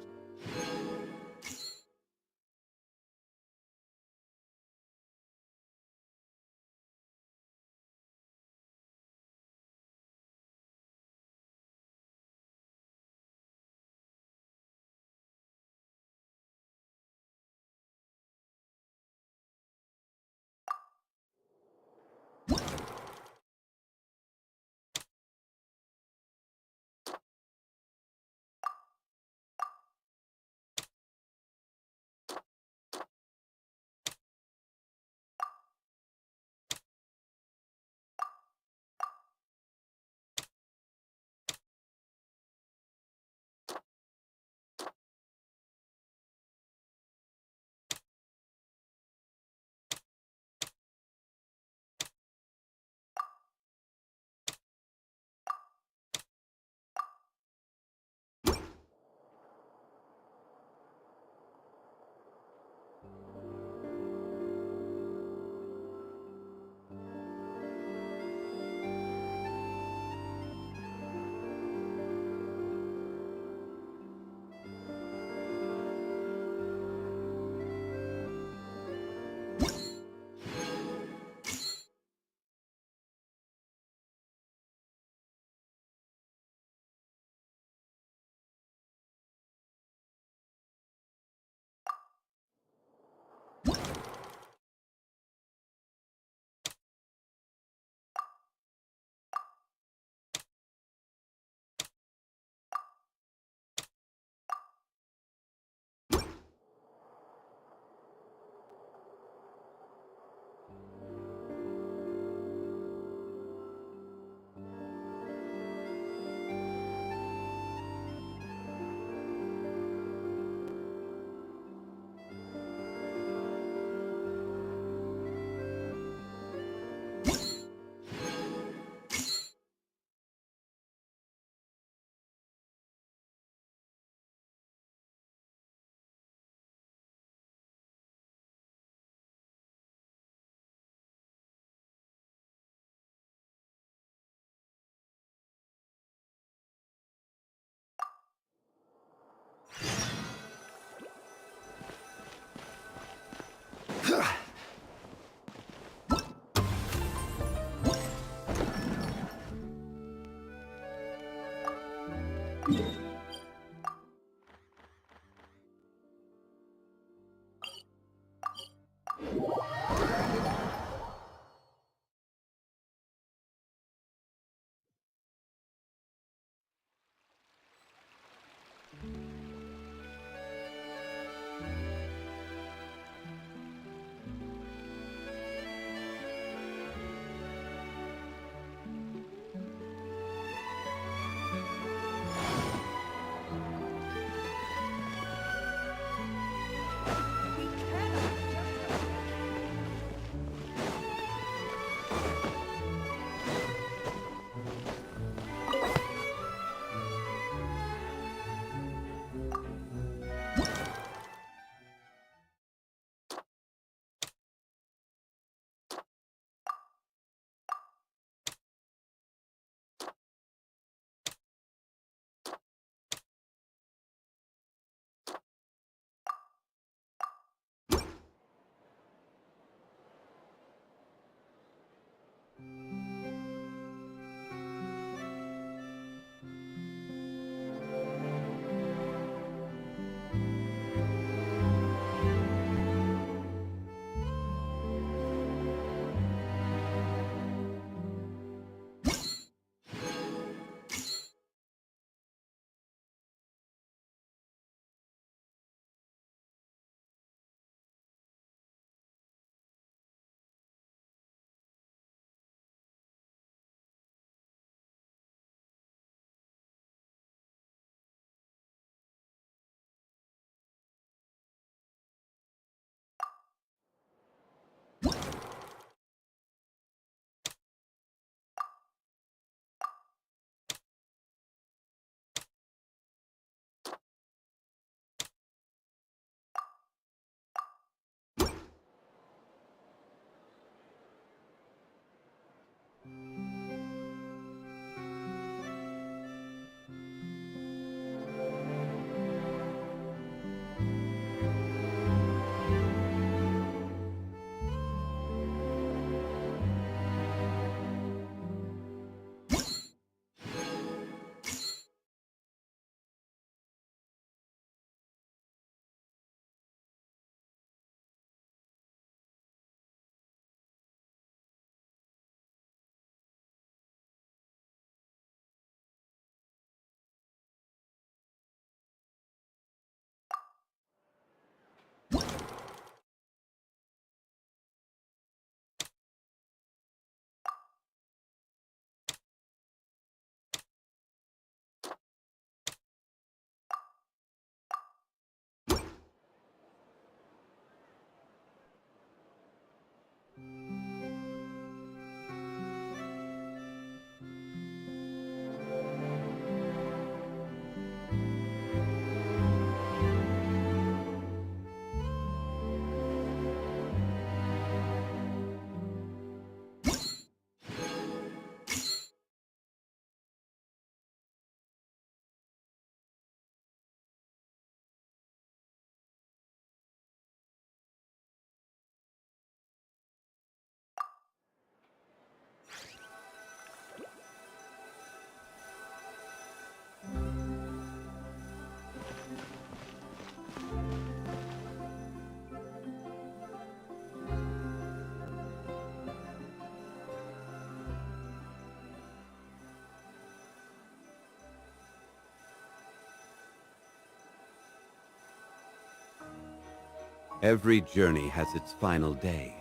Every journey has its final day.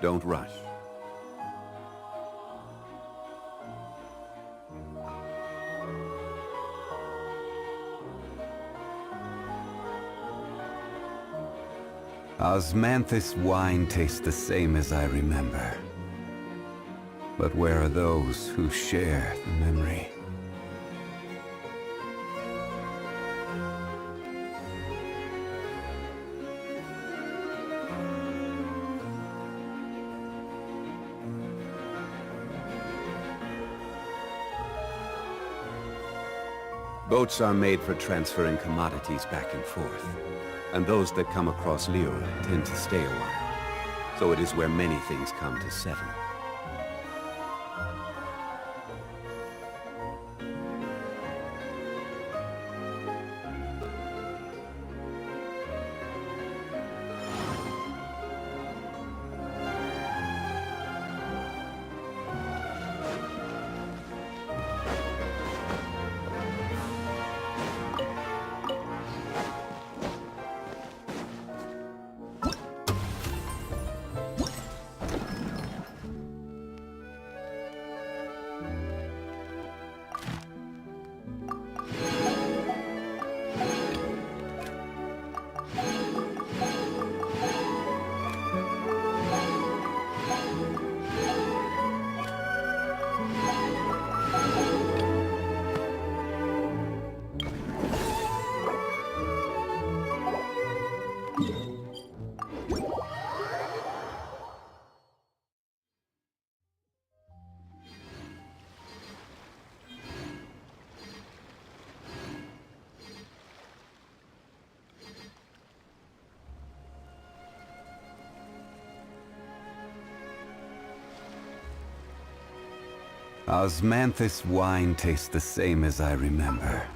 Don't rush. Osmanthus wine tastes the same as I remember. But where are those who share the memory? Boats are made for transferring commodities back and forth, and those that come across Liyue tend to stay a while, so it is where many things come to settle. Osmanthus wine tastes the same as I remember.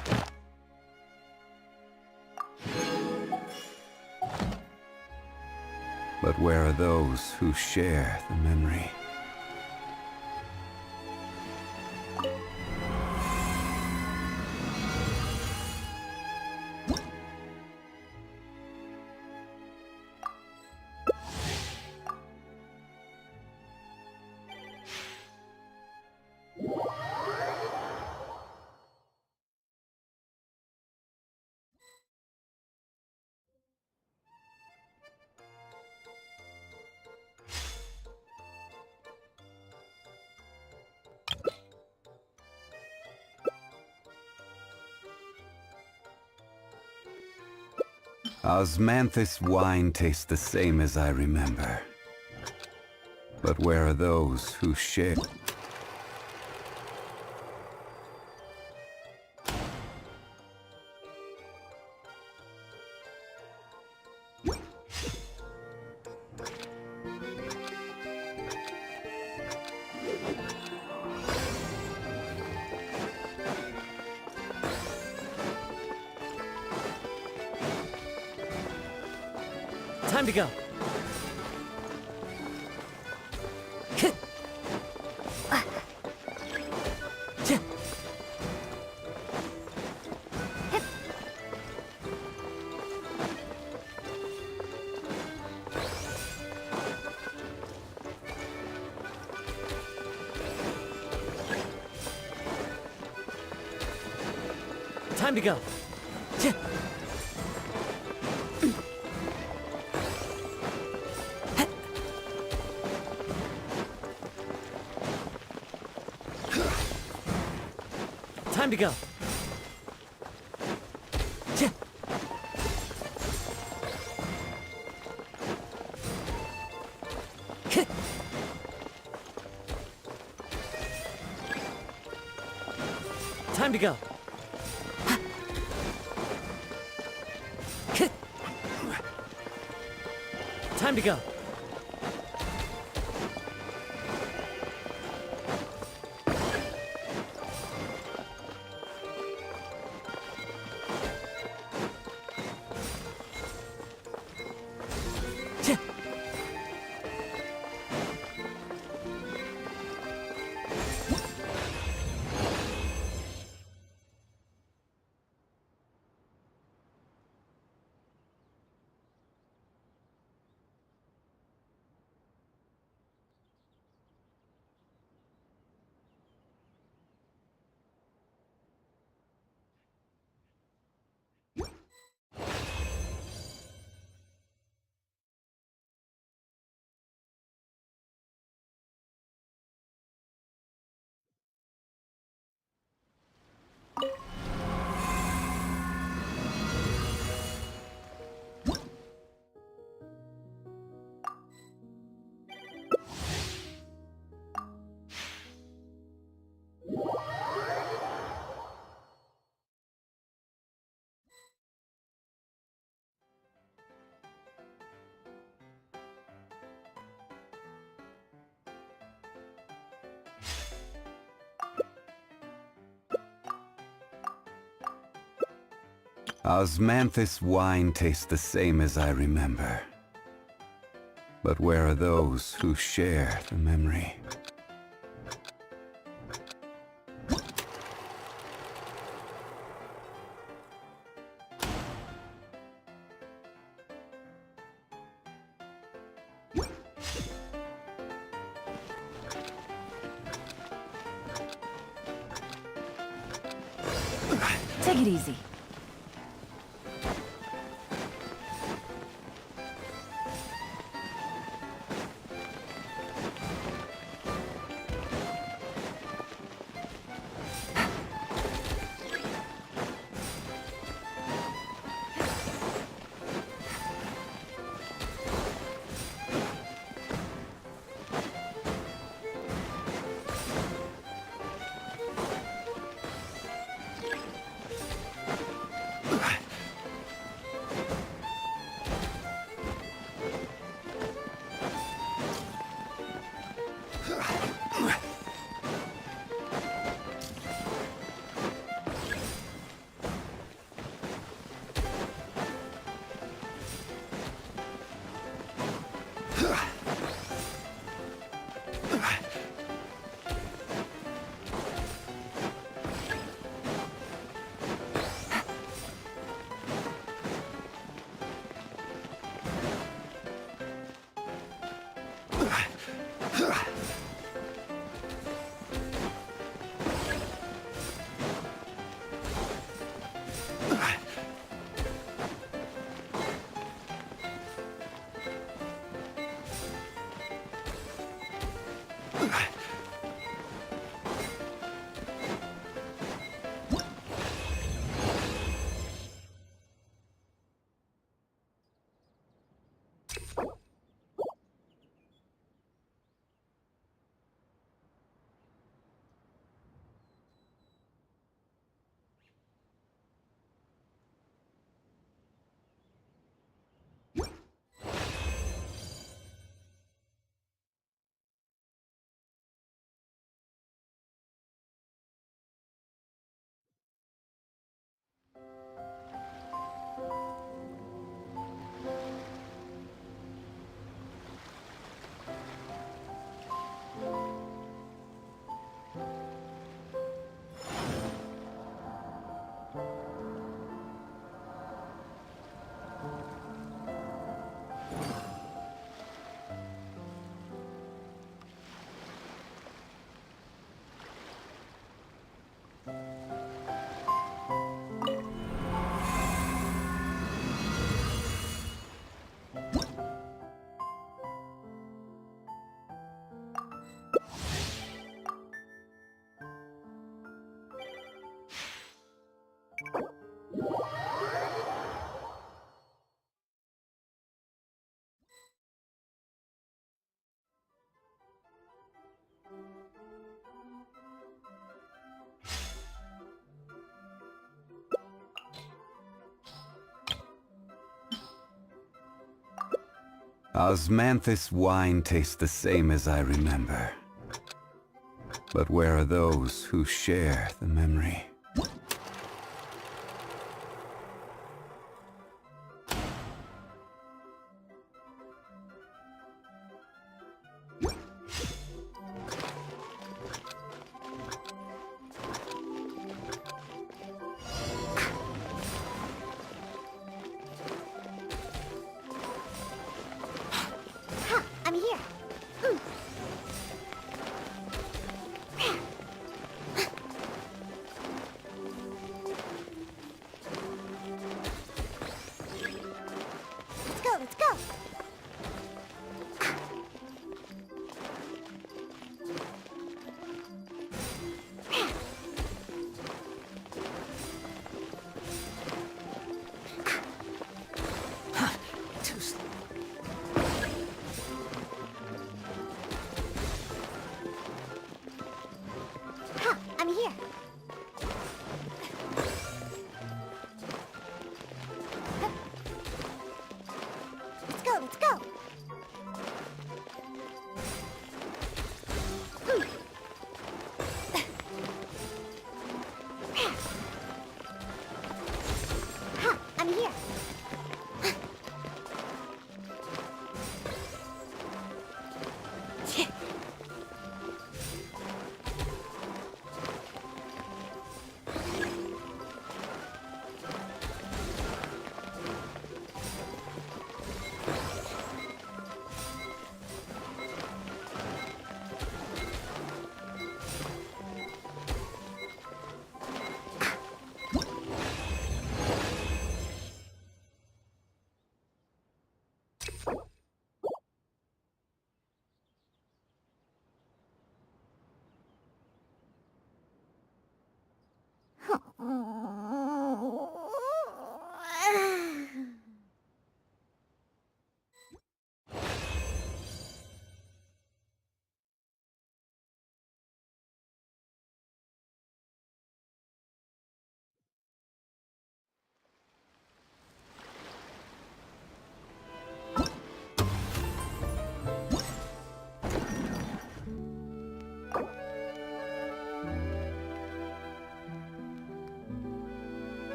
But where are those who share the memory? Osmanthus wine tastes the same as I remember. But where are those who share? Time to go. Time to go. Time to go. Time to go. Time to go. Osmanthus wine tastes the same as I remember. But where are those who share the memory? Take it easy. Osmanthus wine tastes the same as I remember. But where are those who share the memory? I'm here. Let's go, let's go. Too slow. I'm here. Let's go, let's go. I'm here.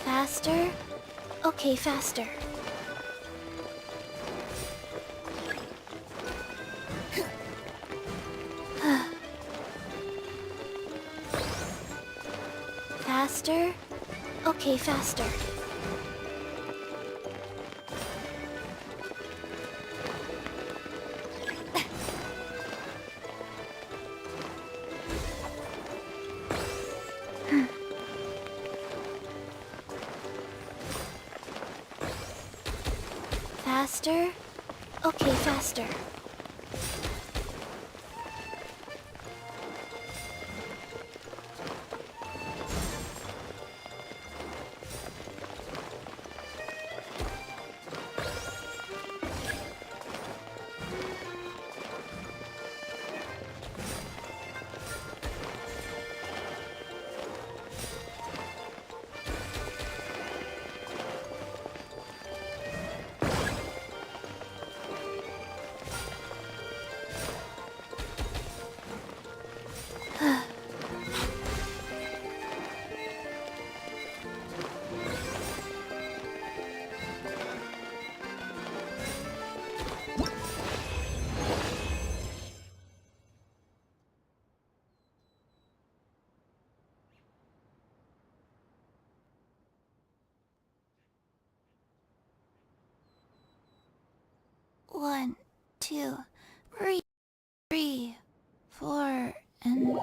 Faster? Okay, faster. Faster? Okay, faster. Faster? Okay, faster. 1, 2, 3, 4, and...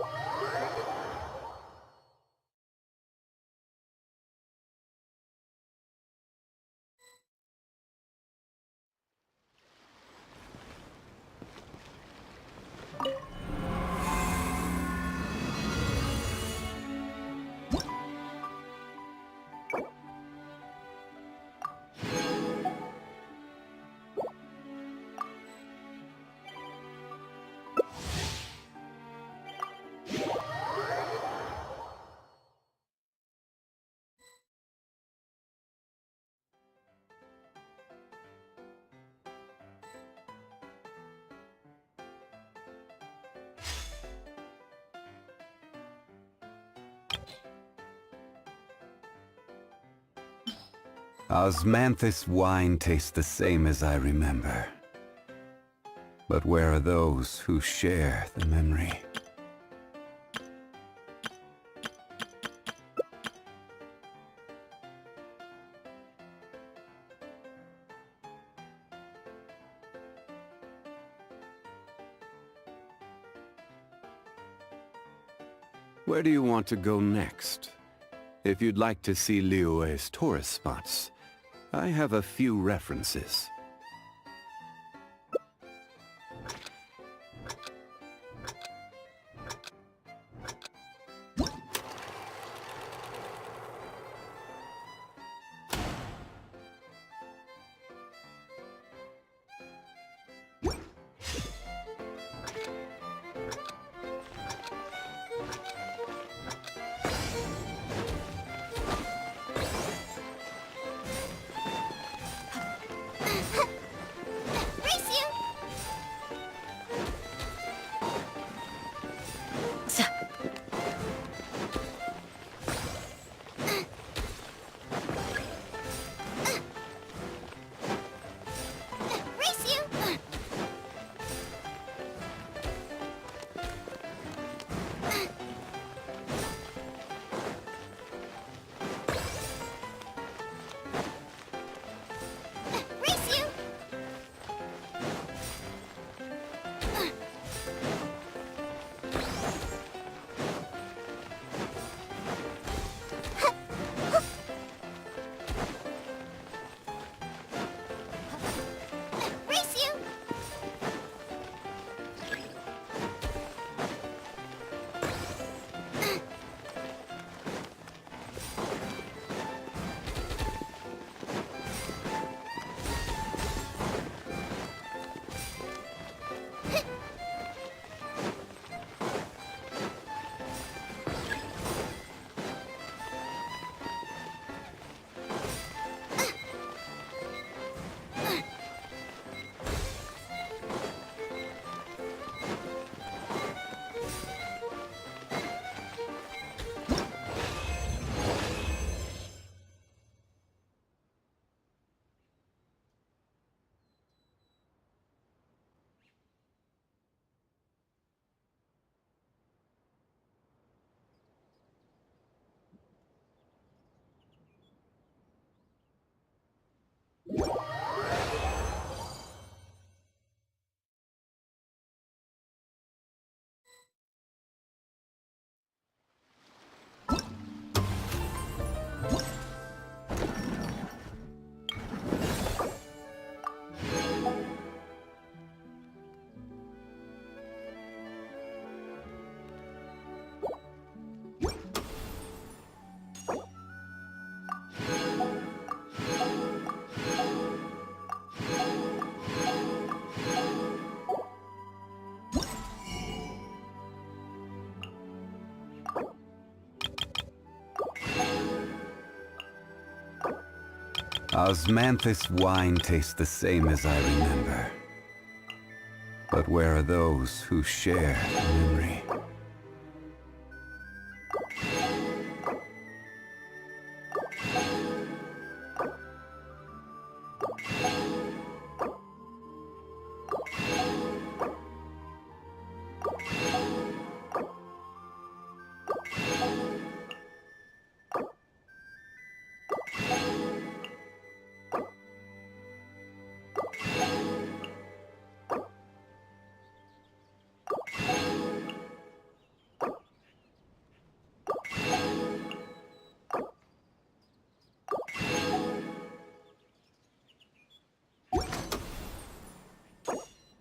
Osmanthus wine tastes the same as I remember. But where are those who share the memory? Where do you want to go next? If you'd like to see Liyue's tourist spots, I have a few references. Osmanthus wine tastes the same as I remember. But where are those who share the memory?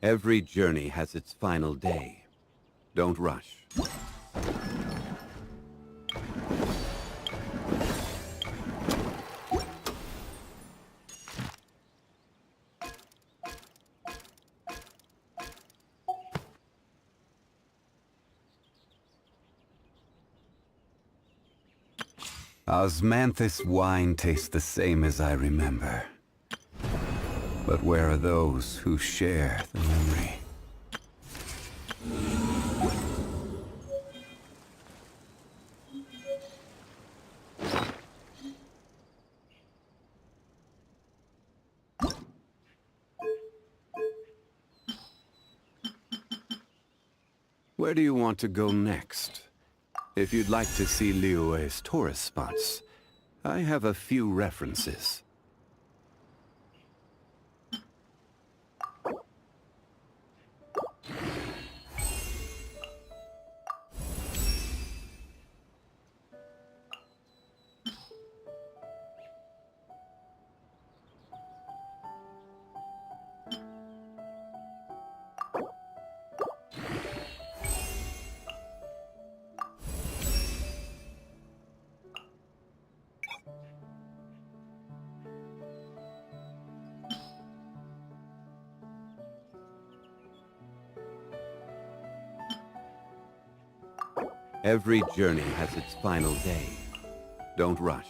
Every journey has its final day. Don't rush. Osmanthus wine tastes the same as I remember. But where are those who share the memory? Where do you want to go next? If you'd like to see Liyue's tourist spots, I have a few references. Every journey has its final day. Don't rush.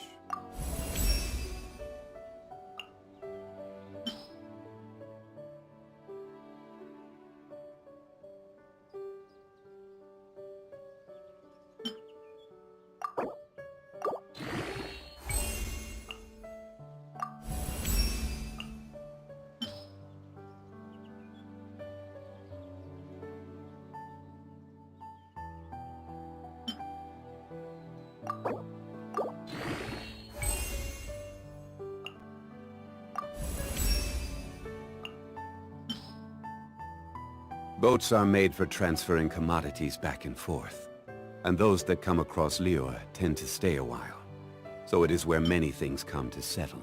Boats are made for transferring commodities back and forth. And those that come across Liyue tend to stay a while. So it is where many things come to settle.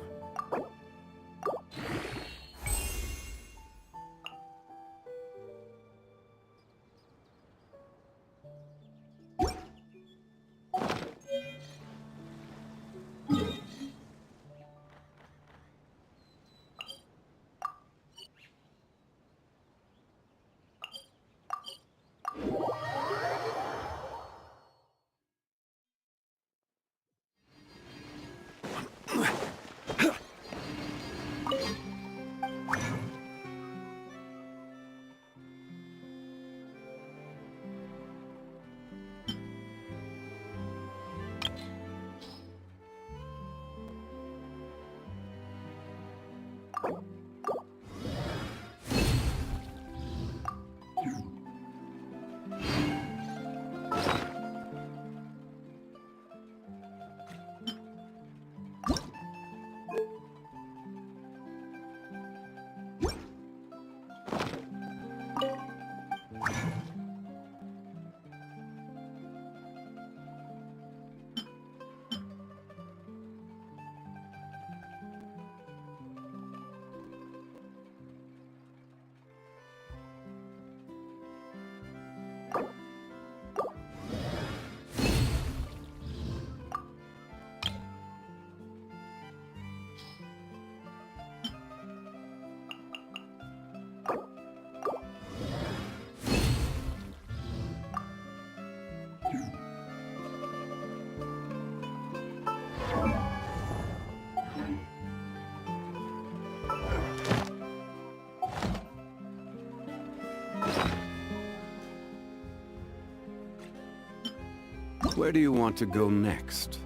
Where do you want to go next?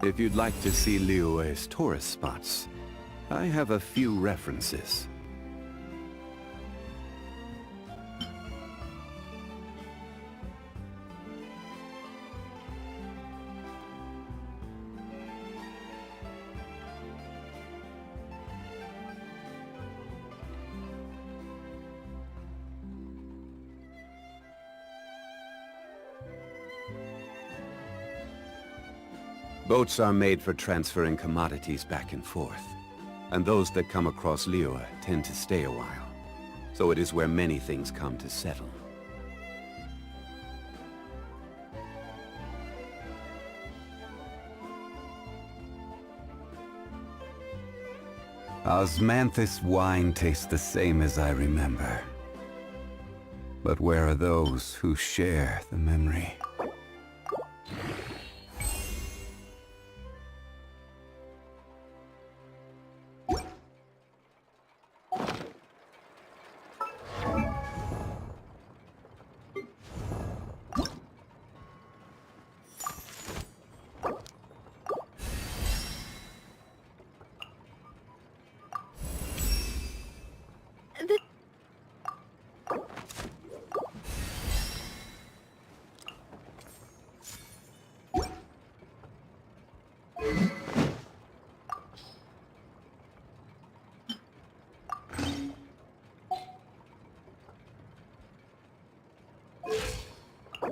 If you'd like to see Liyue's tourist spots, I have a few references. Boats are made for transferring commodities back and forth. And those that come across Liyue tend to stay a while. So it is where many things come to settle. Osmanthus wine tastes the same as I remember. But where are those who share the memory?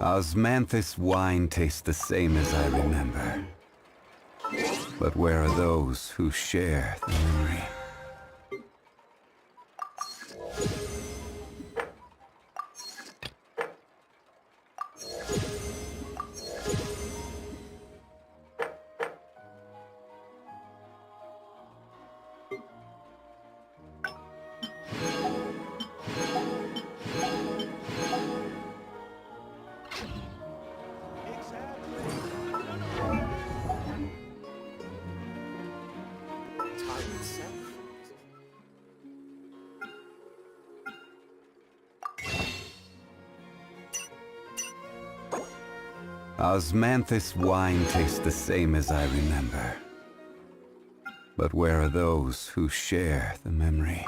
Osmanthus wine tastes the same as I remember. But where are those who share the memory? Osmanthus wine tastes the same as I remember. But where are those who share the memory?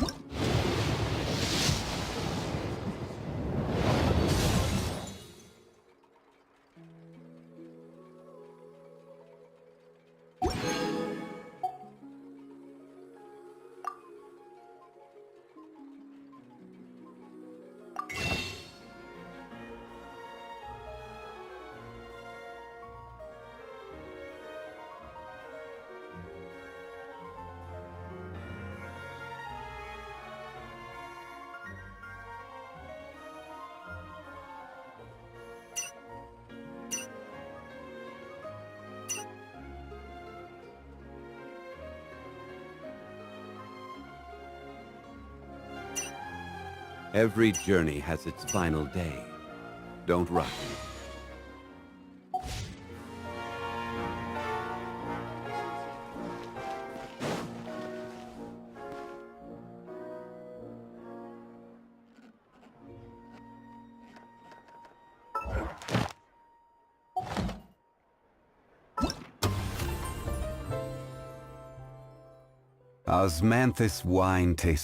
Every journey has its final day. Don't rush. Osmanthus wine tastes